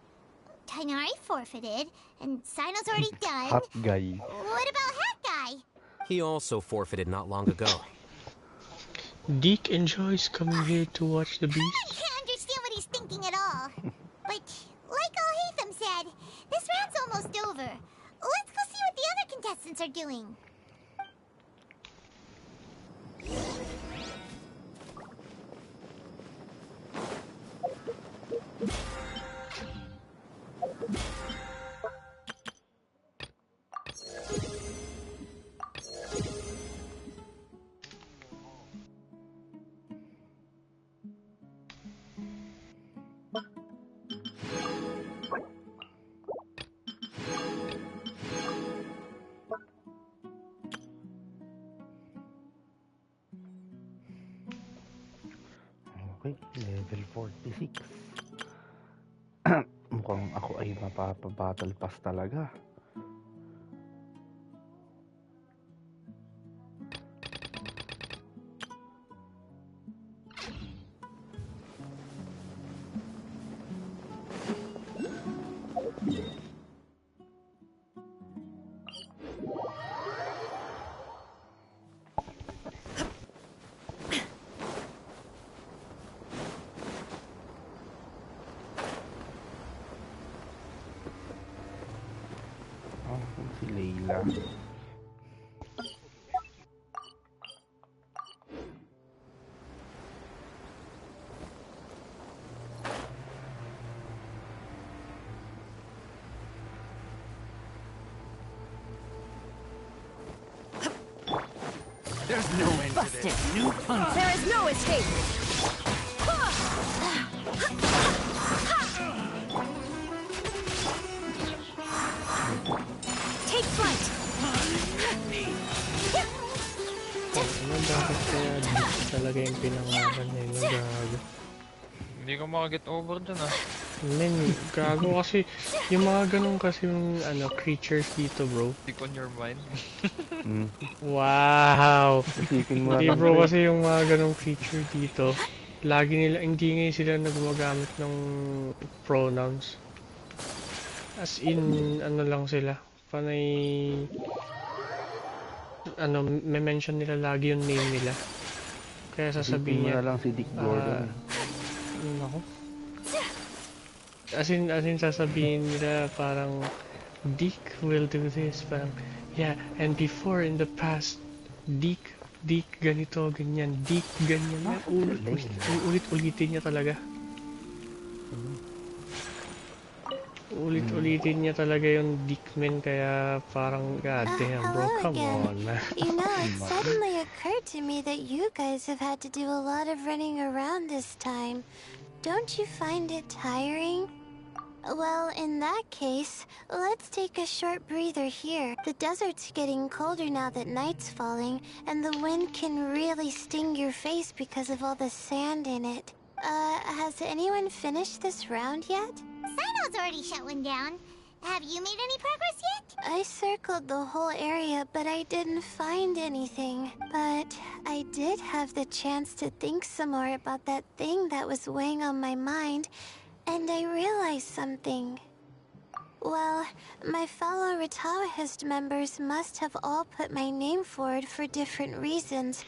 Tighnari forfeited, and Sino's already done.
Hot guy.
What about Hat Guy?
He also forfeited not long ago.
Dick enjoys coming here to watch the beast.
I can't understand what he's thinking at all. But, like Alhaitham said, this round's almost over. Let's go see what the other contestants are doing.
Okay, level 46. Mukhang ako ay mapapabattle pass talaga. Yeah.
There's no end to this. New punch.
There is no escape. Take flight.
Bakit kaya dito talaga yung pinangalan niya yung gago?
Hindi ka makaget over dun ah.
Men, gago kasi yung mga ganun kasi yung creatures dito bro.
Stick on your mind.
Wow! Hindi bro kasi yung mga ganung creature dito, hindi ngayon sila nagmagamit ng pronouns. As in, lang sila. Panay, may mention nila lagi yung name nila. Kaya sasabihin niya,
lang si Dick Gordon.
Nako. As in sasabihin nila parang, Dick will do this, parang, yeah, and before in the past, Dick ganito, ganyan, Dick ganyan, ulit-ulitin niya talaga. Ulit-ulitin niya talaga yung Dickman, kaya parang, god damn bro, come on man.
You know, it suddenly occurred to me that you guys have had to do a lot of running around this time. Don't you find it tiring? Well, in that case, let's take a short breather here. The desert's getting colder now that night's falling, and the wind can really sting your face because of all the sand in it. Has anyone finished this round yet?
Sino's already shut one down. Have you made any progress yet?
I circled the whole area, but I didn't find anything. But I did have the chance to think some more about that thing that was weighing on my mind, and I realized something. Well, my fellow Retawahist members must have all put my name forward for different reasons.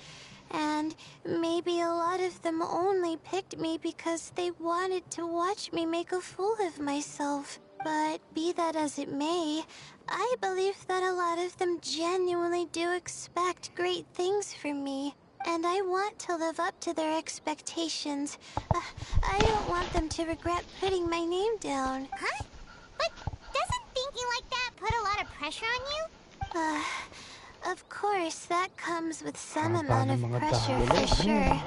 And maybe a lot of them only picked me because they wanted to watch me make a fool of myself. But be that as it may, I believe that a lot of them genuinely do expect great things from me. And I want to live up to their expectations. I don't want them to regret putting my name down.
Huh? But doesn't thinking like that put a lot of pressure on you?
Of course, that comes with some amount of pressure for sure.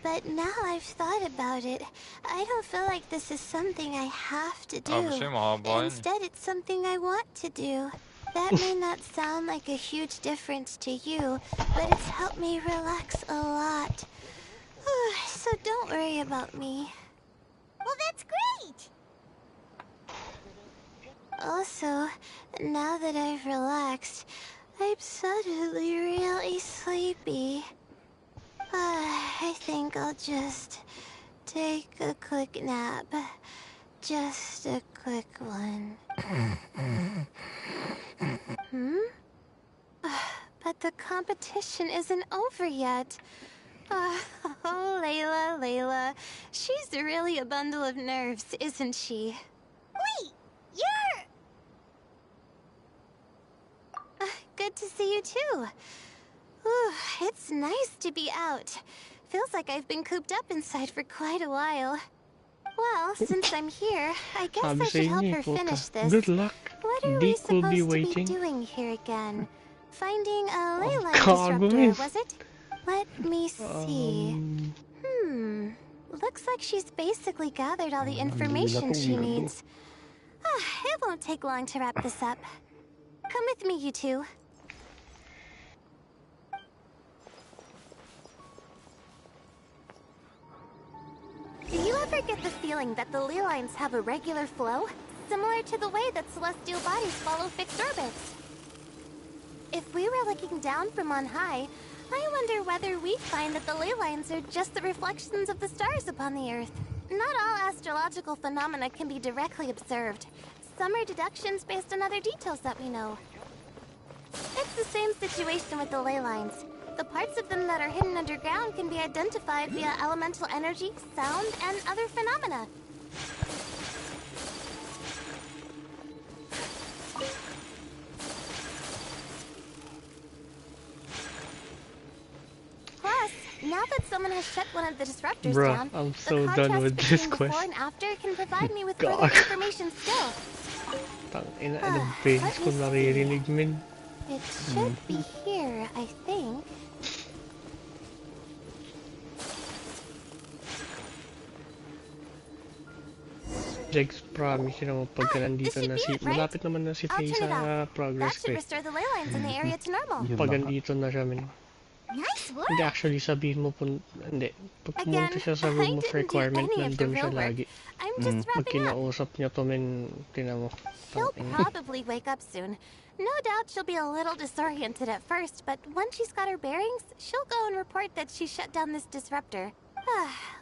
But now I've thought about it, I don't feel like this is something I have to do. Instead, it's something I want to do. That may not sound like a huge difference to you, but it's helped me relax a lot. So don't worry about me.
Well, that's great!
Also, now that I've relaxed, I'm suddenly really sleepy. I think I'll just take a quick nap. Just a quick one. But the competition isn't over yet. Oh, Layla. She's really a bundle of nerves, isn't she?
Wait, you're...
Good to see you too. It's nice to be out. Feels like I've been cooped up inside for quite a while. Well, since I'm here, I guess I should help her finish this.
Good luck.
What are we supposed to be doing here again? Finding a ley line disruptor, was it? Let me see. Looks like she's basically gathered all the information she needs. It won't take long to wrap this up. Come with me, you two. Do you ever get the feeling that the ley lines have a regular flow? Similar to the way that celestial bodies follow fixed orbits. If we were looking down from on high, I wonder whether we'd find that the ley lines are just the reflections of the stars upon the Earth. Not all astrological phenomena can be directly observed. Some are deductions based on other details that we know. It's the same situation with the ley lines. The parts of them that are hidden underground can be identified via elemental energy, sound, and other phenomena. Now that someone has shut one of the disruptors
Bruh,
down,
I'm
the
so
contrast
done with
between
this
before
quest.
and after can provide me with further
God.
information still.
Tangina, anong beses ko naririnig, min?
It should be here, I think.
Jegs, promise you naman pagka nandito na si... Malapit naman na si Faye sa progress ko eh. Pag nandito na siya, min. Hindi, actually, sabihin mo po... Hindi. Pag pumunta siya sa room of requirement, nandun siya lagi. Pag kinausap niya to, min, tinan mo.
She'll probably wake up soon. No doubt she'll be a little disoriented at first, but once she's got her bearings, she'll go and report that she shut down this disruptor.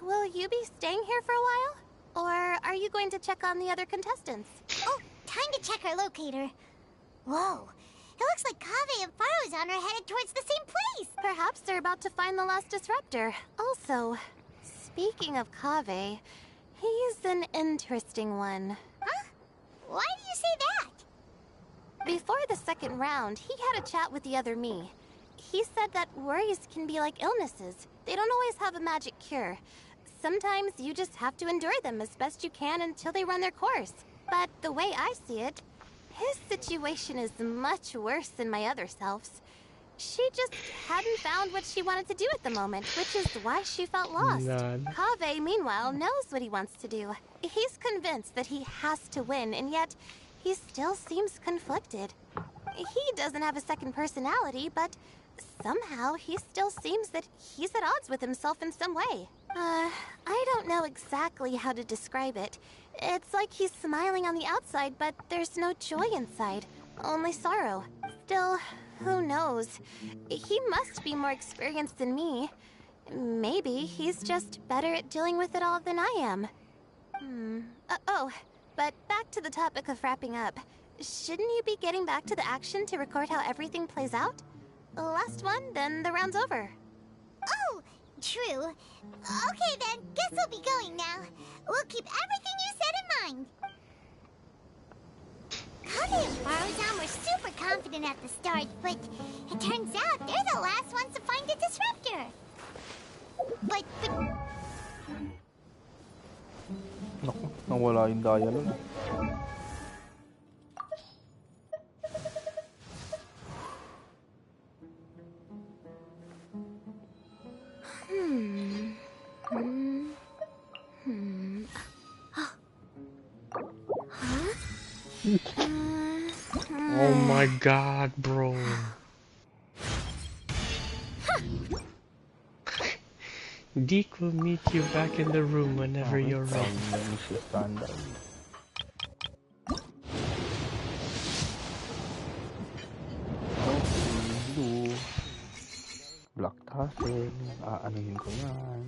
Will you be staying here for a while? Or are you going to check on the other contestants?
Oh, time to check our locator. Whoa, it looks like Kaveh and Faruzan are headed towards the same place.
Perhaps they're about to find the last disruptor. Also, speaking of Kaveh, he's an interesting one.
Huh? Why do you say that?
Before the second round, he had a chat with the other me. He said that worries can be like illnesses. They don't always have a magic cure. Sometimes you just have to endure them as best you can until they run their course. But the way I see it, his situation is much worse than my other self's. She just hadn't found what she wanted to do at the moment, which is why she felt lost. Kaveh, meanwhile, knows what he wants to do. He's convinced that he has to win, and yet he still seems conflicted. He doesn't have a second personality, but somehow he still seems that he's at odds with himself in some way. I don't know exactly how to describe it. It's like he's smiling on the outside, but there's no joy inside. Only sorrow. Still, who knows? He must be more experienced than me. Maybe he's just better at dealing with it all than I am. But back to the topic of wrapping up. Shouldn't you be getting back to the action to record how everything plays out? Last one, then the round's over.
Oh, true. Okay then, guess we'll be going now. We'll keep everything you said in mind. Kaveh and Faruzan were super confident at the start, but it turns out they're the last ones to find the disruptor. But
Naku, nawala yung dialogue.
Oh my god, bro. Deke will meet you back in the room whenever you're ready.
Black tassel, aanuhin ko yan.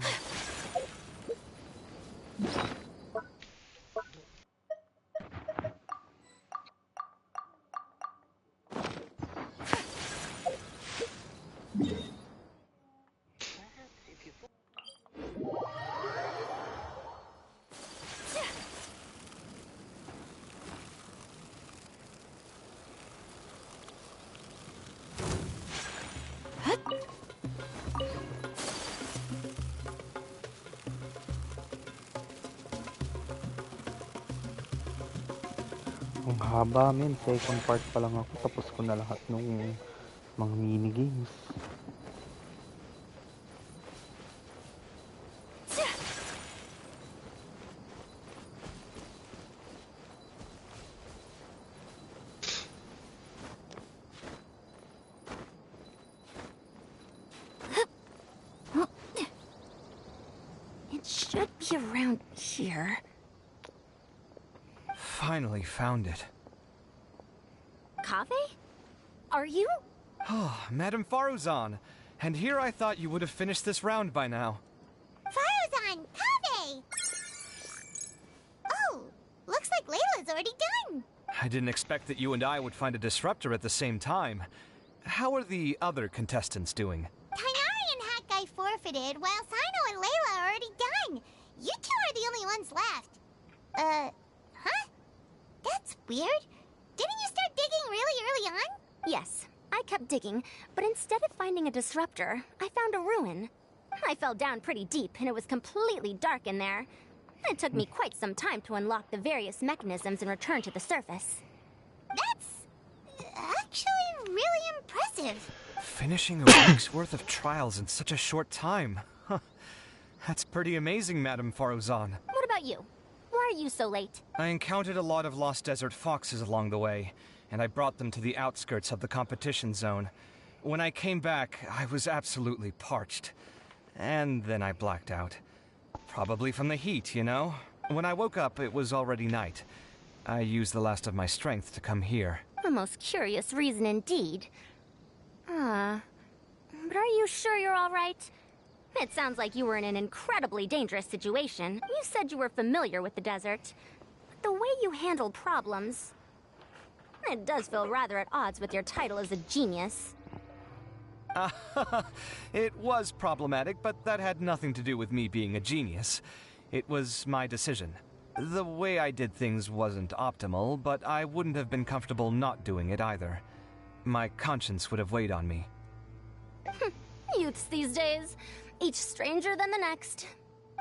Ang haba, men. Second part pa lang ako. Tapos ko na lahat ng mga minigames.
It should be around here.
Finally found it.
Kaveh? Are you?
Oh, Madame Faruzan. And here I thought you would have finished this round by now.
Faruzan! Kaveh! Oh, looks like Layla's already done.
I didn't expect that you and I would find a disruptor at the same time. How are the other contestants doing?
Tainari and Hat Guy forfeited, while Sino and Layla are already done. You two are the only ones left. Huh? That's weird. Didn't you start digging really early on?
Yes, I kept digging, but instead of finding a disruptor, I found a ruin.
I fell down pretty deep, and it was completely dark in there. It took me quite some time to unlock the various mechanisms and return to the surface.
That's actually really impressive.
Finishing a week's worth of trials in such a short time. Huh. That's pretty amazing, Madame Faruzan.
What about you? Why are you so late?
I encountered a lot of lost desert foxes along the way, and I brought them to the outskirts of the competition zone. When I came back, I was absolutely parched. And then I blacked out. Probably from the heat, you know? When I woke up, it was already night. I used the last of my strength to come here.
A most curious reason indeed. But are you sure you're all right? It sounds like you were in an incredibly dangerous situation. You said you were familiar with the desert. But the way you handled problems... It does feel rather at odds with your title as a genius.
It was problematic, but that had nothing to do with me being a genius. It was my decision. The way I did things wasn't optimal, but I wouldn't have been comfortable not doing it either. My conscience would have weighed on me.
Youths these days, each stranger than the next.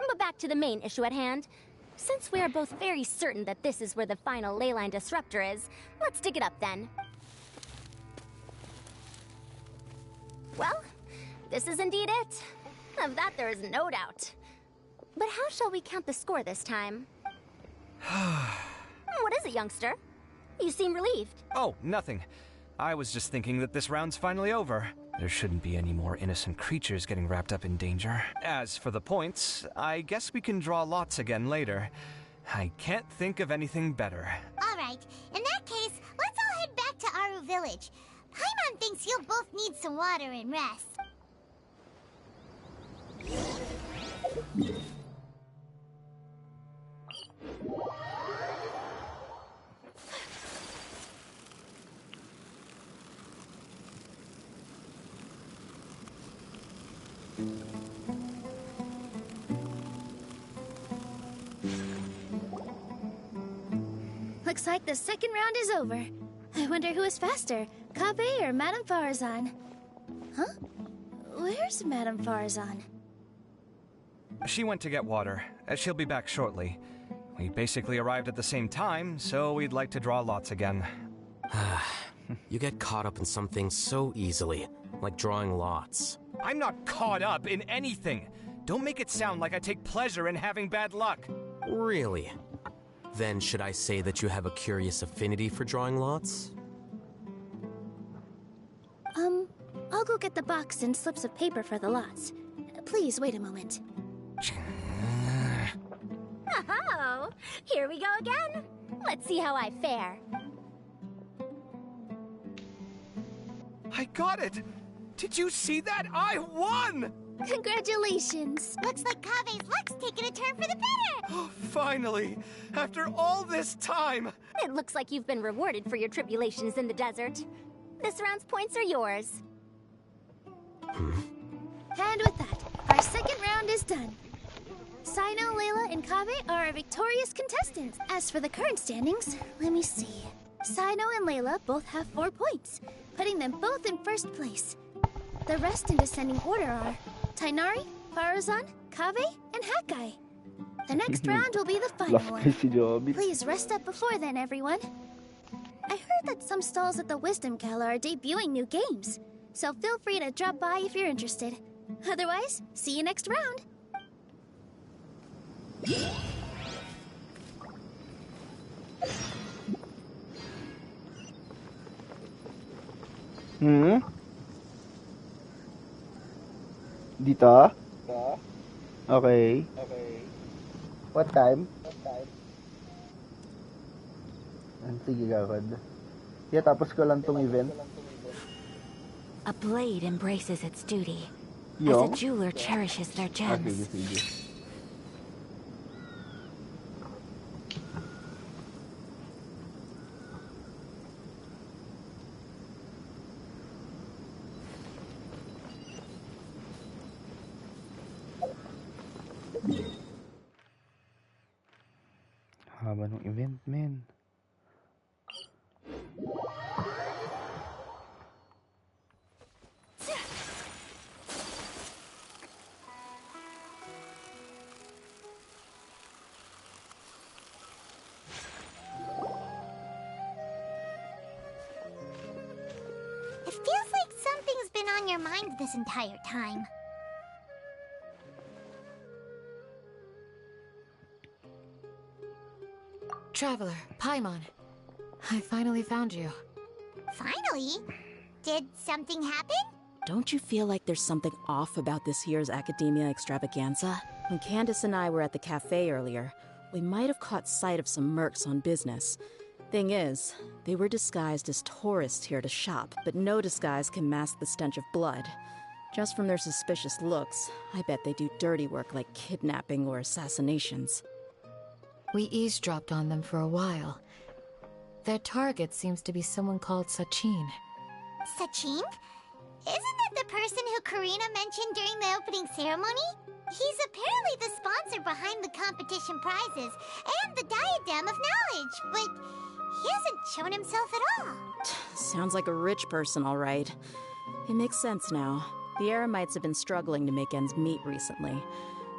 But back to the main issue at hand. Since we are both very certain that this is where the final leyline disruptor is, let's dig it up then. Well, this is indeed it. Of that there is no doubt. But how shall we count the score this time? What is it, youngster? You seem relieved.
Oh, nothing. I was just thinking that this round's finally over. There shouldn't be any more innocent creatures getting wrapped up in danger. As for the points, I guess we can draw lots again later. I can't think of anything better.
All right, in that case, let's all head back to Aru Village. Paimon thinks you'll both need some water and rest.
Looks like the second round is over. I wonder who is faster, Kabe or Madame Faruzan? Huh? Where's Madame Faruzan?
She went to get water. She'll be back shortly. We basically arrived at the same time, so we'd like to draw lots again.
You get caught up in some things so easily, like drawing lots.
I'm not caught up in anything. Don't make it sound like I take pleasure in having bad luck.
Really? Then should I say that you have a curious affinity for drawing lots?
I'll go get the box and slips of paper for the lots. Please wait a moment.
Oh, here we go again. Let's see how I fare.
I got it! Did you see that? I won!
Congratulations!
Looks like Kabe's luck's taking a turn for the better!
Oh, finally! After all this time!
It looks like you've been rewarded for your tribulations in the desert. This round's points are yours.
And with that, our second round is done. Sino, Layla, and Kabe are our victorious contestants. As for the current standings, let me see. Sino and Layla both have 4 points, putting them both in first place. The rest in descending order are Tainari, Faruzan, Kabe, and Hakai. The next round will be the final one. Please rest up before then, everyone. I heard that some stalls at the Wisdom Gala are debuting new games, so feel free to drop by if you're interested. Otherwise, see you next round.
Dito? Okay. What time? Sige, gagad. Yeah, tapos ko lang tong event.
A blade embraces its duty, as
Yung?
a jeweler cherishes their gems.
Sige. Haba ng event, men.
on your mind this entire time?
Traveler, Paimon. I finally found you.
Finally? Did something happen?
Don't you feel like there's something off about this year's Academia Extravaganza? When Candace and I were at the cafe earlier, we might have caught sight of some mercs on business. Thing is, they were disguised as tourists here to shop, but no disguise can mask the stench of blood. Just from their suspicious looks, I bet they do dirty work like kidnapping or assassinations.
We eavesdropped on them for a while. Their target seems to be someone called Sachin.
Sachin? Isn't that the person who Karina mentioned during the opening ceremony? He's apparently the sponsor behind the competition prizes and the Diadem of Knowledge, but he hasn't shown himself at all.
Sounds like a rich person, all right. It makes sense now. The Eremites have been struggling to make ends meet recently,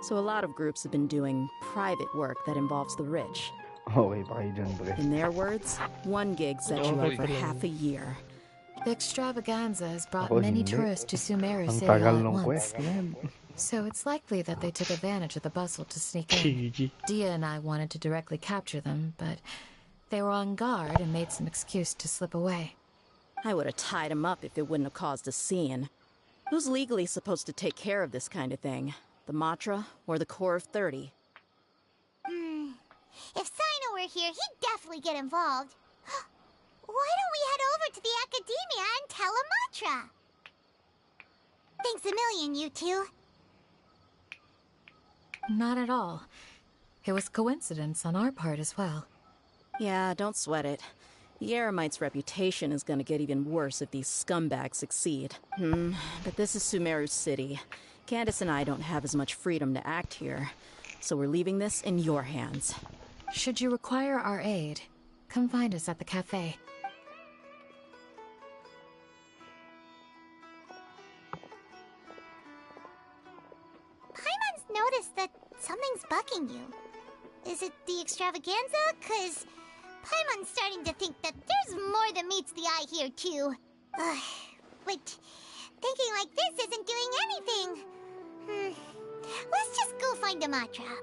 so a lot of groups have been doing private work that involves the rich. In their words, one gig set you up for half a year.
The extravaganza has brought many tourists to Sumeru City all at once. So it's likely that they took advantage of the bustle to sneak in. Dia and I wanted to directly capture them, but they were on guard and made some excuse to slip away.
I would have tied him up if it wouldn't have caused a scene. Who's legally supposed to take care of this kind of thing? The Matra or the Core of 30?
If Sino were here, he'd definitely get involved. Why don't we head over to the Academia and tell Amatra? Thanks a million, you two.
Not at all. It was coincidence on our part as well.
Yeah, don't sweat it. The Eremite's reputation is gonna get even worse if these scumbags succeed. But this is Sumeru City. Candace and I don't have as much freedom to act here, so we're leaving this in your hands.
Should you require our aid, come find us at the cafe.
Paimon's noticed that something's bugging you. Is it the extravaganza? 'Cause Paimon's starting to think that there's more than meets the eye here, too. But thinking like this isn't doing anything. Let's just go find Amatra.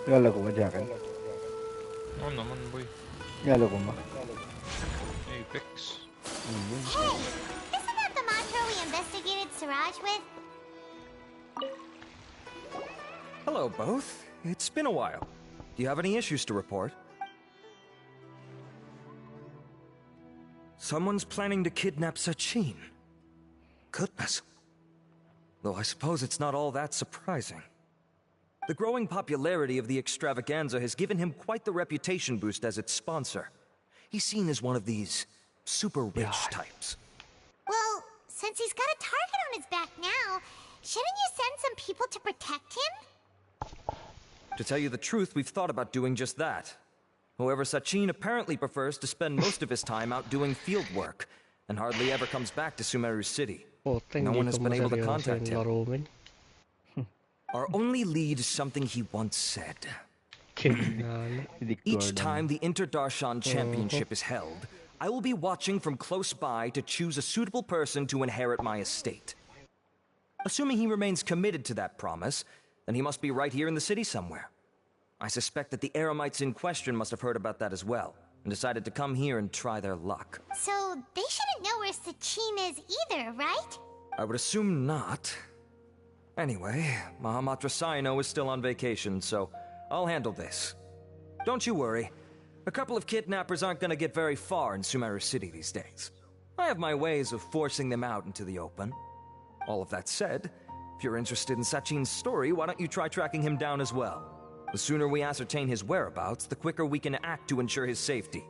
Lalago ba dyan?
Oo naman, boy.
Lalago mo?
Apex.
Hey! Isn't that the Matra we investigated Siraj with?
Hello, both. It's been a while. Do you have any issues to report? Someone's planning to kidnap Sachin. Goodness. Though I suppose it's not all that surprising. The growing popularity of the extravaganza has given him quite the reputation boost as its sponsor. He's seen as one of these super rich types.
Well, since he's got a target on his back now, shouldn't you send some people to protect him?
To tell you the truth, we've thought about doing just that. However, Sachin apparently prefers to spend most of his time out doing field work, and hardly ever comes back to Sumeru City. No one has been able to contact him. Our only lead is something he once said. Each time the Inter-Darshan Championship is held, I will be watching from close by to choose a suitable person to inherit my estate. Assuming he remains committed to that promise, then he must be right here in the city somewhere. I suspect that the Eremites in question must have heard about that as well, and decided to come here and try their luck.
So they shouldn't know where Sachin is either, right?
I would assume not. Anyway, Mahamatra Saino is still on vacation, so I'll handle this. Don't you worry. A couple of kidnappers aren't gonna get very far in Sumeru City these days. I have my ways of forcing them out into the open. All of that said, if you're interested in Sachin's story, why don't you try tracking him down as well? The sooner we ascertain his whereabouts, the quicker we can act to ensure his safety.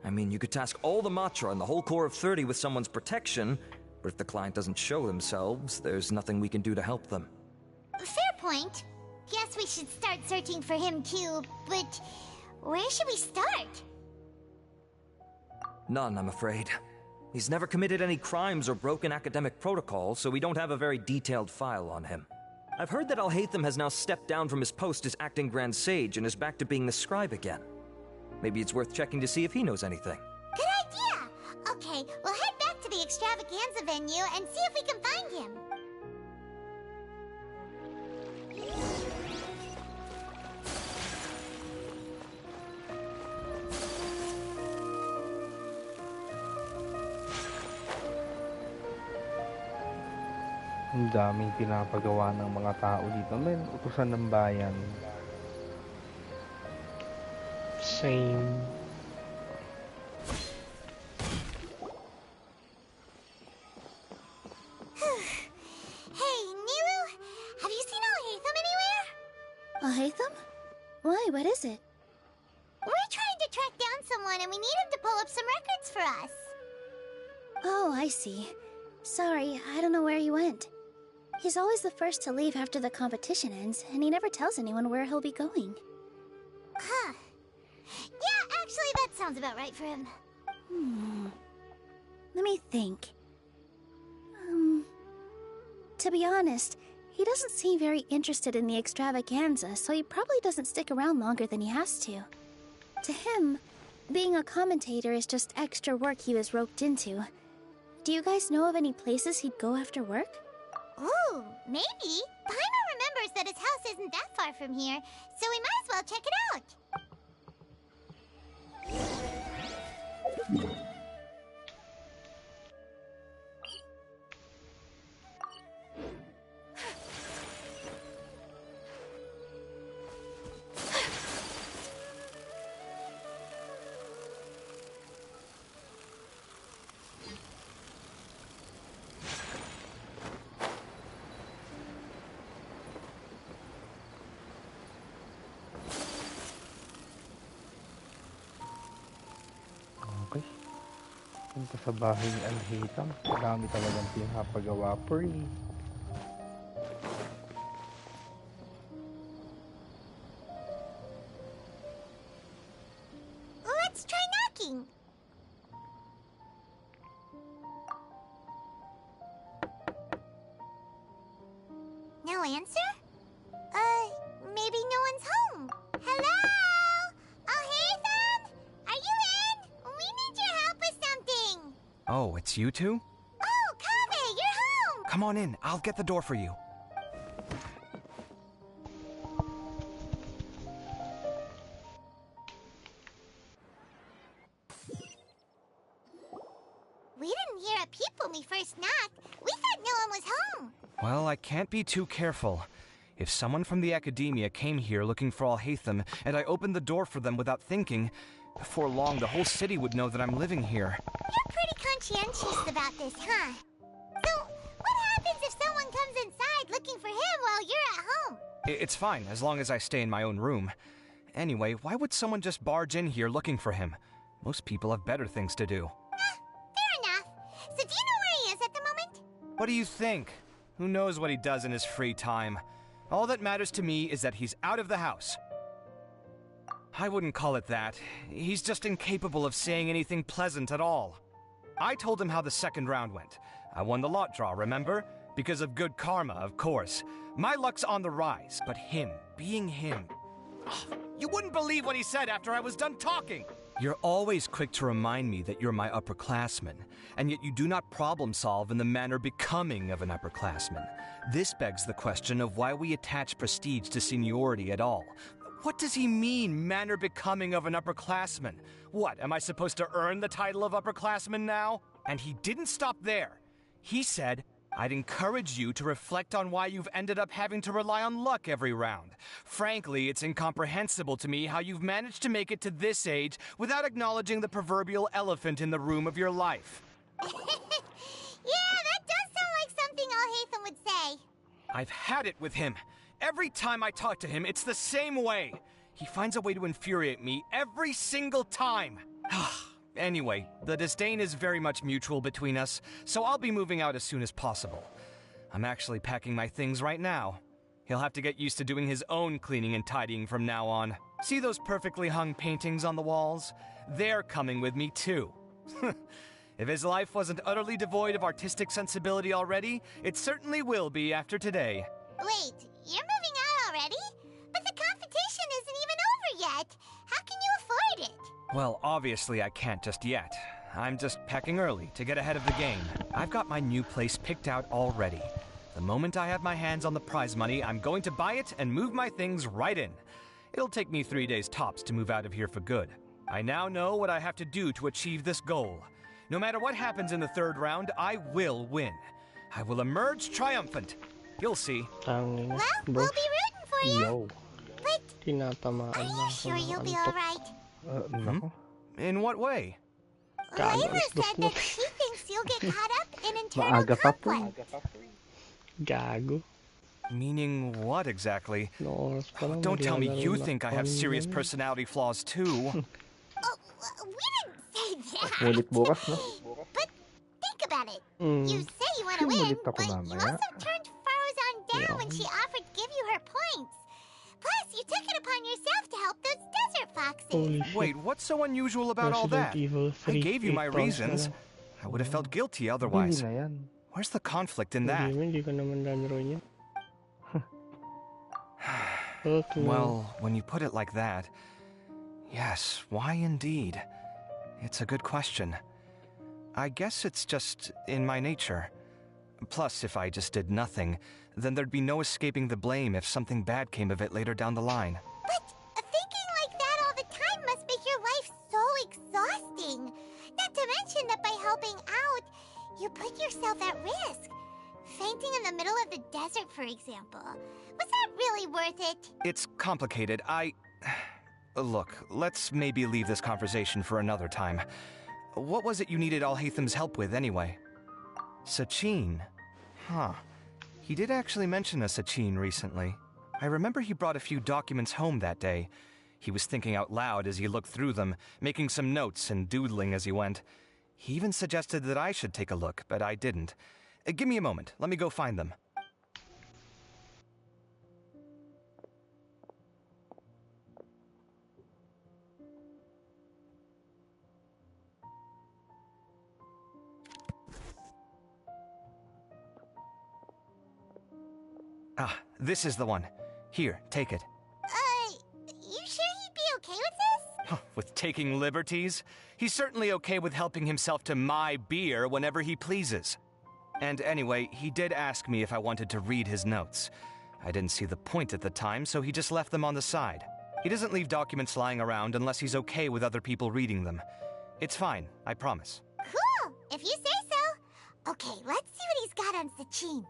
I mean, you could task all the Matra and the whole Core of 30 with someone's protection, but if the client doesn't show themselves, there's nothing we can do to help them.
Fair point. Guess we should start searching for him too, but where should we start?
None, I'm afraid. He's never committed any crimes or broken academic protocol, so we don't have a very detailed file on him. I've heard that Alhaitham has now stepped down from his post as acting Grand Sage and is back to being the scribe again. Maybe it's worth checking to see if he knows anything.
Good idea! Okay, we'll head back to the extravaganza venue and see if we can find him.
Ang daming pinapagawa ng mga tao dito. Men, utusan ng bayan.
Same.
Hey, Nilu, have you seen Alhaitham anywhere?
Alhaitham? Why, what is it?
We're trying to track down someone and we need him to pull up some records for us.
Oh, I see. Sorry, I don't know where he went. He's always the first to leave after the competition ends, and he never tells anyone where he'll be going.
Huh. Yeah, actually, that sounds about right for him.
Let me think. To be honest, he doesn't seem very interested in the extravaganza, so he probably doesn't stick around longer than he has to. To him, being a commentator is just extra work he was roped into. Do you guys know of any places he'd go after work?
Ooh, maybe. Paimon remembers that his house isn't that far from here, so we might as well check it out.
Okay. Punta sa bahay ni Alhaitham. Dami talagang pinapagawa, pre.
Let's try knocking. No answer? Maybe no one's home. Hello? Alhaitham? Are you in? We need your help with something.
Oh, it's you two?
Oh, Kaveh, you're home.
Come on in. I'll get the door for you.
We didn't hear a peep when we first knocked. We thought no one was home.
Well, I can't be too careful. If someone from the academia came here looking for Alhaitham, and I opened the door for them without thinking, before long the whole city would know that I'm living here.
You're pretty conscientious about this, huh? So, what happens if someone comes inside looking for him while you're at home?
It's fine, as long as I stay in my own room. Anyway, why would someone just barge in here looking for him? Most people have better things to do.
Fair enough. So do you know where he is at the moment?
What do you think? Who knows what he does in his free time? All that matters to me is that he's out of the house. I wouldn't call it that. He's just incapable of saying anything pleasant at all. I told him how the second round went. I won the lot draw, remember? Because of good karma, of course. My luck's on the rise, but him, being him... You wouldn't believe what he said after I was done talking! You're always quick to remind me that you're my upperclassman, and yet you do not problem solve in the manner becoming of an upperclassman. This begs the question of why we attach prestige to seniority at all. What does he mean, manner becoming of an upperclassman? What, am I supposed to earn the title of upperclassman now? And he didn't stop there. He said, I'd encourage you to reflect on why you've ended up having to rely on luck every round. Frankly, it's incomprehensible to me how you've managed to make it to this age without acknowledging the proverbial elephant in the room of your life.
Yeah, that does sound like something Alhaitham would say.
I've had it with him. Every time I talk to him, it's the same way. He finds a way to infuriate me every single time. Anyway, the disdain is very much mutual between us, so I'll be moving out as soon as possible. I'm actually packing my things right now. He'll have to get used to doing his own cleaning and tidying from now on. See those perfectly hung paintings on the walls? They're coming with me too. If his life wasn't utterly devoid of artistic sensibility already, it certainly will be after today.
Wait, you're moving out already? But the competition isn't even over yet. How can you afford it?
Well, obviously I can't just yet. I'm just packing early to get ahead of the game. I've got my new place picked out already. The moment I have my hands on the prize money, I'm going to buy it and move my things right in. It'll take me 3 days tops to move out of here for good. I now know what I have to do to achieve this goal. No matter what happens in the third round, I will win. I will emerge triumphant. You'll see.
Well, we'll be rooting for you. But are you sure you'll be alright?
In what way?
Layla said that she thinks you'll get caught up in internal conflict.
Gago.
Meaning what exactly? Don't tell me you think I have serious personality flaws too.
We didn't say that. But think about it. You say you want to win, but you also turned Faruzan down when she offered to give you her points. Plus, you took it upon yourself to help those desert foxes.
Wait, what's so unusual about all that? I gave you my reasons. I would have felt guilty otherwise. Where's the conflict in that? Well, when you put it like that, yes, why indeed? It's a good question. I guess it's just in my nature. Plus, if I just did nothing, then there'd be no escaping the blame if something bad came of it later down the line.
But thinking like that all the time must make your life so exhausting. Not to mention that by helping out, you put yourself at risk. Fainting in the middle of the desert, for example. Was that really worth it?
It's complicated. Look, let's maybe leave this conversation for another time. What was it you needed Alhaitham's help with, anyway? Sachin? Huh. He did actually mention a Sachin recently. I remember he brought a few documents home that day. He was thinking out loud as he looked through them, making some notes and doodling as he went. He even suggested that I should take a look, but I didn't. Give me a moment. Let me go find them. Ah, this is the one. Here, take it.
You sure he'd be okay with this?
With taking liberties? He's certainly okay with helping himself to my beer whenever he pleases. And anyway, he did ask me if I wanted to read his notes. I didn't see the point at the time, so he just left them on the side. He doesn't leave documents lying around unless he's okay with other people reading them. It's fine, I promise.
Cool, if you say so. Okay, let's see what he's got on Sachin.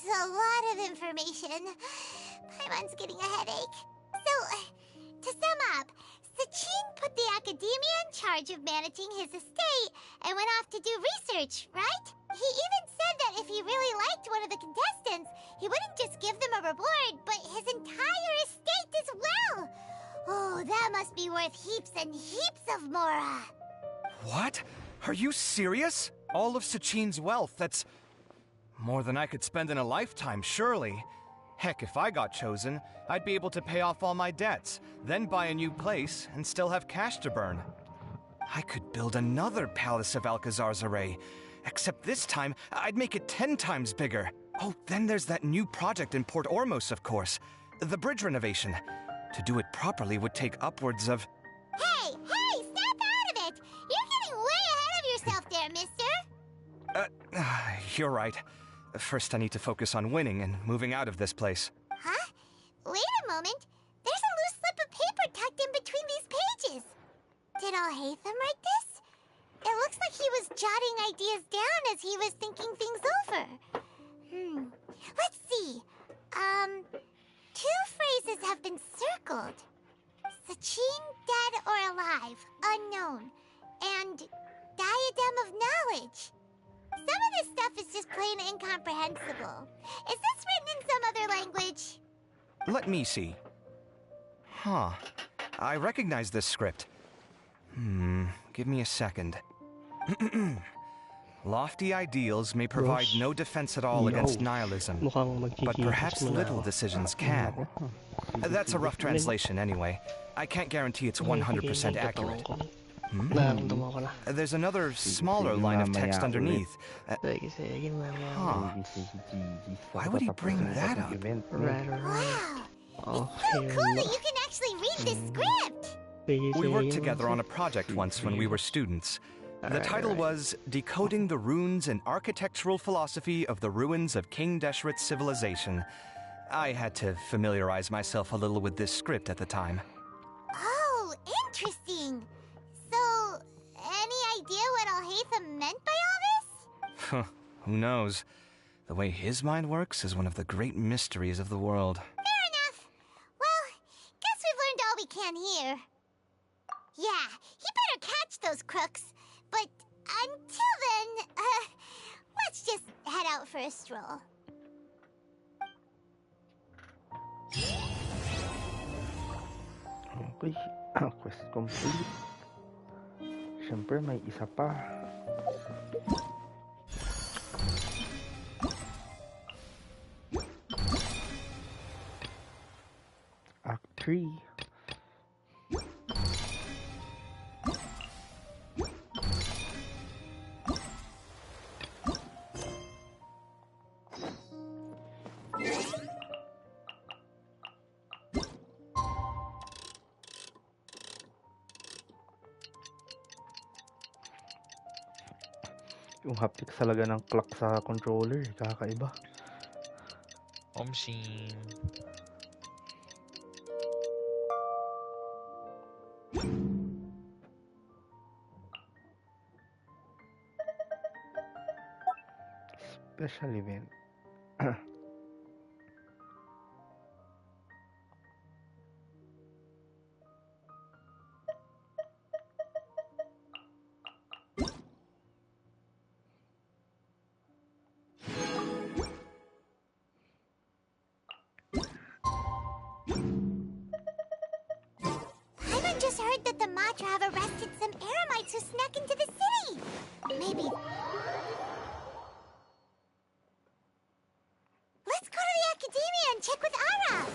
A lot of information. Paimon's getting a headache. So, to sum up, Sachin put the academia in charge of managing his estate and went off to do research, right? He even said that if he really liked one of the contestants, he wouldn't just give them a reward, but his entire estate as well. Oh, that must be worth heaps and heaps of Mora.
What? Are you serious? All of Sachin's wealth, that's more than I could spend in a lifetime, surely. Heck, if I got chosen, I'd be able to pay off all my debts, then buy a new place, and still have cash to burn. I could build another Palace of Alcazar's Array, except this time, I'd make it 10 times bigger. Oh, then there's that new project in Port Ormos, of course. The bridge renovation. To do it properly would take upwards of...
Hey, snap out of it! You're getting way ahead of yourself there, mister!
You're right. First, I need to focus on winning and moving out of this place.
Huh? Wait a moment. There's a loose slip of paper tucked in between these pages. Did Alhaitham write this? It looks like he was jotting ideas down as he was thinking things over. Let's see. Two phrases have been circled. Sachin, dead or alive, unknown. And diadem of knowledge. Some of this stuff is just plain incomprehensible. Is this written in some other language?
Let me see. Huh. I recognize this script. Give me a second. Lofty ideals may provide no defense at all against nihilism, but perhaps little decisions can. That's a rough translation anyway. I can't guarantee it's 100% accurate. There's another smaller line of text underneath. Why would he bring that up?
Wow! It's so cool that you can actually read this script!
We worked together on a project once when we were students. The title was Decoding the Runes and Architectural Philosophy of the Ruins of King Deshret's Civilization. I had to familiarize myself a little with this script at the time.
Oh, interesting. So, any idea what Alhaitham meant by all this?
Who knows? The way his mind works is one of the great mysteries of the world.
Fair enough. Well, guess we've learned all we can here. Yeah, he better catch those crooks. But until then, let's just head out for a stroll.
Okay, quest complete. Siyempre, may isa pa. Act 3. Yung haptics talaga ng clock sa controller, kakaiba.
Omsin.
Special event.
Just heard that the Matra have arrested some Eremites who snuck into the city. Maybe... Let's go to the Academia and check with Arav.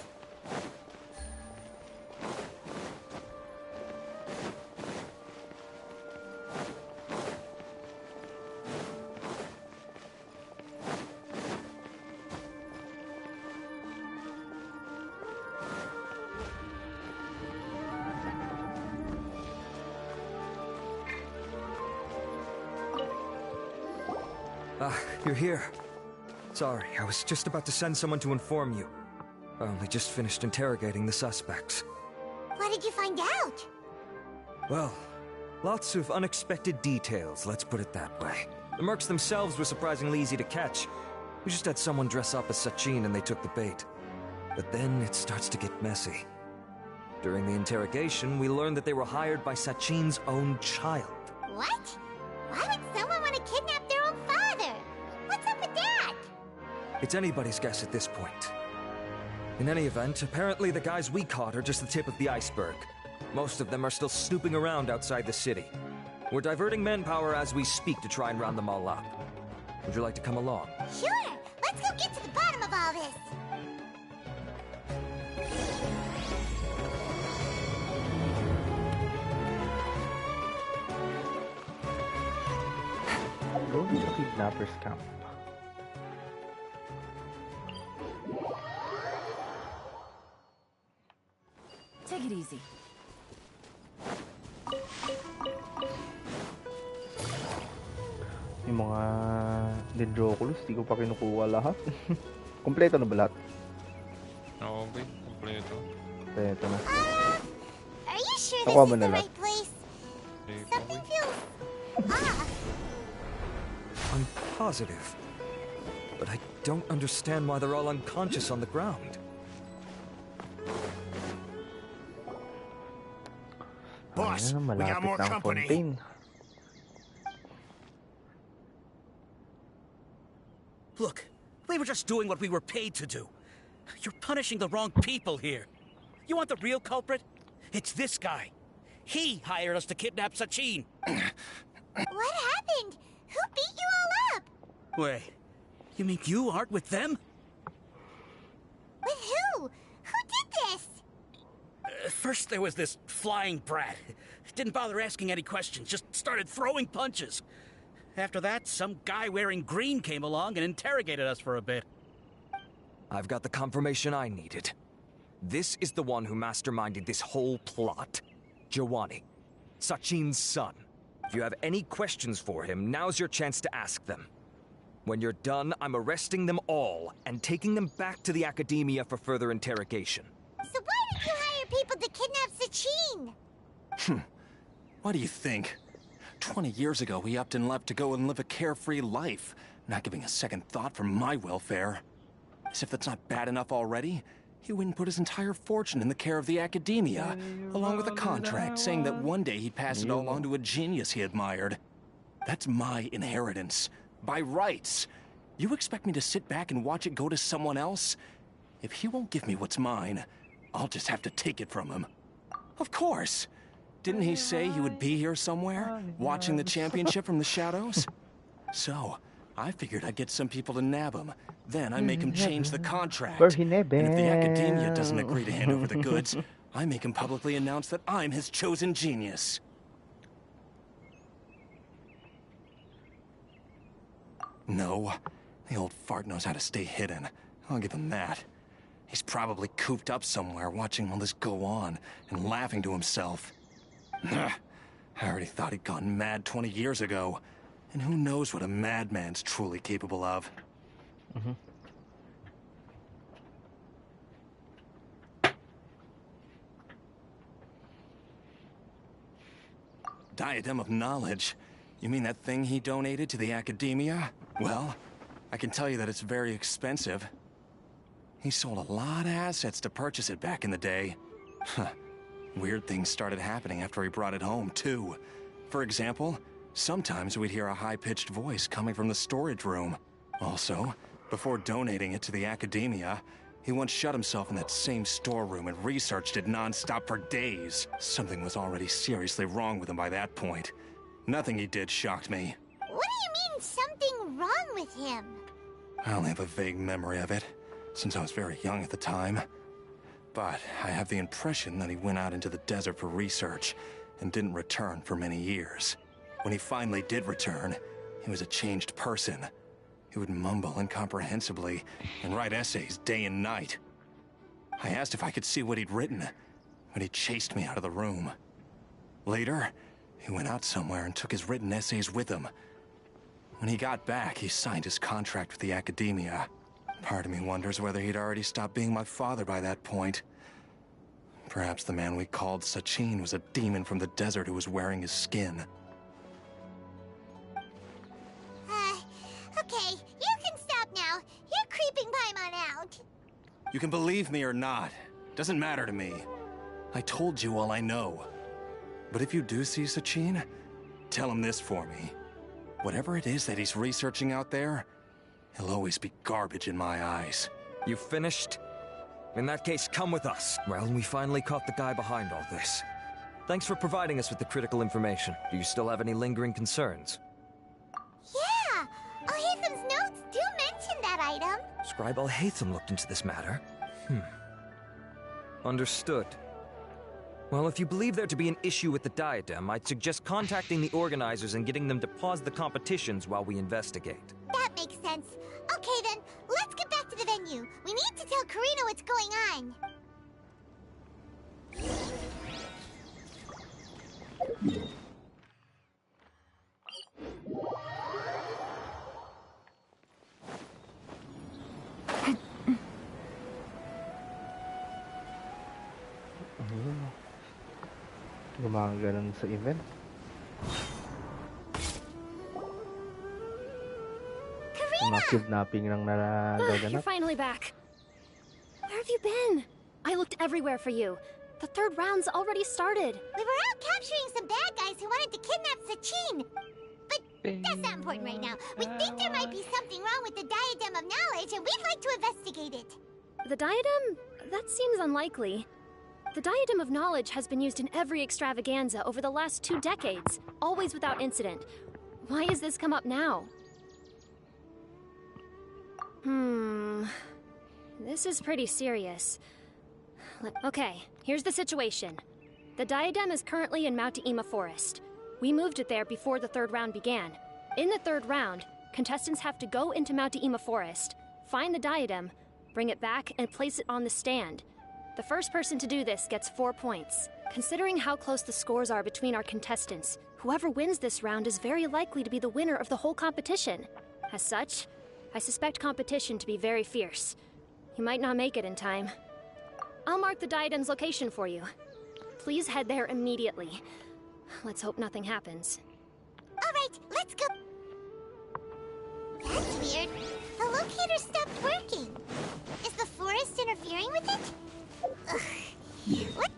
You're here. Sorry, I was just about to send someone to inform you. I only just finished interrogating the suspects.
What did you find out?
Well, lots of unexpected details, let's put it that way. The mercs themselves were surprisingly easy to catch. We just had someone dress up as Sachin and they took the bait. But then it starts to get messy. During the interrogation, we learned that they were hired by Sachin's own child.
What? Why would someone want to kidnap their own father? What's up with that?
It's anybody's guess at this point. In any event, apparently the guys we caught are just the tip of the iceberg. Most of them are still snooping around outside the city. We're diverting manpower as we speak to try and round them all up. Would you like to come along?
Sure! Let's go get to the bottom of all this!
Go to the kidnapper's camp.
Take it easy.
Yung mga Dendroculus, di ko pa kinukuha lahat. Kompleto na ba lahat?
Oo, babe. Kompleto.
Kompleto na.
Are you sure
Nakuha
this
mo
is
na
the
lahat?
right place?
Babe,
Something
okay.
feels off.
I'm positive. But I don't understand why they're all unconscious on the ground.
Boss, we got more company.
Look, we were just doing what we were paid to do. You're punishing the wrong people here. You want the real culprit? It's this guy. He hired us to kidnap Sachin.
What happened? Who beat you all up?
Wait, you mean you aren't with them?
With who? Who did this?
First there was this flying brat. Didn't bother asking any questions, just started throwing punches. After that, some guy wearing green came along and interrogated us for a bit.
I've got the confirmation I needed. This is the one who masterminded this whole plot. Giovanni, Sachin's son. If you have any questions for him, now's your chance to ask them. When you're done, I'm arresting them all and taking them back to the Academia for further interrogation.
So why did you hire people to kidnap Sachin?
What do you think? 20 years ago, he upped and left to go and live a carefree life, not giving a second thought for my welfare. As if that's not bad enough already, he went and put his entire fortune in the care of the Academia, along with a contract saying that one day he'd pass it all on to a genius he admired. That's my inheritance, by rights. You expect me to sit back and watch it go to someone else? If he won't give me what's mine, I'll just have to take it from him. Of course! Didn't he say he would be here somewhere, watching the championship from the shadows? So, I figured I'd get some people to nab him. Then I make him change the contract. And if the Academia doesn't agree to hand over the goods, I make him publicly announce that I'm his chosen genius. No, the old fart knows how to stay hidden. I'll give him that. He's probably cooped up somewhere watching all this go on and laughing to himself. I already thought he'd gone mad 20 years ago. And who knows what a madman's truly capable of. Diadem of Knowledge? You mean that thing he donated to the Academia? Well, I can tell you that it's very expensive. He sold a lot of assets to purchase it back in the day. Weird things started happening after he brought it home, too. For example, sometimes we'd hear a high-pitched voice coming from the storage room. Also, before donating it to the Academia, he once shut himself in that same storeroom and researched it non-stop for days. Something was already seriously wrong with him by that point. Nothing he did shocked me.
What do you mean, something wrong with him?
I only have a vague memory of it, since I was very young at the time. But I have the impression that he went out into the desert for research and didn't return for many years. When he finally did return, he was a changed person. He would mumble incomprehensibly and write essays day and night. I asked if I could see what he'd written, but he chased me out of the room. Later, he went out somewhere and took his written essays with him. When he got back, he signed his contract with the Academia. Part of me wonders whether he'd already stopped being my father by that point. Perhaps the man we called Sachin was a demon from the desert who was wearing his skin.
Okay, you can stop now. You're creeping Paimon out.
You can believe me or not. Doesn't matter to me. I told you all I know. But if you do see Sachin, tell him this for me. Whatever it is that he's researching out there, he'll always be garbage in my eyes.
You finished? In that case, come with us. Well, we finally caught the guy behind all this. Thanks for providing us with the critical information. Do you still have any lingering concerns?
Yeah! Al-Haytham's notes do mention that item.
Scribe Al-Haytham looked into this matter. Understood. Well, if you believe there to be an issue with the diadem, I'd suggest contacting the organizers and getting them to pause the competitions while we investigate.
That makes sense. Okay then, let's get back to the venue. We need to tell Karina what's going on.
Gumagalan sa event. Mga kidnapping lang nagaganap.
You're finally back. Where have you been? I looked everywhere for you. The third round's already started.
We were out capturing some bad guys who wanted to kidnap Sachin. But that's not important right now. We think there might be something wrong with the Diadem of Knowledge, and we'd like to investigate it.
The Diadem? That seems unlikely. The Diadem of Knowledge has been used in every extravaganza over the last 2 decades, always without incident. Why has this come up now? This is pretty serious. Okay, here's the situation. The Diadem is currently in Mount Ima Forest. We moved it there before the third round began. In the third round, contestants have to go into Mount Ima Forest, find the Diadem, bring it back, and place it on the stand. The first person to do this gets 4 points. Considering how close the scores are between our contestants, whoever wins this round is very likely to be the winner of the whole competition. As such, I suspect competition to be very fierce. You might not make it in time. I'll mark the Diadem's location for you. Please head there immediately. Let's hope nothing happens.
Alright, let's go. That's weird. The locator stopped working. Is the forest interfering with it? What?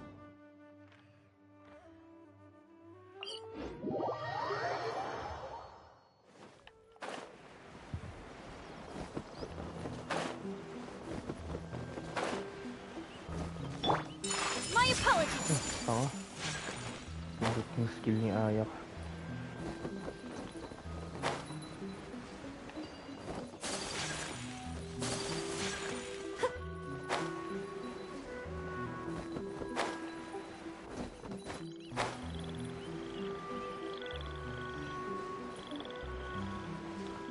My apologies.
Ako. Bakit yung skill ni Ayak?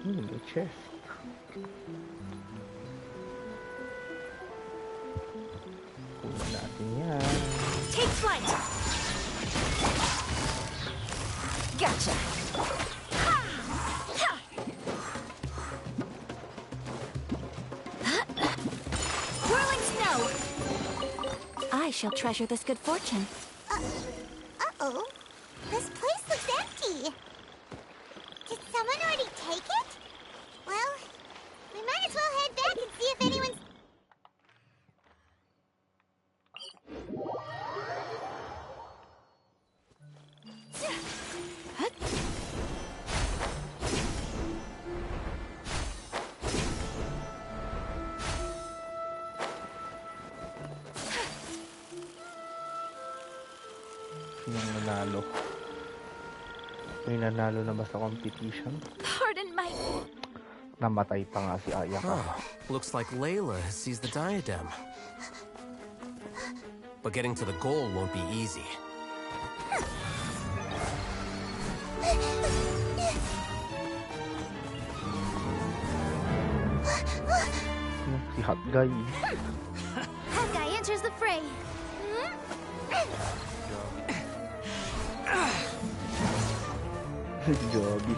The chest. Kunin natin yan.
Take flight.
Gotcha.
Whirling snow.
I shall treasure this good fortune.
Uh-oh. This place looks empty. Did someone already take it? Well, we might as well head back and see if anyone's...
Sinong nanalo? May nanalo na ba sa competition?
Pardon my...
Namatay pa nga si Ayak.
Looks like Layla sees the diadem. But getting to the goal won't be easy.
Si Hot Guy.
Hot Guy enters the fray.
Joby.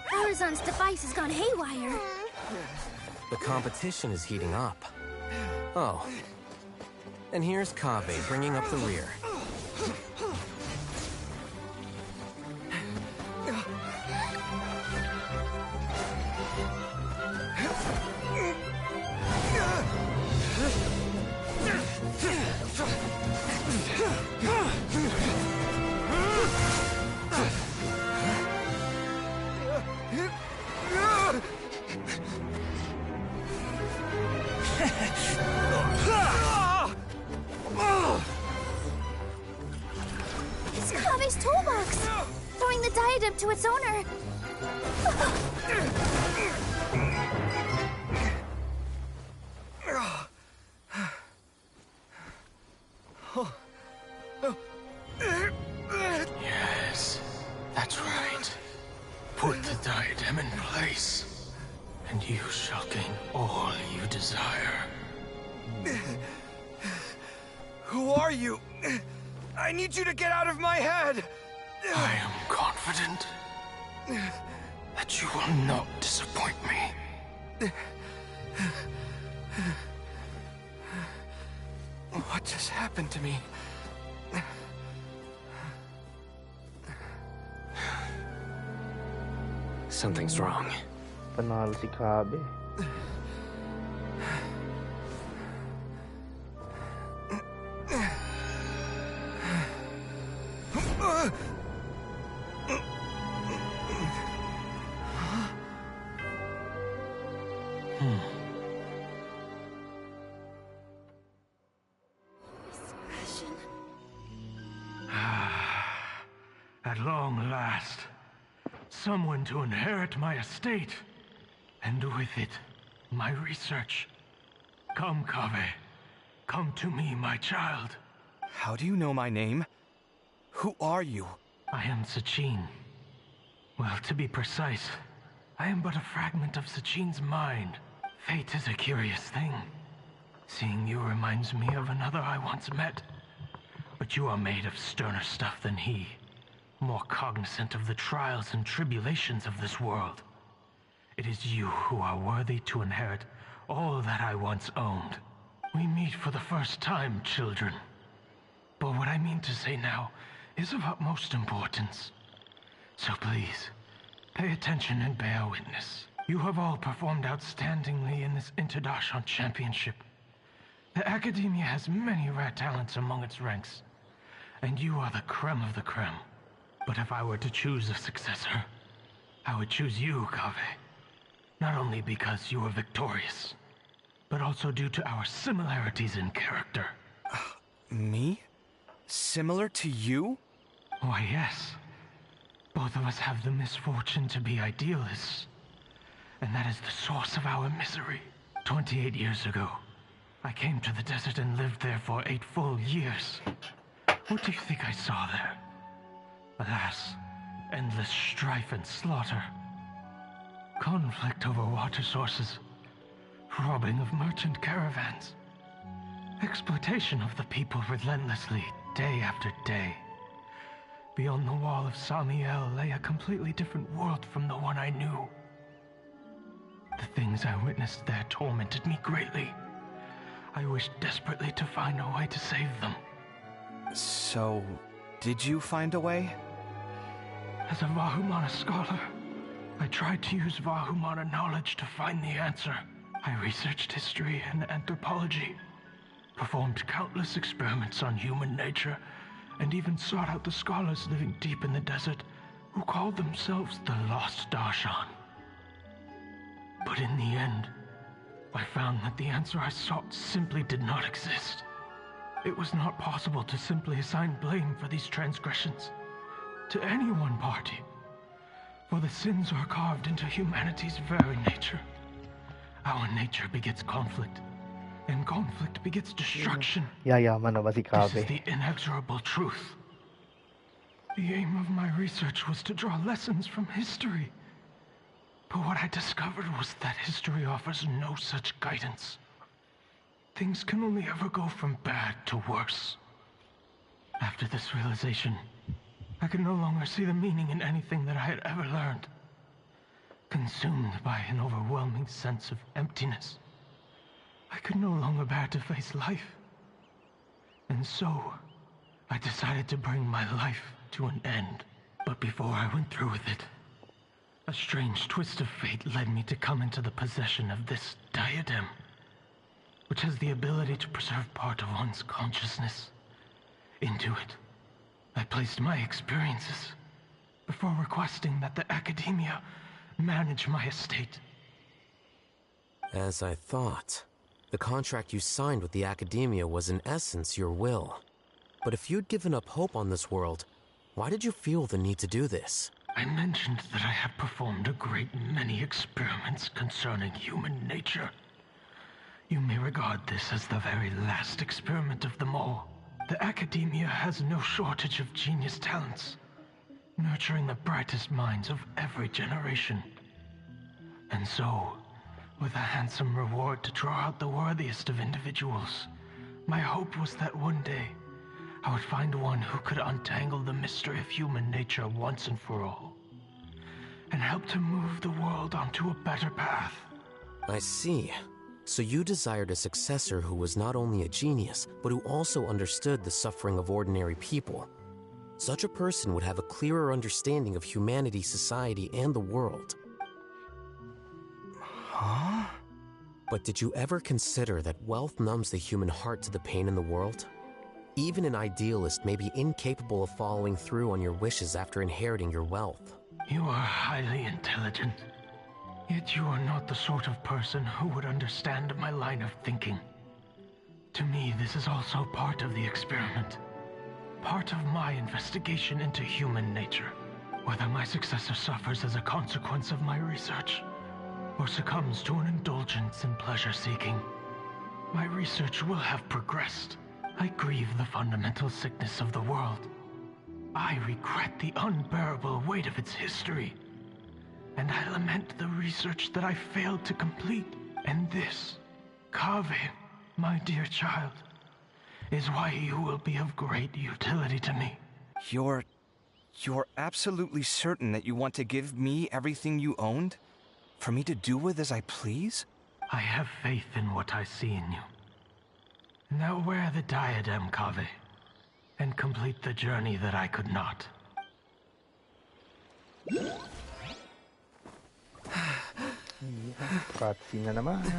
Horizon's device has gone haywire.
The competition is heating up. Oh. And here's Kaveh bringing up the rear.
It's Kave's toolbox! Throwing the diadem to its owner!
Yes, that's right. Put the diadem in place, and
You shall gain all you desire.
Who are you? I need you to get out of my head!
I am confident that you will not disappoint me.
What just happened to me?
Something's wrong.
Panalo si Kabe.
At long last, someone to inherit my estate, and with it, my research. Come, Kave. Come to me, my child.
How do you know my name? Who are you?
I am Sachin. Well, to be precise, I am but a fragment of Sachin's mind. Fate is a curious thing. Seeing you reminds me of another I once met. But you are made of sterner stuff than he. More cognizant of the trials and tribulations of this world. It is you who are worthy to inherit all that I once owned. We meet for the first time, children. But what I mean to say now is of utmost importance. So please, pay attention and bear witness. You have all performed outstandingly in this Interdarshan Championship. The Academia has many rare talents among its ranks, and you are the creme of the creme. But if I were to choose a successor, I would choose you, Kave. Not only because you were victorious, but also due to our similarities in character.
Me? Similar to you?
Why, yes. Both of us have the misfortune to be idealists. And that is the source of our misery. 28 years ago, I came to the desert and lived there for 8 full years. What do you think I saw there? Alas, endless strife and slaughter. Conflict over water sources. Robbing of merchant caravans. Exploitation of the people relentlessly, day after day. Beyond the wall of Samiel lay a completely different world from the one I knew. The things I witnessed there tormented me greatly. I wished desperately to find a way to save them.
So, did you find a way?
As a Vahumana scholar, I tried to use Vahumana knowledge to find the answer. I researched history and anthropology, performed countless experiments on human nature, and even sought out the scholars living deep in the desert who called themselves the Lost Darshan. But in the end, I found that the answer I sought simply did not exist. It was not possible to simply assign blame for these transgressions to any one party, for the sins are carved into humanity's very nature. Our nature begets conflict, and conflict begets destruction.
Yayaman na ba si Kabe?
This is the inexorable truth. The aim of my research was to draw lessons from history. But what I discovered was that history offers no such guidance. Things can only ever go from bad to worse. After this realization, I could no longer see the meaning in anything that I had ever learned. Consumed by an overwhelming sense of emptiness, I could no longer bear to face life. And so, I decided to bring my life to an end. But before I went through with it, a strange twist of fate led me to come into the possession of this diadem, which has the ability to preserve part of one's consciousness. Into it, I placed my experiences before requesting that the Academia manage my estate.
As I thought, the contract you signed with the Academia was in essence your will. But if you'd given up hope on this world, why did you feel the need to do this?
I mentioned that I had performed a great many experiments concerning human nature. You may regard this as the very last experiment of them all. The Academia has no shortage of genius talents, nurturing the brightest minds of every generation. And so, with a handsome reward to draw out the worthiest of individuals. My hope was that one day I would find one who could untangle the mystery of human nature once and for all, and help to move the world onto a better path.
I see. So you desired a successor who was not only a genius, but who also understood the suffering of ordinary people. Such a person would have a clearer understanding of humanity, society, and the world.
Huh?
But did you ever consider that wealth numbs the human heart to the pain in the world? Even an idealist may be incapable of following through on your wishes after inheriting your wealth.
You are highly intelligent. Yet you are not the sort of person who would understand my line of thinking. To me, this is also part of the experiment. Part of my investigation into human nature. Whether my successor suffers as a consequence of my research, or succumbs to an indulgence in pleasure-seeking, my research will have progressed. I grieve the fundamental sickness of the world. I regret the unbearable weight of its history. And I lament the research that I failed to complete. And this, Kaveh, my dear child, is why you will be of great utility to me.
You're absolutely certain that you want to give me everything you owned? For me to do with as I please?
I have faith in what I see in you. Now wear the diadem, Kaveh, and complete the journey that I could not.
Cutscene na naman.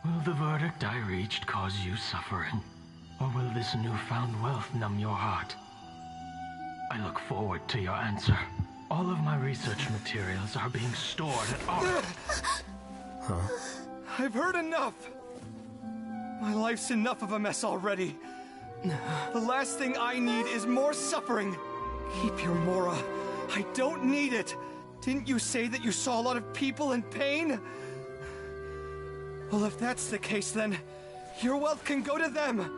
Will the verdict I reached cause you suffering? Or will this newfound wealth numb your heart? I look forward to your answer. All of my research materials are being stored at our...
Huh?
I've heard enough! My life's enough of a mess already. The last thing I need is more suffering. Keep your Mora. I don't need it. Didn't you say that you saw a lot of people in pain? Well, if that's the case, then your wealth can go to them.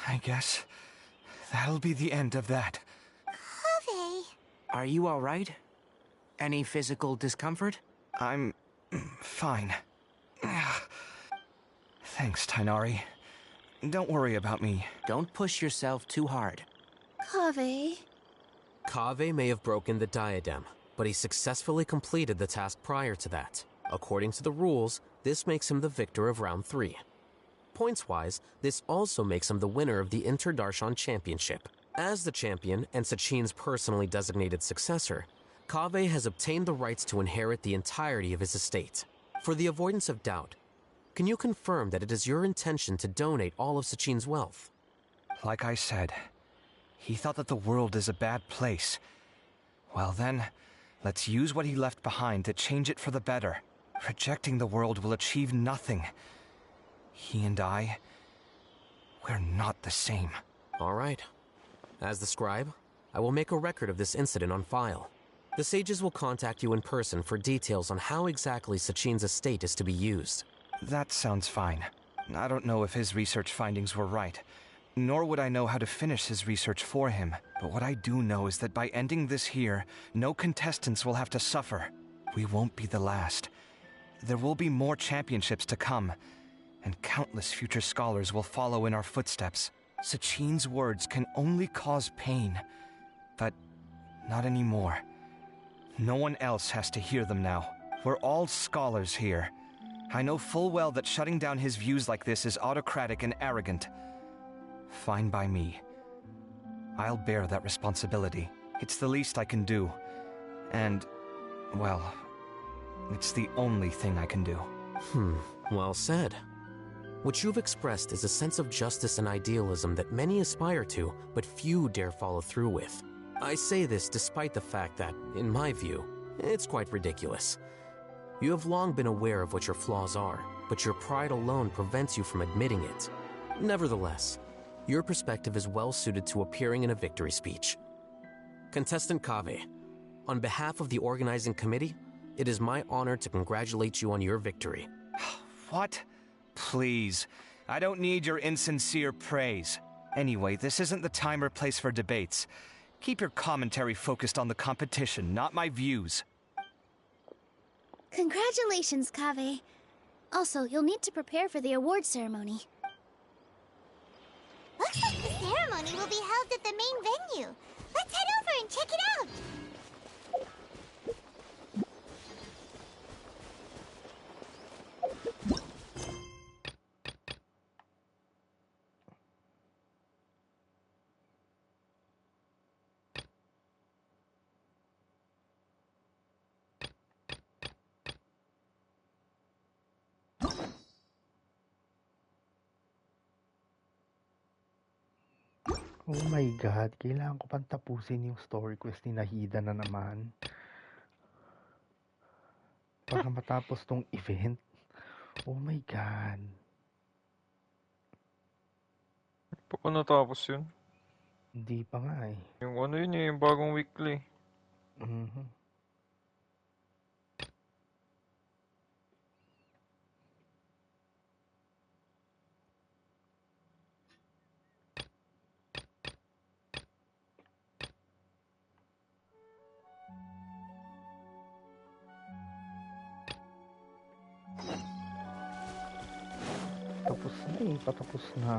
I guess that'll be the end of that.
Kaveh.
Are you all right? Any physical discomfort?
I'm fine. Thanks, Tighnari. Don't worry about me.
Don't push yourself too hard.
Kaveh.
Kaveh may have broken the diadem, but he successfully completed the task prior to that. According to the rules, this makes him the victor of round 3. Points-wise, this also makes him the winner of the Inter-Darshan Championship. As the champion and Sachin's personally designated successor, Kaveh has obtained the rights to inherit the entirety of his estate. For the avoidance of doubt, can you confirm that it is your intention to donate all of Sachin's wealth?
Like I said, he thought that the world is a bad place. Well then, let's use what he left behind to change it for the better. Rejecting the world will achieve nothing. He and I, we're not the same.
All right. As the scribe, I will make a record of this incident on file. The sages will contact you in person for details on how exactly Sachin's estate is to be used.
That sounds fine. I don't know if his research findings were right, nor would I know how to finish his research for him. But what I do know is that by ending this here, no contestants will have to suffer. We won't be the last. There will be more championships to come, and countless future scholars will follow in our footsteps. Sachin's words can only cause pain, but not anymore. No one else has to hear them now. We're all scholars here. I know full well that shutting down his views like this is autocratic and arrogant. Fine by me. I'll bear that responsibility. It's the least I can do. And, well, it's the only thing I can do.
Well said. What you've expressed is a sense of justice and idealism that many aspire to, but few dare follow through with. I say this despite the fact that, in my view, it's quite ridiculous. You have long been aware of what your flaws are, but your pride alone prevents you from admitting it. Nevertheless, your perspective is well suited to appearing in a victory speech. Contestant Kaveh, On behalf of the organizing committee, it is my honor to congratulate you on your victory.
What? Please. I don't need your insincere praise. Anyway, this isn't the time or place for debates. Keep your commentary focused on the competition, not my views.
Congratulations, Kaveh. Also, you'll need to prepare for the award ceremony.
Looks like the ceremony will be held at the main venue. Let's head over and check it out.
Oh my God, kailangan ko pang tapusin yung story quest ni Nahida na naman. Para matapos tong event. Oh my God.
Pa ko natapos yun?
Hindi pa nga eh.
Yung ano yun eh, yung bagong weekly.
Tapos na eh, patapos na.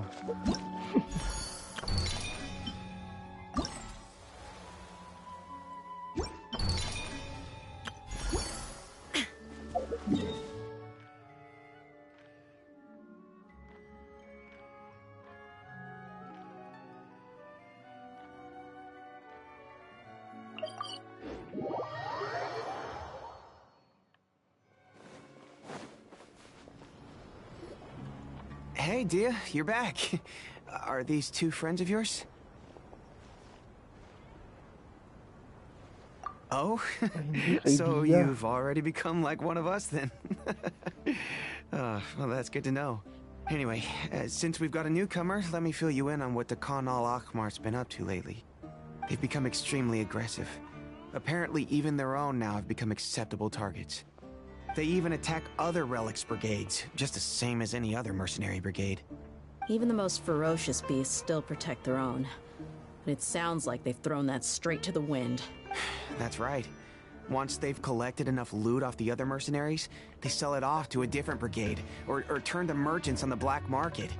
Hey, Dia, you're back. Are these two friends of yours? Oh, so you've already become like one of us then. Well, that's good to know. Anyway, since we've got a newcomer, let me fill you in on what the Khan al-Ahmar's been up to lately. They've become extremely aggressive. Apparently, even their own now have become acceptable targets. They even attack other relics brigades, just the same as any other mercenary brigade.
Even the most ferocious beasts still protect their own. But it sounds like they've thrown that straight to the wind.
That's right. Once they've collected enough loot off the other mercenaries, they sell it off to a different brigade, or turn to merchants on the black market.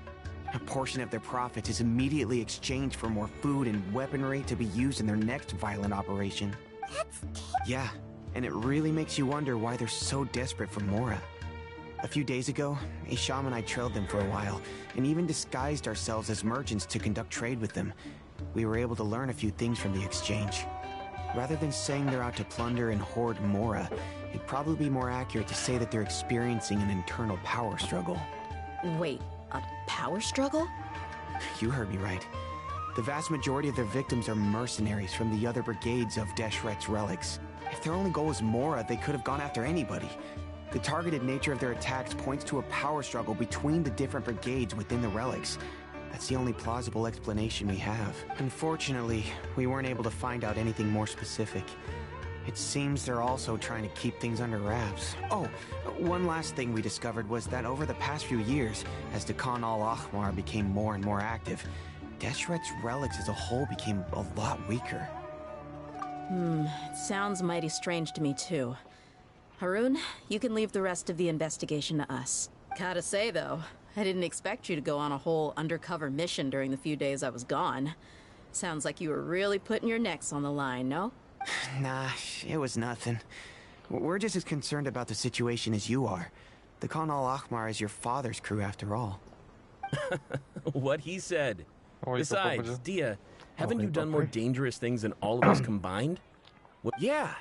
A portion of their profits is immediately exchanged for more food and weaponry to be used in their next violent operation. Yeah. And it really makes you wonder why they're so desperate for Mora. A few days ago, Isham and I trailed them for a while, and even disguised ourselves as merchants to conduct trade with them. We were able to learn a few things from the exchange. Rather than saying they're out to plunder and hoard Mora, it'd probably be more accurate to say that they're experiencing an internal power struggle.
Wait, a power struggle?
You heard me right. The vast majority of their victims are mercenaries from the other brigades of Deshret's relics. If their only goal was Mora, they could have gone after anybody. The targeted nature of their attacks points to a power struggle between the different brigades within the relics. That's the only plausible explanation we have. Unfortunately, we weren't able to find out anything more specific. It seems they're also trying to keep things under wraps. Oh, one last thing we discovered was that over the past few years, as the Khan al-Ahmar became more and more active, Deshret's relics as a whole became a lot weaker.
It sounds mighty strange to me too. Harun, you can leave the rest of the investigation to us. Gotta say though, I didn't expect you to go on a whole undercover mission during the few days I was gone. Sounds like you were really putting your necks on the line, no?
Nah, it was nothing. We're just as concerned about the situation as you are. The Khan al-Ahmar is your father's crew after all.
What he said. Besides, Dia, haven't you done more dangerous things than all of us combined?
Yeah.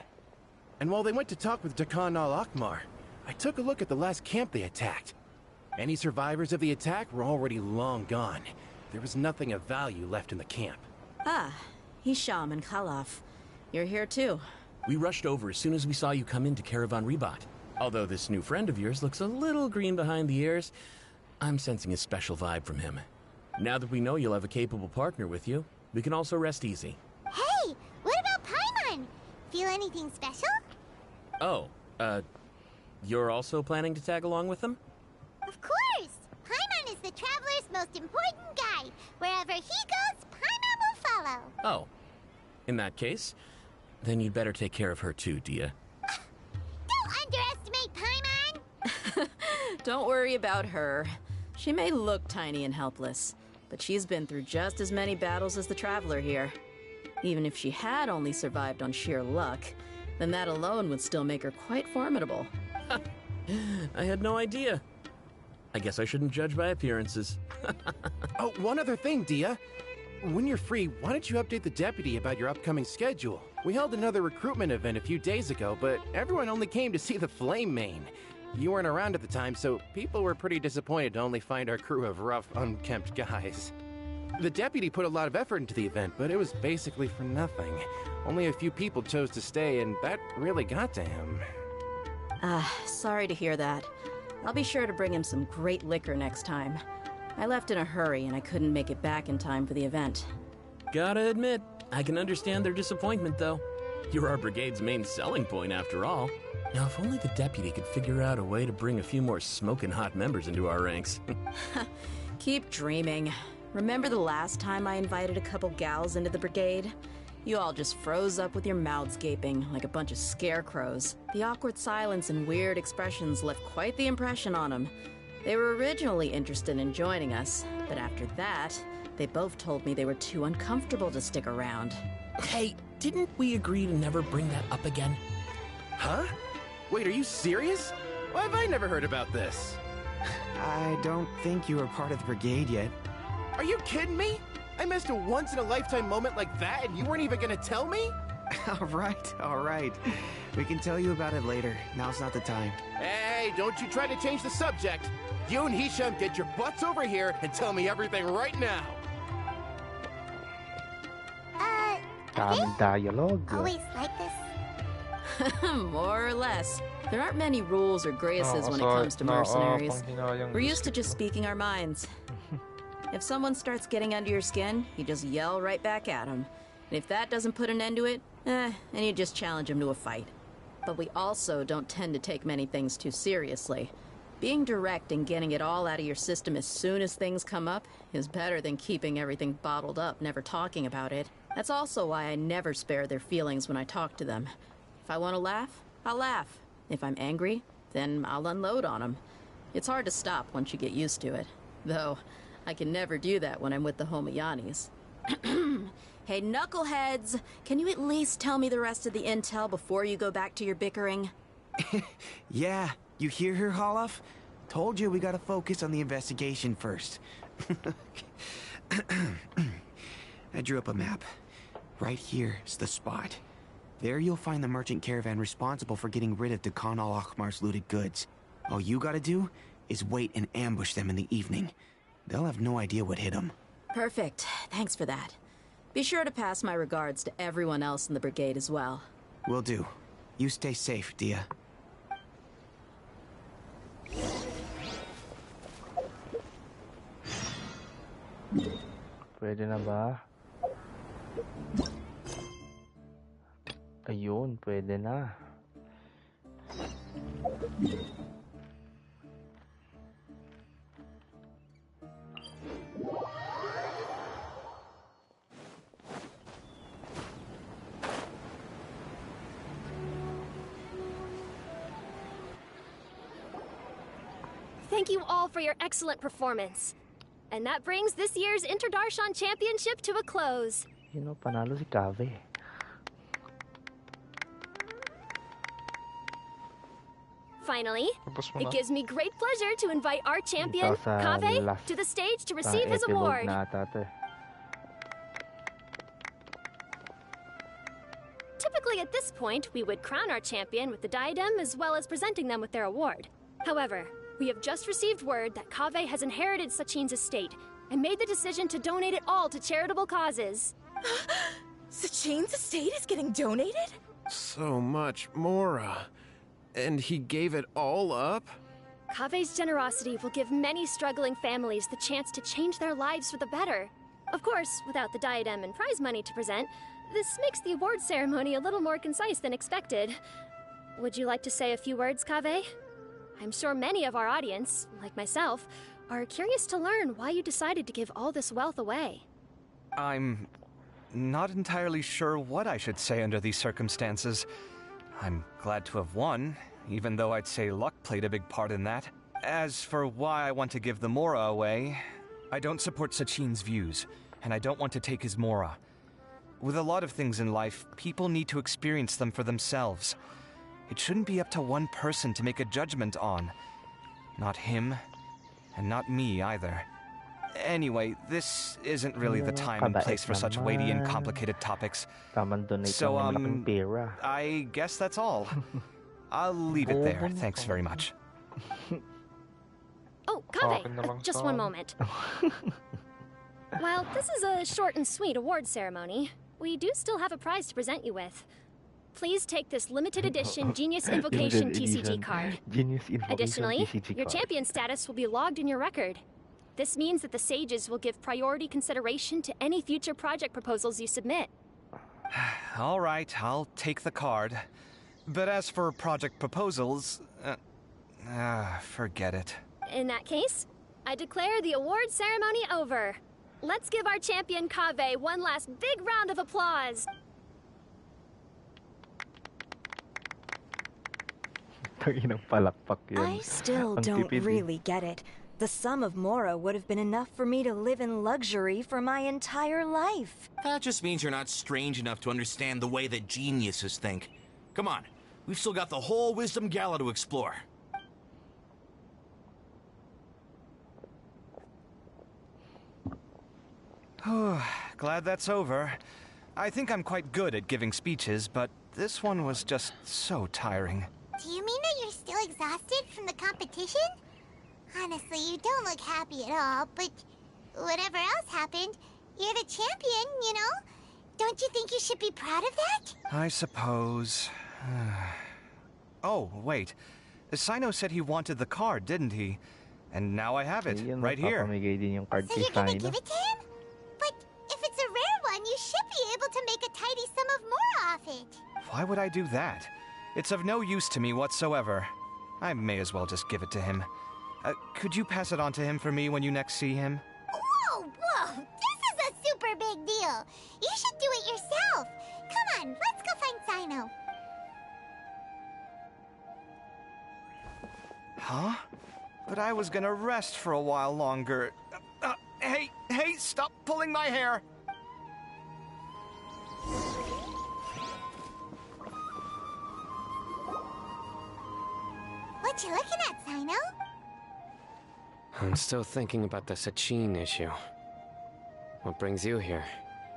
And while they went to talk with Khan al-Ahmar, I took a look at the last camp they attacked. Any survivors of the attack were already long gone. There was nothing of value left in the camp.
Ah, Hisham and Khalaf. You're here too.
We rushed over as soon as we saw you come into Caravan Ribat. Although this new friend of yours looks a little green behind the ears, I'm sensing a special vibe from him. Now that we know you'll have a capable partner with you, we can also rest easy.
Hey, what about Paimon? feel anything special?
Oh, you're also planning to tag along with them?
Of course! Paimon is the traveler's most important guide. Wherever he goes, Paimon will follow.
Oh. In that case, then you'd better take care of her too, Dia.
Don't underestimate Paimon!
Don't worry about her. She may look tiny and helpless, but she's been through just as many battles as the traveler here. Even if she had only survived on sheer luck, then that alone would still make her quite formidable.
I had no idea. I guess I shouldn't judge by appearances.
Oh, one other thing, Dia. When you're free, why don't you update the deputy about your upcoming schedule? We held another recruitment event a few days ago, but everyone only came to see the Flame Mane. You weren't around at the time, so people were pretty disappointed to only find our crew of rough, unkempt guys. The deputy put a lot of effort into the event, but it was basically for nothing. Only a few people chose to stay, and that really got to him.
Sorry to hear that. I'll be sure to bring him some great liquor next time. I left in a hurry, and I couldn't make it back in time for the event.
Gotta admit, I can understand their disappointment, though. You're our brigade's main selling point, after all. Now, if only the deputy could figure out a way to bring a few more smoking hot members into our ranks.
Keep dreaming. Remember the last time I invited a couple gals into the brigade? You all just froze up with your mouths gaping like a bunch of scarecrows. The awkward silence and weird expressions left quite the impression on them. They were originally interested in joining us, but after that, they both told me they were too uncomfortable to stick around.
Hey, didn't we agree to never bring that up again?
Huh? Wait, are you serious? Why have I never heard about this?
I don't think you were part of the brigade yet.
Are you kidding me? I missed a once-in-a-lifetime moment like that and you weren't even gonna tell me?
All right. We can tell you about it later. Now's not the time.
Hey, don't you try to change the subject. You and Hisham get your butts over here and tell me everything right now.
Dialogue.
Always like this?
More or less. There aren't many rules or graces when it comes to mercenaries. We're used to just speaking our minds. If someone starts getting under your skin, you just yell right back at them. And if that doesn't put an end to it, then you just challenge them to a fight. But we also don't tend to take many things too seriously. Being direct and getting it all out of your system as soon as things come up is better than keeping everything bottled up, never talking about it. That's also why I never spare their feelings when I talk to them. If I want to laugh, I'll laugh. If I'm angry, then I'll unload on them. It's hard to stop once you get used to it. Though, I can never do that when I'm with the Homayanis. Hey, knuckleheads! Can you at least tell me the rest of the intel before you go back to your bickering?
Yeah, you hear her, Holloff? Told you we gotta focus on the investigation first. I drew up a map. Right here is the spot. There you'll find the merchant caravan responsible for getting rid of Dakan al-Akhmar's looted goods. All you gotta do is wait and ambush them in the evening. They'll have no idea what hit them.
Perfect. Thanks for that. Be sure to pass my regards to everyone else in the brigade as well.
Will do. You stay safe, Dia.
Pwede na ba? Ayun, pwede na.
Thank you all for your excellent performance. And that brings this year's Interdarshan Championship to a close.
You know, panalo si Kave.
Finally, it gives me great pleasure to invite our champion, Kave, to the stage to receive his award. Typically at this point, we would crown our champion with the diadem as well as presenting them with their award. However, we have just received word that Kave has inherited Sachin's estate and made the decision to donate it all to charitable causes.
Sachin's estate is getting donated?
So much, Mora. And he gave it all up?
Kave's generosity will give many struggling families the chance to change their lives for the better. Of course, without the diadem and prize money to present, This makes the award ceremony a little more concise than expected. Would you like to say a few words, Kaveh? I'm sure many of our audience, like myself, are curious to learn why you decided to give all this wealth away.
I'm not entirely sure what I should say under these circumstances. I'm glad to have won, even though I'd say luck played a big part in that. As for why I want to give the Mora away, I don't support Sachin's views, and I don't want to take his Mora. With a lot of things in life, people need to experience them for themselves. It shouldn't be up to one person to make a judgment on. Not him, and not me either. Anyway, this isn't really the time and place for such weighty and complicated topics. So, I guess that's all. I'll leave it there. Thanks very much.
Oh, Kaveh, just one moment. While this is a short and sweet award ceremony, we do still have a prize to present you with. Please take this limited edition Genius Invocation TCG card. Additionally, your champion status will be logged in your record. This means that the Sages will give priority consideration to any future project proposals you submit.
All right, I'll take the card. But as for project proposals, forget it.
In that case, I declare the award ceremony over. Let's give our champion Kaveh one last big round of applause.
I still don't really get it. The sum of Mora would have been enough for me to live in luxury for my entire life.
That just means you're not strange enough to understand the way that geniuses think. Come on, we've still got the whole Wisdom Gala to explore.
Glad that's over. I think I'm quite good at giving speeches, but this one was just so tiring.
Do you mean that you're still exhausted from the competition? Honestly, you don't look happy at all, but whatever else happened, you're the champion, you know? Don't you think you should be proud of that?
I suppose. Oh, wait. Sino said he wanted the card, didn't he? And now I have it, right here.
So you're gonna give it to him? But if it's a rare one, you should be able to make a tidy sum of Mora off it.
Why would I do that? It's of no use to me whatsoever. I may as well just give it to him. Could you pass it on to him for me when you next see him?
Whoa, whoa! This is a super big deal! You should do it yourself! Come on, let's go find Sino.
Huh? But I was gonna rest for a while longer. Hey, stop pulling my hair!
What you looking at, Sino?
I'm still thinking about the Sachin issue. What brings you here?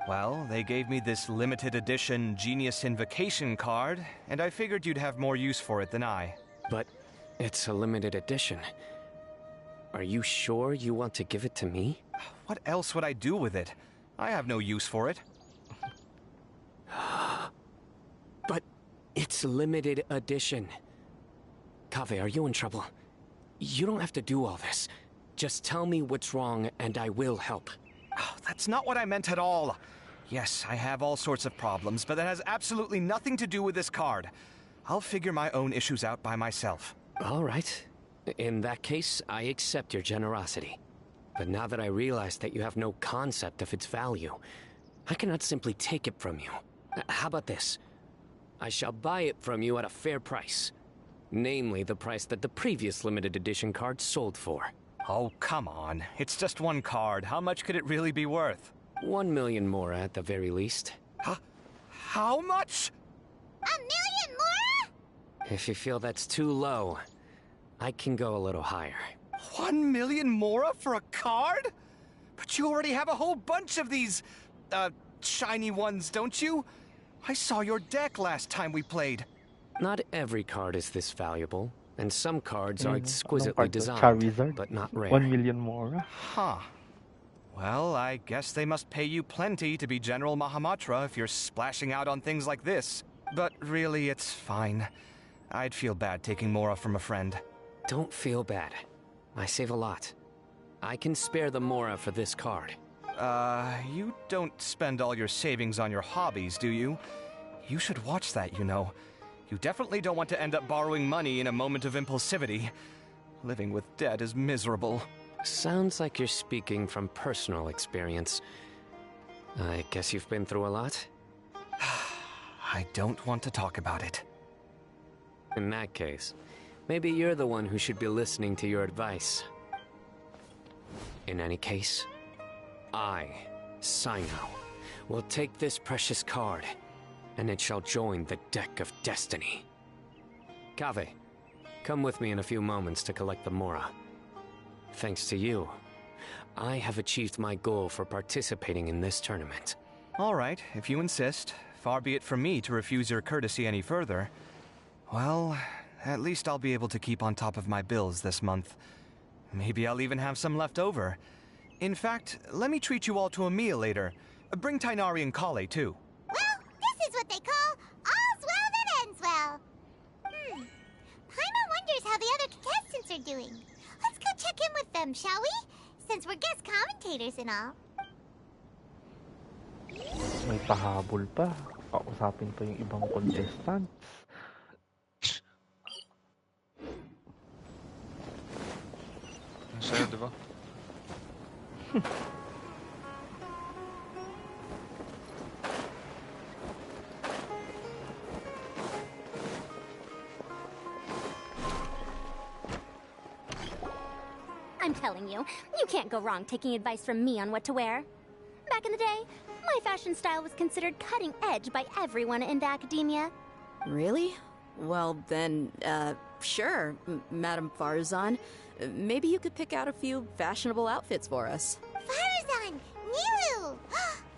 Well, they gave me this limited edition Genius Invocation card, and I figured you'd have more use for it than I.
But it's a limited edition. Are you sure you want to give it to me?
What else would I do with it? I have no use for it.
But it's limited edition. Kaveh, are you in trouble? You don't have to do all this. Just tell me what's wrong and I will help.
Oh, that's not what I meant at all. Yes, I have all sorts of problems, but that has absolutely nothing to do with this card. I'll figure my own issues out by myself.
All right. In that case, I accept your generosity. But now that I realize that you have no concept of its value, I cannot simply take it from you. How about this? I shall buy it from you at a fair price. Namely, the price that the previous limited edition card sold for.
Oh, come on. It's just one card. How much could it really be worth?
1 million more at the very least.
How much?
1 million more?
If you feel that's too low, I can go a little higher.
1 million more for a card? But you already have a whole bunch of these, shiny ones, don't you? I saw your deck last time we played.
Not every card is this valuable, and some cards are exquisitely designed, but not rare.
1 million more?
Huh. Well, I guess they must pay you plenty to be General Mahamatra if you're splashing out on things like this. But really, it's fine. I'd feel bad taking Mora from a friend.
Don't feel bad. I save a lot. I can spare the Mora for this card.
You don't spend all your savings on your hobbies, do you? You should watch that, you know. You definitely don't want to end up borrowing money in a moment of impulsivity. Living with debt is miserable.
Sounds like you're speaking from personal experience. I guess you've been through a lot?
I don't want to talk about it.
In that case, maybe you're the one who should be listening to your advice. In any case, I, Sino, will take this precious card, and it shall join the deck of destiny. Kaveh, come with me in a few moments to collect the Mora. Thanks to you, I have achieved my goal for participating in this tournament.
All right, if you insist. Far be it from me to refuse your courtesy any further. Well, at least I'll be able to keep on top of my bills this month. Maybe I'll even have some left over. In fact, let me treat you all to a meal later. Bring Tighnari and Kale, too.
Well, this is what they call all's well that ends well. Paimon wonders how the other contestants are doing. Let's go check in with them, shall we? Since we're guest commentators and all.
May pahabol pa. Kausapin pa yung ibang contestants.
Ang saya, di ba?
I'm telling you, you can't go wrong taking advice from me on what to wear. Back in the day, my fashion style was considered cutting edge by everyone in the academia.
Really? Well, then, sure, Madame Farzan. Maybe you could pick out a few fashionable outfits for us.
Farzan! Nilu!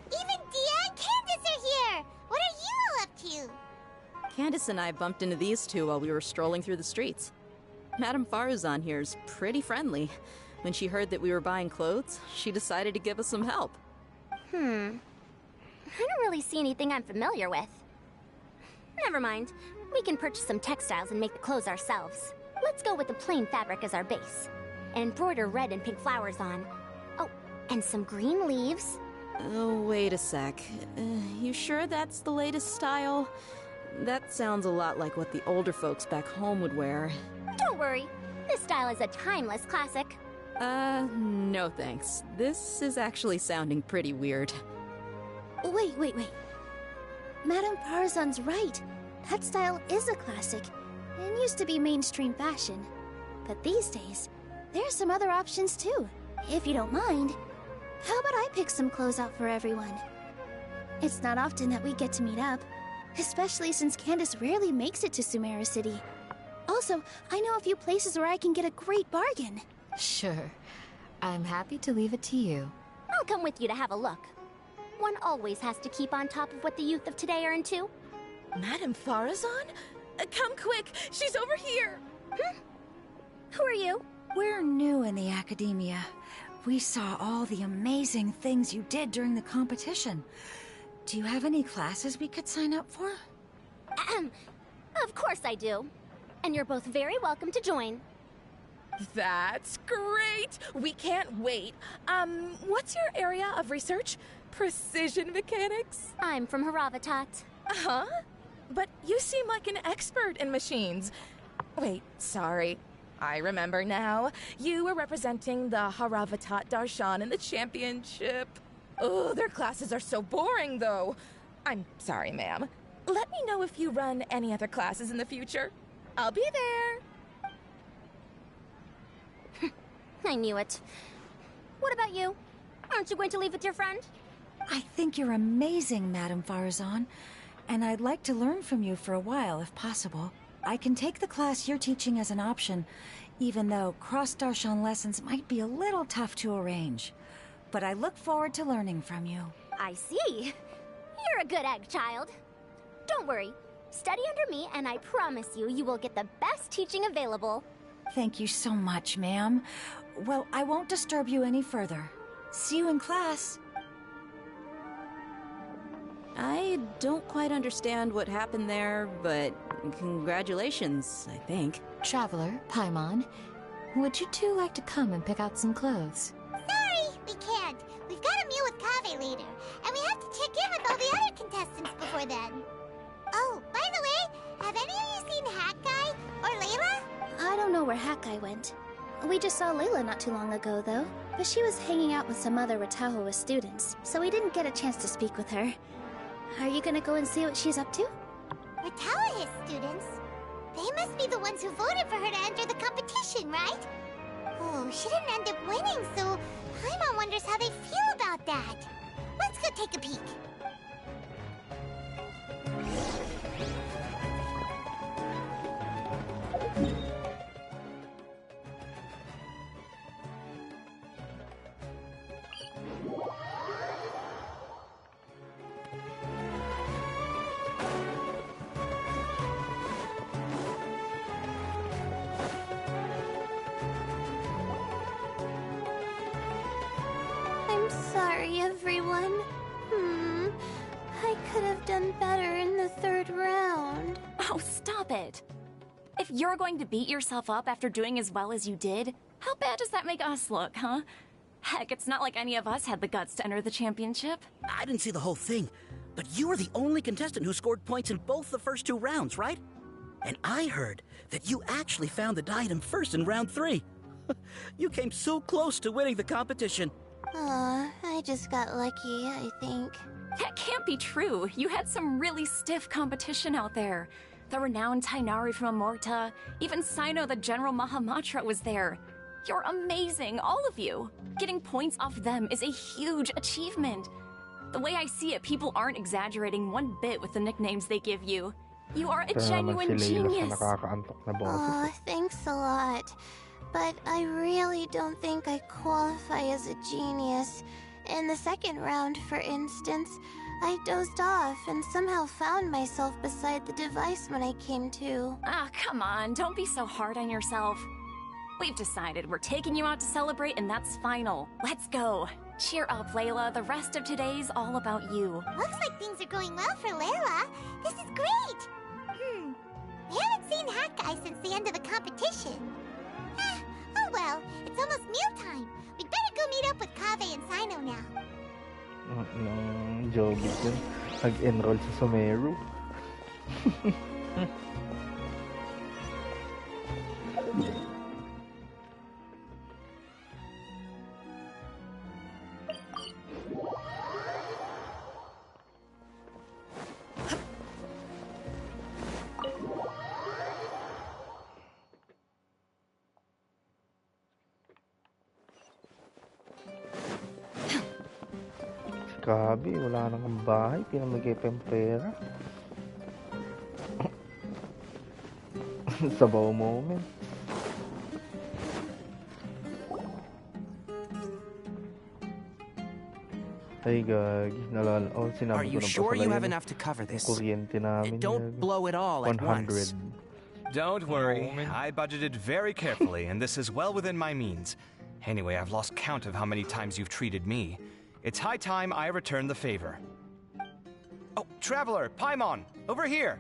Even Dia and Candace are here! What are you all up to?
Candace and I bumped into these two while we were strolling through the streets. Madame Farzan here's pretty friendly. When she heard that we were buying clothes, she decided to give us some help.
I don't really see anything I'm familiar with. Never mind. We can purchase some textiles and make the clothes ourselves. Let's go with the plain fabric as our base. And embroider red and pink flowers on. Oh, and some green leaves.
Oh, wait a sec. You sure that's the latest style? That sounds a lot like what the older folks back home would wear.
Don't worry. This style is a timeless classic.
No thanks. This is actually sounding pretty weird.
Wait. Madame Farzan's right. That style is a classic, and used to be mainstream fashion. But these days, there's some other options too. If you don't mind, how about I pick some clothes out for everyone? It's not often that we get to meet up, especially since Candace rarely makes it to Sumeru City. Also, I know a few places where I can get a great bargain.
Sure. I'm happy to leave it to you.
I'll come with you to have a look. One always has to keep on top of what the youth of today are into.
Madame Farazan? Come quick! She's over here!
Who are you?
We're new in the academia. We saw all the amazing things you did during the competition. Do you have any classes we could sign up for?
Of course I do. And you're both very welcome to join.
That's great! We can't wait. What's your area of research? Precision mechanics?
I'm from Haravatat.
Huh? But you seem like an expert in machines. Wait, sorry. I remember now. You were representing the Haravatat Darshan in the championship. Oh, their classes are so boring, though. I'm sorry, ma'am. Let me know if you run any other classes in the future. I'll be there.
I knew it. What about you? Aren't you going to leave with your friend?
I think you're amazing, Madame Farazan. And I'd like to learn from you for a while, if possible. I can take the class you're teaching as an option, even though cross-Darshan lessons might be a little tough to arrange. But I look forward to learning from you.
I see. You're a good egg, child. Don't worry. Study under me, and I promise you, you will get the best teaching available.
Thank you so much, ma'am. Well, I won't disturb you any further. See you in class.
I don't quite understand what happened there, but congratulations, I think.
Traveler, Paimon, would you two like to come and pick out some clothes?
Sorry, we can't. We've got a meal with Cafe later, and we have to check in with all the other contestants before then. Oh, by the way, have any of you seen Hat Guy or Layla?
I don't know where Hat Guy went. We just saw Layla not too long ago, though. But she was hanging out with some other Ratahoa students, so we didn't get a chance to speak with her. Are you gonna go and see what she's up to?
Ratahoa students? They must be the ones who voted for her to enter the competition, right? Oh, she didn't end up winning, so Paimon wonders how they feel about that. Let's go take a peek.
Sorry, everyone. I could have done better in the third round.
Oh, stop it. If you're going to beat yourself up after doing as well as you did, how bad does that make us look, huh? Heck, it's not like any of us had the guts to enter the championship.
I didn't see the whole thing, but you were the only contestant who scored points in both the first 2 rounds, right? And I heard that you actually found the diadem first in round 3. You came so close to winning the competition.
Aw, I just got lucky, I think.
That can't be true. You had some really stiff competition out there. The renowned Tainari from Amorta, even Sino the General Mahamatra was there. You're amazing, all of you. Getting points off them is a huge achievement. The way I see it, people aren't exaggerating one bit with the nicknames they give you. You are a genuine genius.
Aw, thanks a lot. But I really don't think I qualify as a genius. In the second round, for instance, I dozed off and somehow found myself beside the device when I came to.
Ah, come on, don't be so hard on yourself. We've decided we're taking you out to celebrate, and that's final. Let's go. Cheer up, Layla. The rest of today's all about you.
Looks like things are going well for Layla. This is great. We haven't seen Hat Guy since the end of the competition. Oh well, it's almost mealtime. We'd better go meet up with Kaveh and Sino now.
Joby yun. Nag-enroll sa Sumeru. Grabe, wala nang ang bahay, pinamigay pa yung pera. Sabaw moment. Ay, gagi, sinabi
Are you sure you have enough to cover this?
Kuryente namin.
Don't blow it all at
100.
once.
Don't worry, I budgeted very carefully, and this is well within my means. Anyway, I've lost count of how many times you've treated me. It's high time I return the favor. Oh, Traveler, Paimon, over here!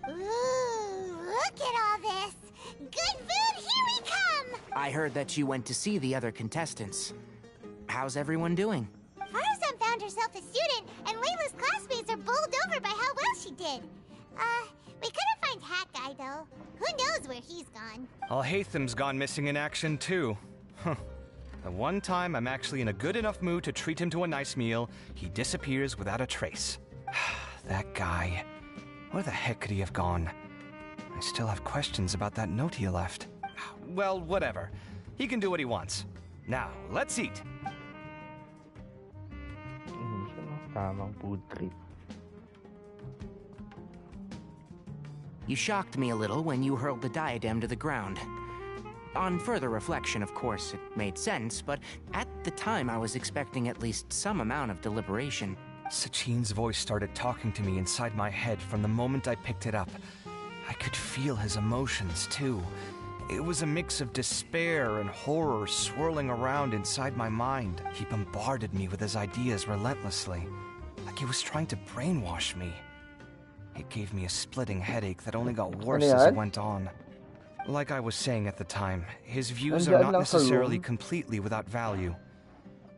Ooh, look at all this! Good food, here we come!
I heard that you went to see the other contestants. How's everyone doing?
Farazan found herself a student, and Layla's classmates are bowled over by how well she did. We couldn't find Hat Guy, though. Who knows where he's gone?
Alhaitham's gone missing in action, too. Huh. The one time I'm actually in a good enough mood to treat him to a nice meal, he disappears without a trace. That guy. Where the heck could he have gone? I still have questions about that note he left. Well, whatever. He can do what he wants. Now, let's eat.
Tamang food trip.
You shocked me a little when you hurled the diadem to the ground. On further reflection, of course, it made sense, but at the time I was expecting at least some amount of deliberation.
Sachin's voice started talking to me inside my head from the moment I picked it up. I could feel his emotions, too. It was a mix of despair and horror swirling around inside my mind. He bombarded me with his ideas relentlessly, like he was trying to brainwash me. It gave me a splitting headache that only got worse as it went on. Like I was saying at the time, his views are not necessarily completely without value.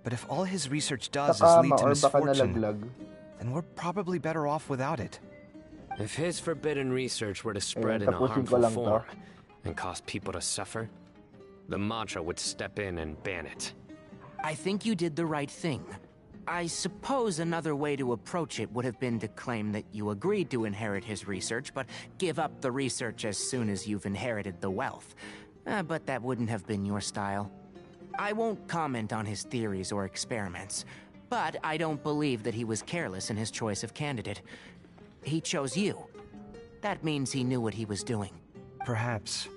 But if all his research does is
Takama
lead to
or baka
misfortune,
nalaglag.
then we're probably better off without it.
If his forbidden research were to spread
Ayan,
in a
tapusin ko
harmful
lang to.
form and cause people to suffer, the Mantra would step in and ban it.
I think you did the right thing. I suppose another way to approach it would have been to claim that you agreed to inherit his research, but give up the research as soon as you've inherited the wealth. But that wouldn't have been your style. I won't comment on his theories or experiments, but I don't believe that he was careless in his choice of candidate. He chose you. That means he knew what he was doing.
Perhaps.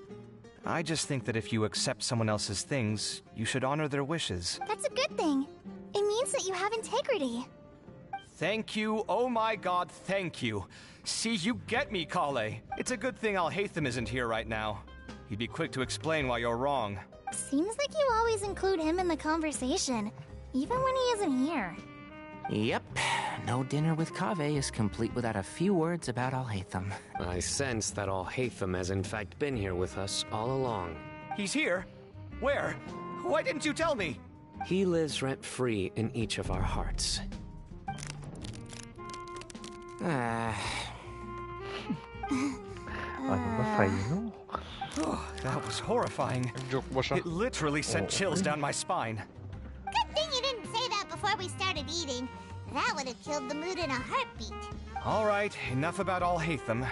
I just think that if you accept someone else's things, you should honor their wishes.
That's a good thing. It means that you have integrity.
Thank you, oh my god, thank you. See, you get me, Kale. It's a good thing Alhaitham isn't here right now. He'd be quick to explain why you're wrong.
Seems like you always include him in the conversation, even when he isn't here.
Yep. No dinner with Kaveh is complete without a few words about Alhaitham.
I sense that Alhaitham has in fact been here with us all along.
He's here? Where? Why didn't you tell me?
He lives rent-free in each of our hearts.
That was horrifying. It literally sent chills down my spine.
Good thing you didn't say that before we started eating. That would have killed the mood in a heartbeat.
All right, enough about Alhaitham.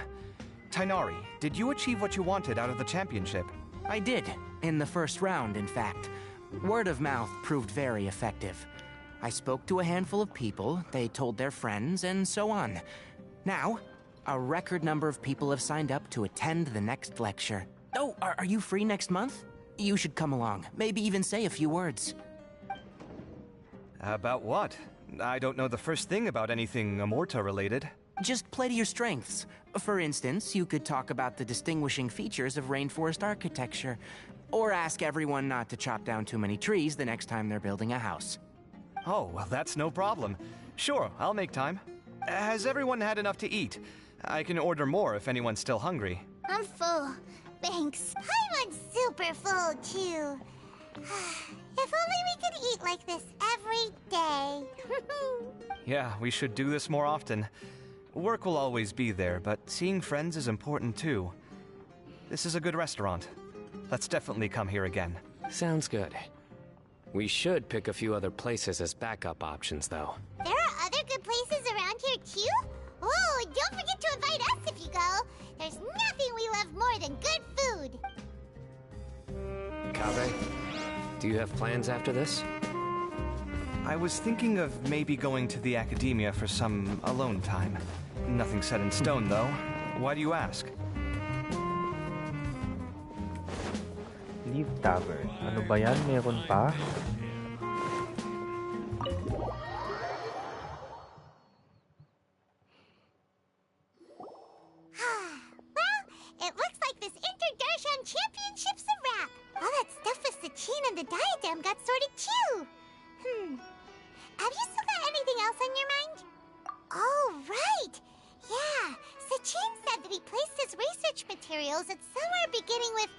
Tainari, did you achieve what you wanted out of the championship?
I did. In the first round, in fact. Word of mouth proved very effective. I spoke to a handful of people, they told their friends, and so on. Now, a record number of people have signed up to attend the next lecture. Oh, are you free next month? You should come along. Maybe even say a few words.
About what? I don't know the first thing about anything Amorta related.
Just play to your strengths. For instance, you could talk about the distinguishing features of rainforest architecture, or ask everyone not to chop down too many trees the next time they're building a house.
Oh, well, that's no problem. Sure, I'll make time. Has everyone had enough to eat? I can order more if anyone's still hungry.
I'm full. Thanks. I'm super full, too. If only we could eat like this every day.
Yeah, we should do this more often. Work will always be there, but seeing friends is important too. This is a good restaurant. Let's definitely come here again.
Sounds good. We should pick a few other places as backup options, though.
There are other good places around here, too? Oh, and don't forget to invite us if you go. There's nothing we love more than good food.
Kaveh, do you have plans after this?
I was thinking of maybe going to the academia for some alone time. Nothing set in stone, though. Why do you ask?
Leave Tavern. Ano ba yan? Meron pa?
Well, it looks like this Inter-Darshan Championship's a wrap. All that stuff with Sachin and the diadem got sorted too. Have you still got anything else on your mind? Oh, right. Yeah, Sachin said that he placed his research materials at somewhere beginning with...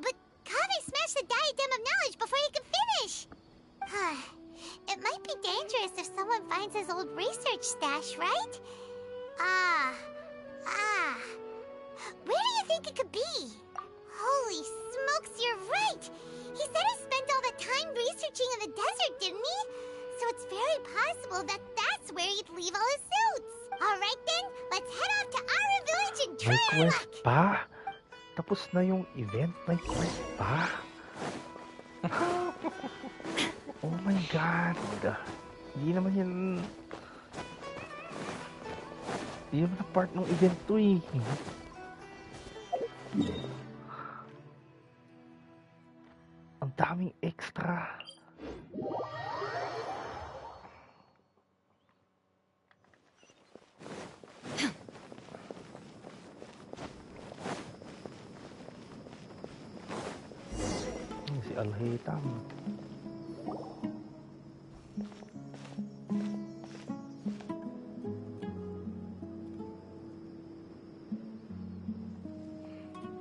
but Kaveh smashed the diadem of knowledge before he could finish. It might be dangerous if someone finds his old research stash, right? Where do you think it could be? Holy smokes, you're right! He said he spent all that time researching in the desert, didn't he? So it's very possible that that's where he'd leave all his suits. Alright then, let's head off to Aru Village and try
May
our
quest
luck!
pa? Tapos na yung event? May quest pa? Oh my god! Hindi naman yan... Hindi naman na part ng event to eh. Ang daming extra. Si Alhaitham.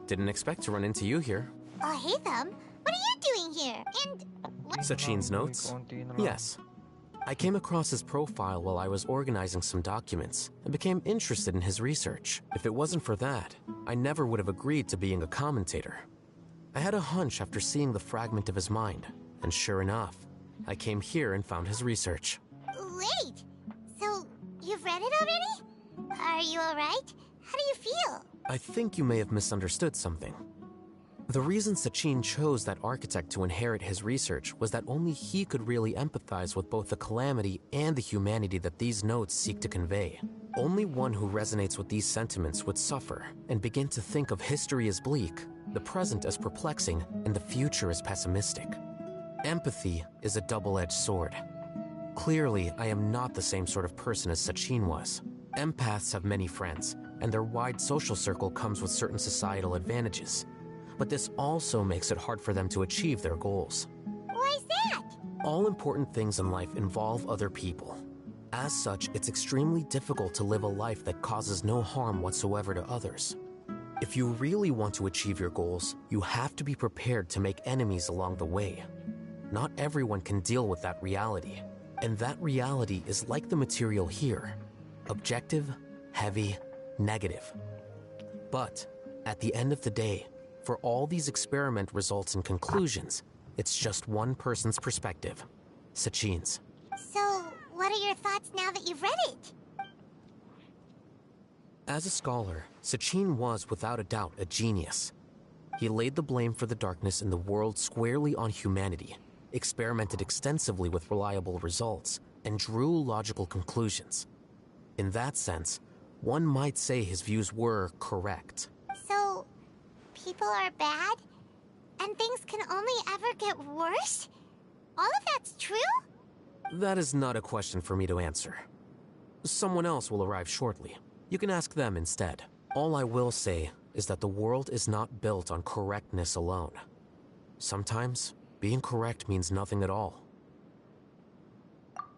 Didn't expect to run into you here.
Oh, hey, Thumb. What are you doing here? And
Sachin's notes? Yes. I came across his profile while I was organizing some documents and became interested in his research. If it wasn't for that, I never would have agreed to being a commentator. I had a hunch after seeing the fragment of his mind, and sure enough, I came here and found his research.
Wait! So, you've read it already? Are you alright? How do you feel?
I think you may have misunderstood something. The reason Sachin chose that architect to inherit his research was that only he could really empathize with both the calamity and the humanity that these notes seek to convey. Only one who resonates with these sentiments would suffer and begin to think of history as bleak, the present as perplexing, and the future as pessimistic. Empathy is a double-edged sword. Clearly, I am not the same sort of person as Sachin was. Empaths have many friends, and their wide social circle comes with certain societal advantages. But this also makes it hard for them to achieve their goals.
Why's that?
All important things in life involve other people. As such, it's extremely difficult to live a life that causes no harm whatsoever to others. If you really want to achieve your goals, you have to be prepared to make enemies along the way. Not everyone can deal with that reality. And that reality is like the material here. Objective, heavy, negative. But, at the end of the day, for all these experiment results and conclusions, it's just one person's perspective. Sachin's.
So, what are your thoughts now that you've read it?
As a scholar, Sachin was without a doubt a genius. He laid the blame for the darkness in the world squarely on humanity, experimented extensively with reliable results, and drew logical conclusions. In that sense, one might say his views were correct.
So, people are bad? And things can only ever get worse? All of that's true?
That is not a question for me to answer. Someone else will arrive shortly. You can ask them instead. All I will say is that the world is not built on correctness alone. Sometimes, being correct means nothing at all.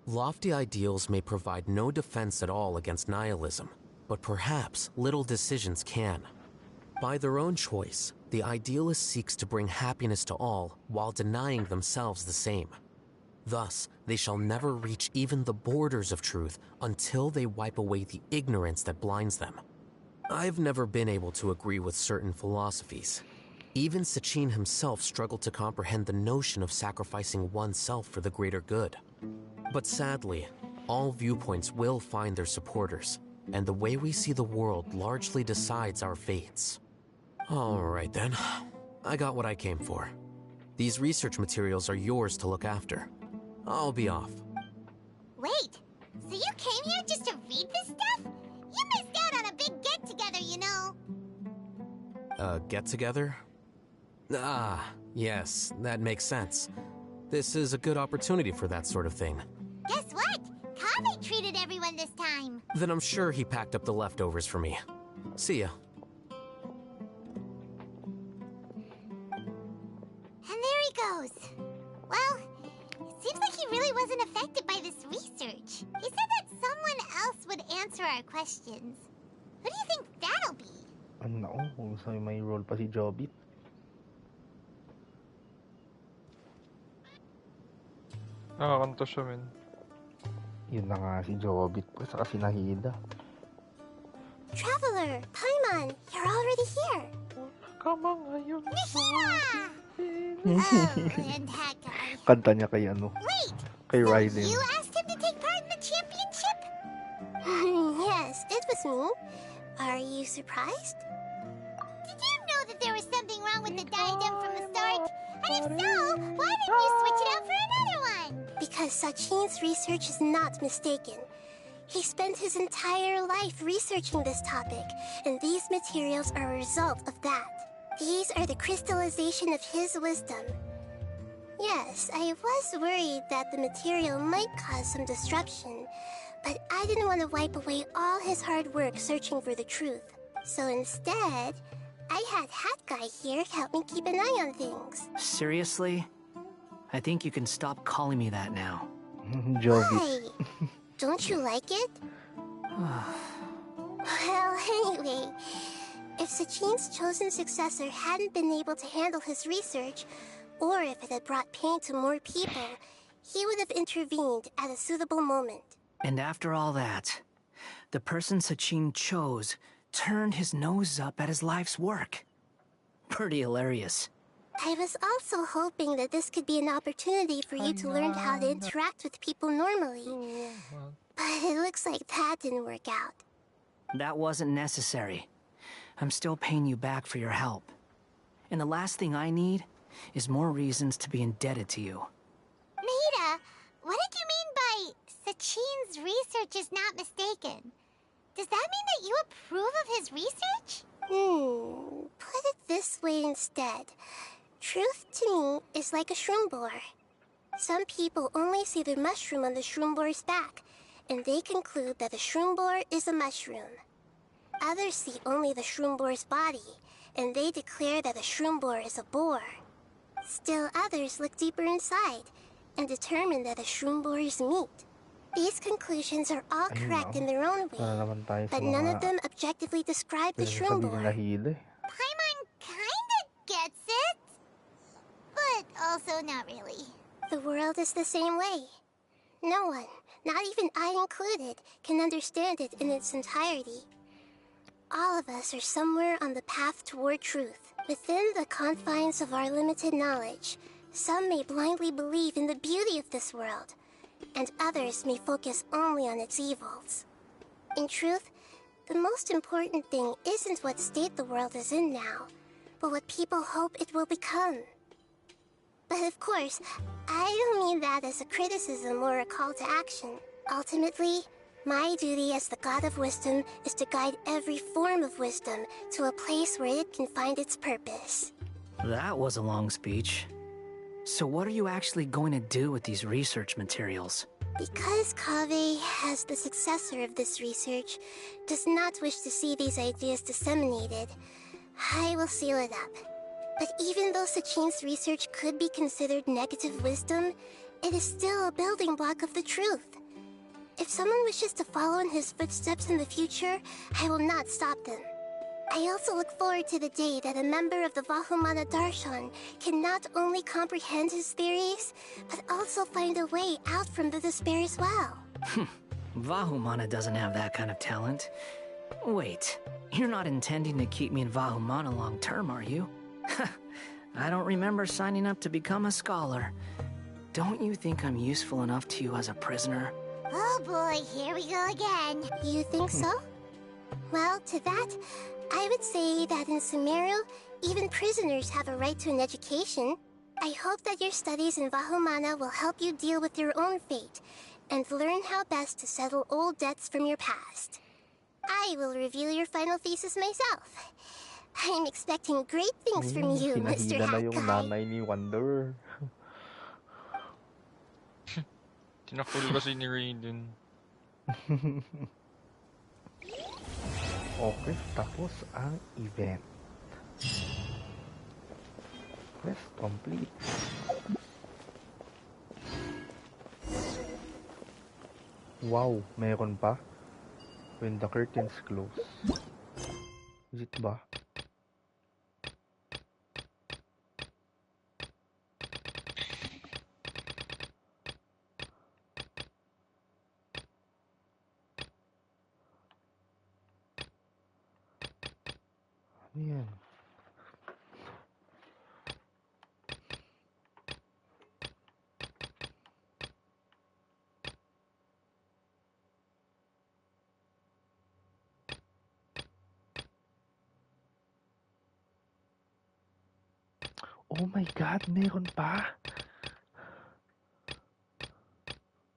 Lofty ideals may provide no defense at all against nihilism, but perhaps little decisions can. By their own choice, the idealist seeks to bring happiness to all while denying themselves the same. Thus, they shall never reach even the borders of truth until they wipe away the ignorance that blinds them. I've never been able to agree with certain philosophies. Even Sachin himself struggled to comprehend the notion of sacrificing oneself for the greater good. But sadly, all viewpoints will find their supporters, and the way we see the world largely decides our fates. Alright then, I got what I came for. These research materials are yours to look after. I'll be off.
Wait, so you came here just to read this stuff? You missed out on a big get-together, you know.
A get-together? Ah, yes, that makes sense. This is a good opportunity for that sort of thing.
Guess what? Kaveh treated everyone this time.
Then I'm sure he packed up the leftovers for me. See ya.
And there he goes. Well, it seems like he really wasn't affected by this research. He said that someone else would answer our questions. Who do you think that'll be?
Ano, kung sa'yo may role pa si Jobit.
Nakakanta siya, men.
Yun na nga si Jobit, saka si Nahida.
Traveler, Paimon, you're already here.
Kama ngayon.
Nihira! Oh, and that guy.
Kanta niya kay ano?
Wait!
Kay Raiden.
You asked him to take part in the championship? Yes, it was me. Are you surprised? Did you know that there was something wrong with the diadem from the start? And if so, why didn't you switch it out for another one? Because Sachin's research is not mistaken. He spent his entire life researching this topic, and these materials are a result of that. These are the crystallization of his wisdom. Yes, I was worried that the material might cause some disruption, but I didn't want to wipe away all his hard work searching for the truth. So instead, I had Hat Guy here help me keep an eye on things.
Seriously? I think you can stop calling me that now.
Why? Don't you like it? Well, anyway, if Sachin's chosen successor hadn't been able to handle his research,
or if it had brought pain to more people, he would have intervened at a suitable moment.
And after all that, the person Sachin chose turned his nose up at his life's work. Pretty hilarious.
I was also hoping that this could be an opportunity for you to learn how to interact with people normally. But it looks like that didn't work out.
That wasn't necessary. I'm still paying you back for your help. And the last thing I need is more reasons to be indebted to you.
Nita, what did you mean by Sachin's research is not mistaken? Does that mean that you approve of his research?
Put it this way instead. Truth to me is like a shroom boar. Some people only see the mushroom on the shroom boar's back, and they conclude that the shroom boar is a mushroom. Others see only the shroom boar's body, and they declare that the shroom boar is a boar. Still others look deeper inside, and determine that the shroom boar is meat. These conclusions are all correct in their own way, but none of them objectively describe the shroom boar.
Paimon kinda gets it, but also not really.
The world is the same way. No one, not even I included, can understand it in its entirety. All of us are somewhere on the path toward truth. Within the confines of our limited knowledge, some may blindly believe in the beauty of this world, and others may focus only on its evils. In truth, the most important thing isn't what state the world is in now, but what people hope it will become. But of course, I don't mean that as a criticism or a call to action. Ultimately, my duty as the God of Wisdom is to guide every form of wisdom to a place where it can find its purpose.
That was a long speech. So what are you actually going to do with these research materials?
Because Kaveh, as the successor of this research, does not wish to see these ideas disseminated, I will seal it up. But even though Sachin's research could be considered negative wisdom, it is still a building block of the truth. If someone wishes to follow in his footsteps in the future, I will not stop them. I also look forward to the day that a member of the Vahumana Darshan can not only comprehend his theories, but also find a way out from the despair as well.
Vahumana doesn't have that kind of talent. Wait, you're not intending to keep me in Vahumana long term, are you? I don't remember signing up to become a scholar. Don't you think I'm useful enough to you as a prisoner?
Oh boy, here we go again.
You think so? Well, to that, I would say that in Sumeru, even prisoners have a right to an education. I hope that your studies in Vahumana will help you deal with your own fate, and learn how best to settle old debts from your past. I will review your final thesis myself. I'm expecting great things from you, Mr. Hat
Yung nanay ni Wonder.
Tinakul kasi ni Raiden.
Okay, tapos ang event. Quest complete. Wow, meron pa? When the curtains close. Is it ba? Yan. Oh my God, meron pa.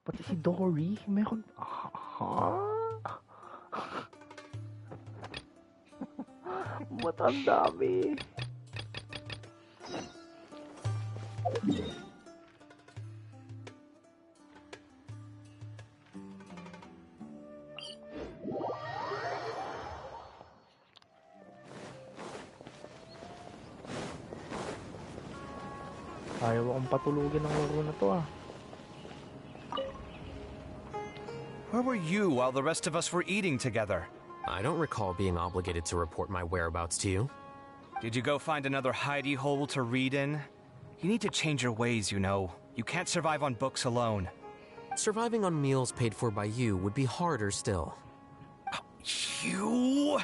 Pati si Dory, meron. Matandami. Ayaw akong patulugin ng laro na to ah.
Where were you while the rest of us were eating together?
I don't recall being obligated to report my whereabouts to you.
Did you go find another hidey hole to read in? You need to change your ways, you know. You can't survive on books alone.
Surviving on meals paid for by you would be harder still.
You?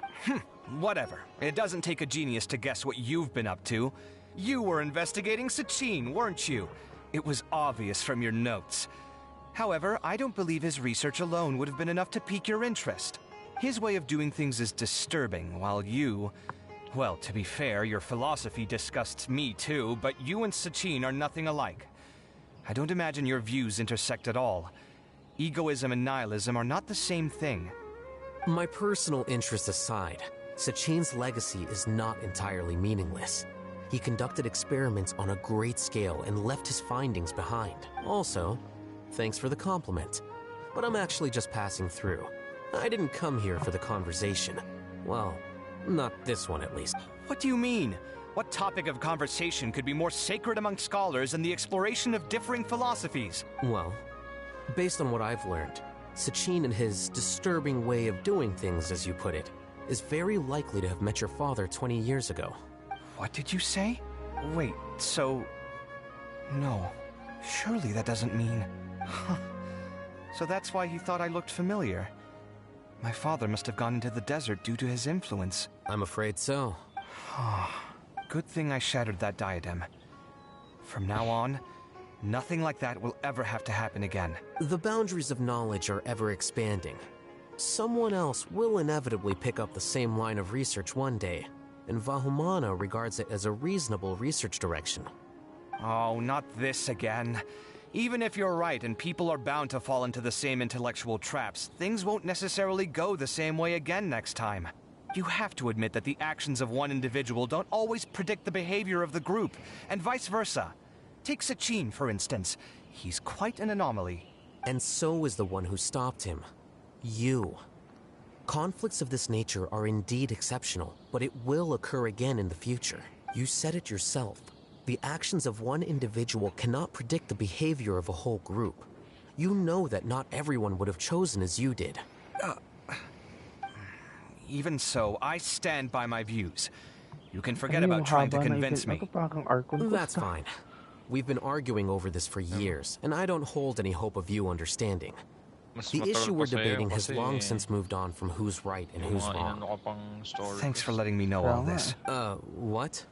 Whatever. It doesn't take a genius to guess what you've been up to. You were investigating Sachin, weren't you? It was obvious from your notes. However, I don't believe his research alone would have been enough to pique your interest. His way of doing things is disturbing, while you... Well, to be fair, your philosophy disgusts me too, but you and Sachin are nothing alike. I don't imagine your views intersect at all. Egoism and nihilism are not the same thing.
My personal interests aside, Sachin's legacy is not entirely meaningless. He conducted experiments on a great scale and left his findings behind. Also, thanks for the compliment, but I'm actually just passing through. I didn't come here for the conversation. Well, not this one at least.
What do you mean? What topic of conversation could be more sacred among scholars than the exploration of differing philosophies?
Well, based on what I've learned, Sachin and his disturbing way of doing things, as you put it, is very likely to have met your father 20 years ago.
What did you say? Wait, so... No. Surely that doesn't mean... So that's why he thought I looked familiar. My father must have gone into the desert due to his influence.
I'm afraid so.
Good thing I shattered that diadem. From now on, nothing like that will ever have to happen again.
The boundaries of knowledge are ever expanding. Someone else will inevitably pick up the same line of research one day, and Vahumana regards it as a reasonable research direction.
Oh, not this again. Even if you're right and people are bound to fall into the same intellectual traps, things won't necessarily go the same way again next time. You have to admit that the actions of one individual don't always predict the behavior of the group, and vice versa. Take Sachin, for instance. He's quite an anomaly.
And so is the one who stopped him. You. Conflicts of this nature are indeed exceptional, but it will occur again in the future. You said it yourself. The actions of one individual cannot predict the behavior of a whole group. You know that not everyone would have chosen as you did.
Even so, I stand by my views. You can forget about trying to convince me.
That's fine. We've been arguing over this for years, and I don't hold any hope of you understanding. The issue we're debating has long since moved on from who's right and who's wrong.
Thanks for letting me know all this.
What?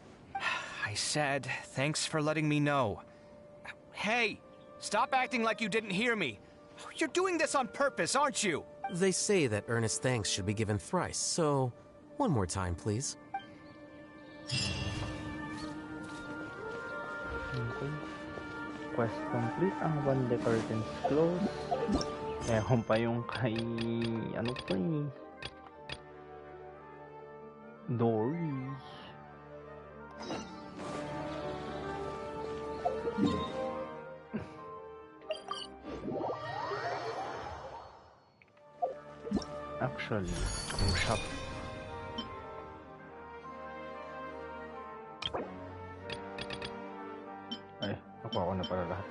I said, thanks for letting me know. Hey, stop acting like you didn't hear me. You're doing this on purpose, aren't you?
They say that earnest thanks should be given thrice, so one more time, please.
Okay. Quest complete. Ang one the curtains close. Meron pa yung kay... Ano pa eh? Dory. Actually, yung shop. Ay, nakuha ko na pala lahat.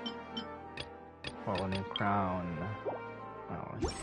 Nakuha ko na yung crown. Okay.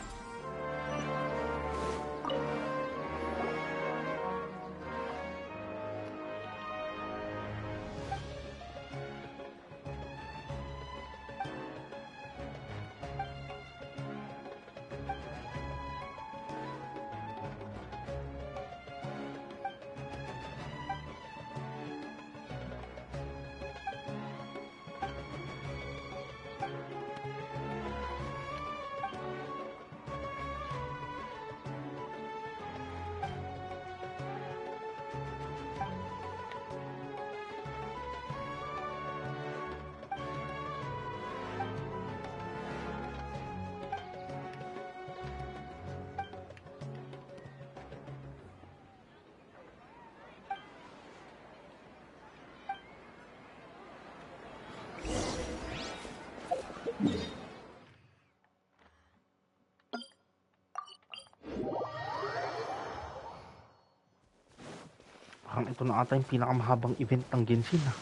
Parang ito na ata yung pinakamahabang event ng Genshin ha.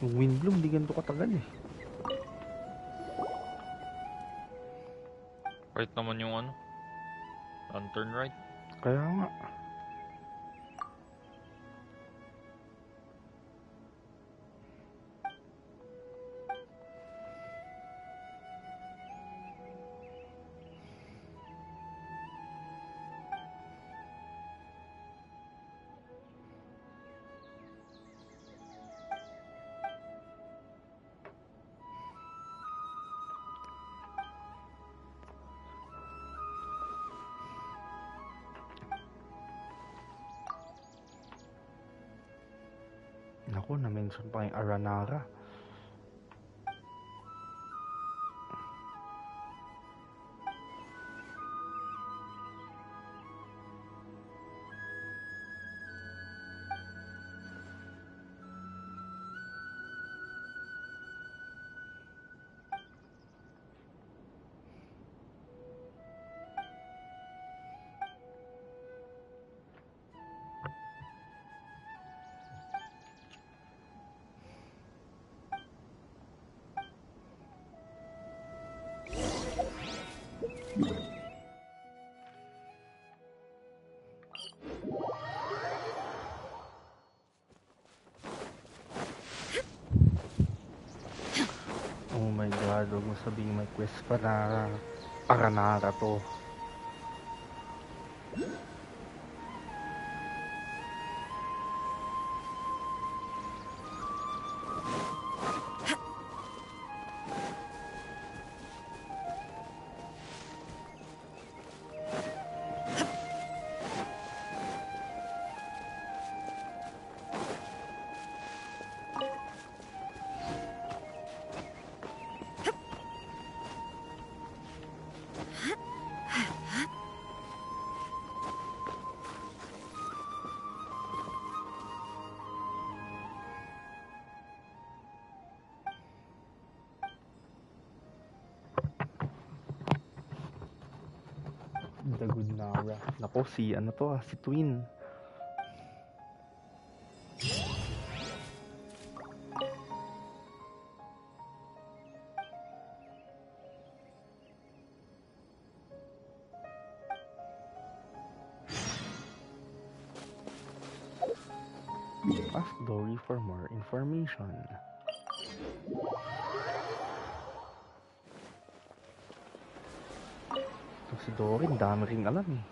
Yung Windbloom di ganito katagal eh.
Right naman yung ano? Lantern right?
Kaya nga. Naku, na-mention pa yung Aranara. Oh my god, huwag mo sabihin may quest pa na Aranara to. The Good Nara. Nako, si ano to si Twin. Ask Dory for more information. Si Dory, dami ring alam eh.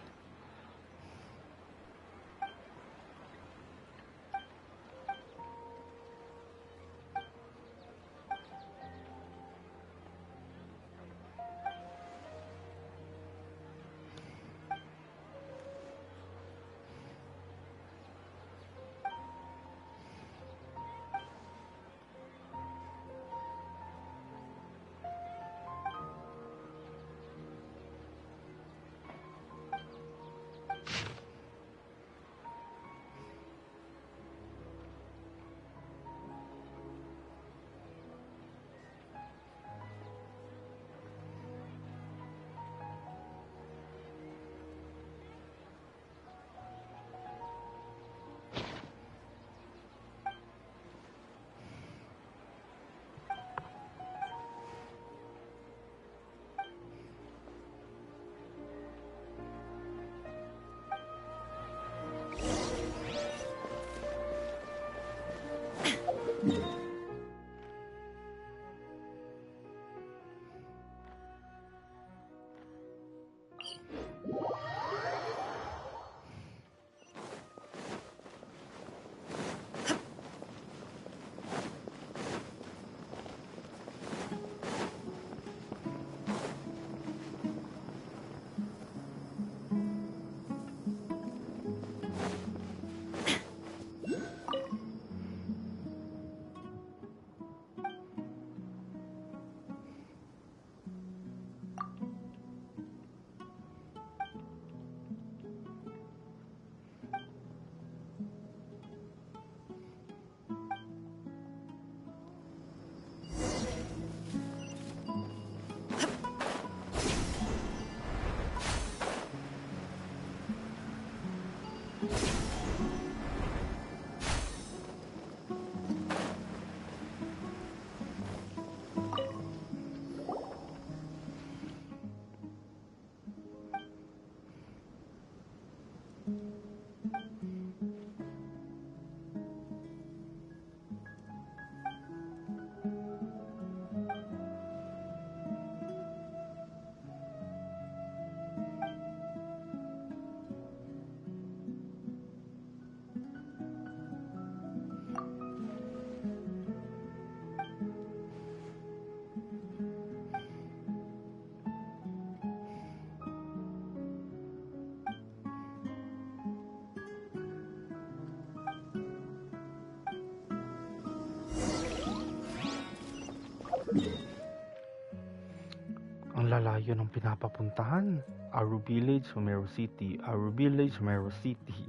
tayo ng pinapapuntahan. Aru Village, Sumeru City. Aru Village, Sumeru City.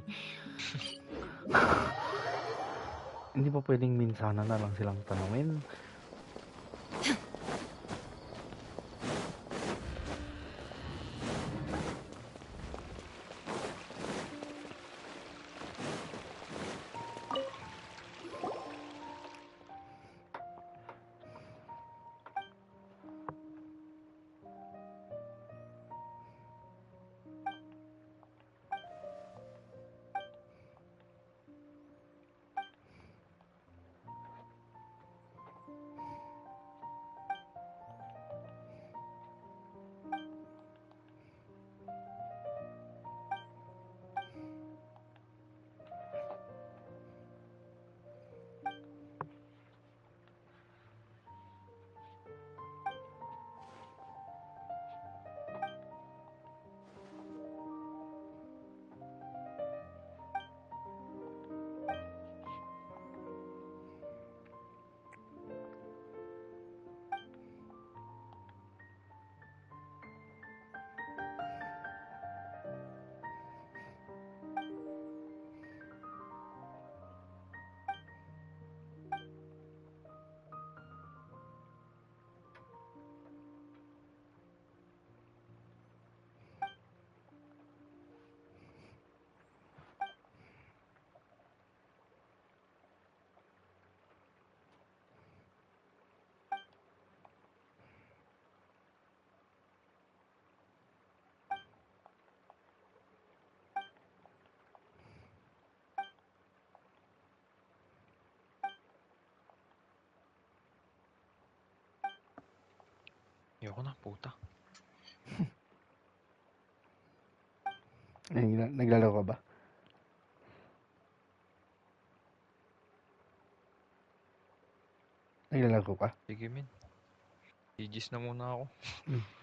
Hindi pa pwedeng minsanan na lang silang tanungin.
Ayoko na, puta.
Naglalaro ka ba? Naglalaro ka?
Sige, min. GG's na muna ako.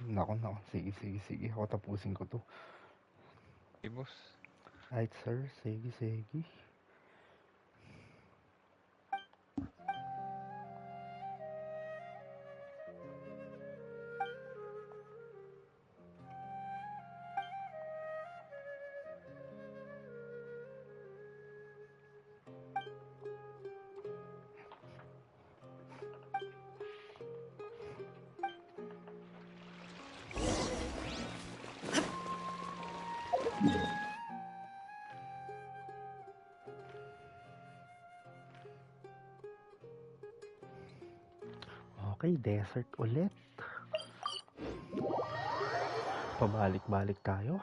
Nako. Sige. Ako tapusin ko to.
Hey, boss.
Right, sir. Sige. Okay, desert ulit. Pabalik-balik tayo.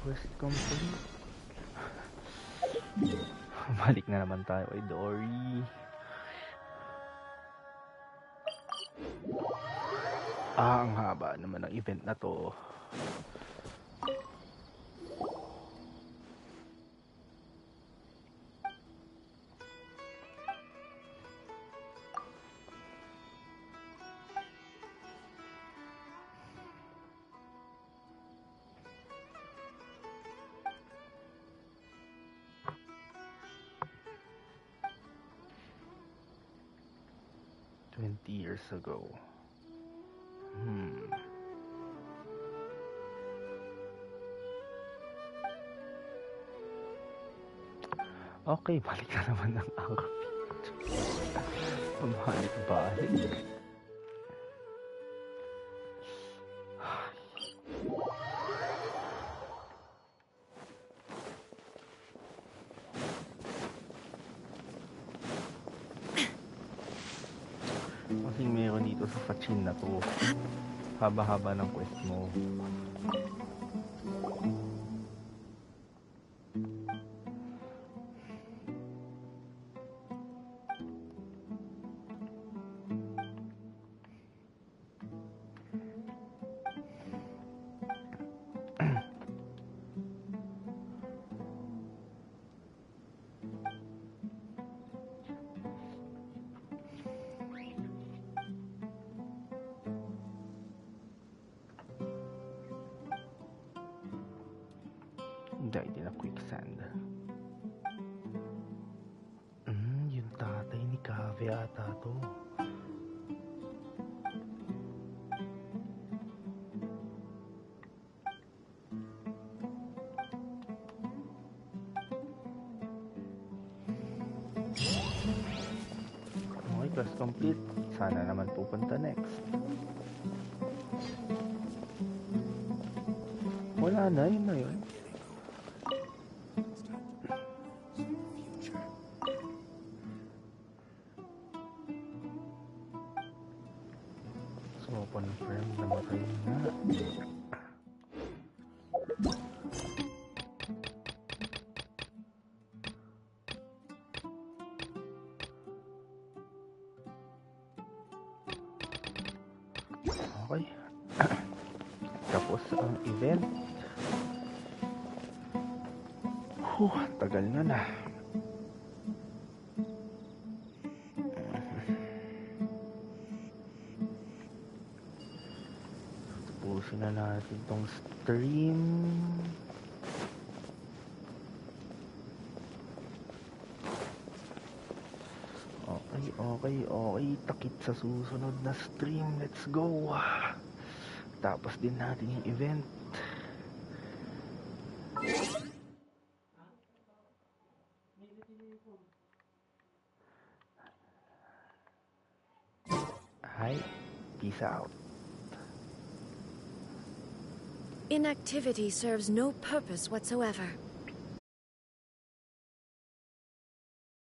Quest complete. Balik na naman tayo kay Dory. Ang haba naman ng event na to. 20 years ago. Okay, balik na naman ng outfit. Pabalik-balik. Kasing meron dito sa Fachin na to. Haba-haba ng quest mo. Hindi na quicksand. Yung tatay ni Kave ata to. Okay, quest complete. Sana naman pupunta next. Wala na, yun na yun. Confirm, namatay na. Okay. Tapos ang event. Tagal na. Tapusin na natin tong stream. Okay. Takip sa susunod na stream. Let's go. Tapos din natin yung event. Hi. Peace out.
Inactivity serves no purpose whatsoever.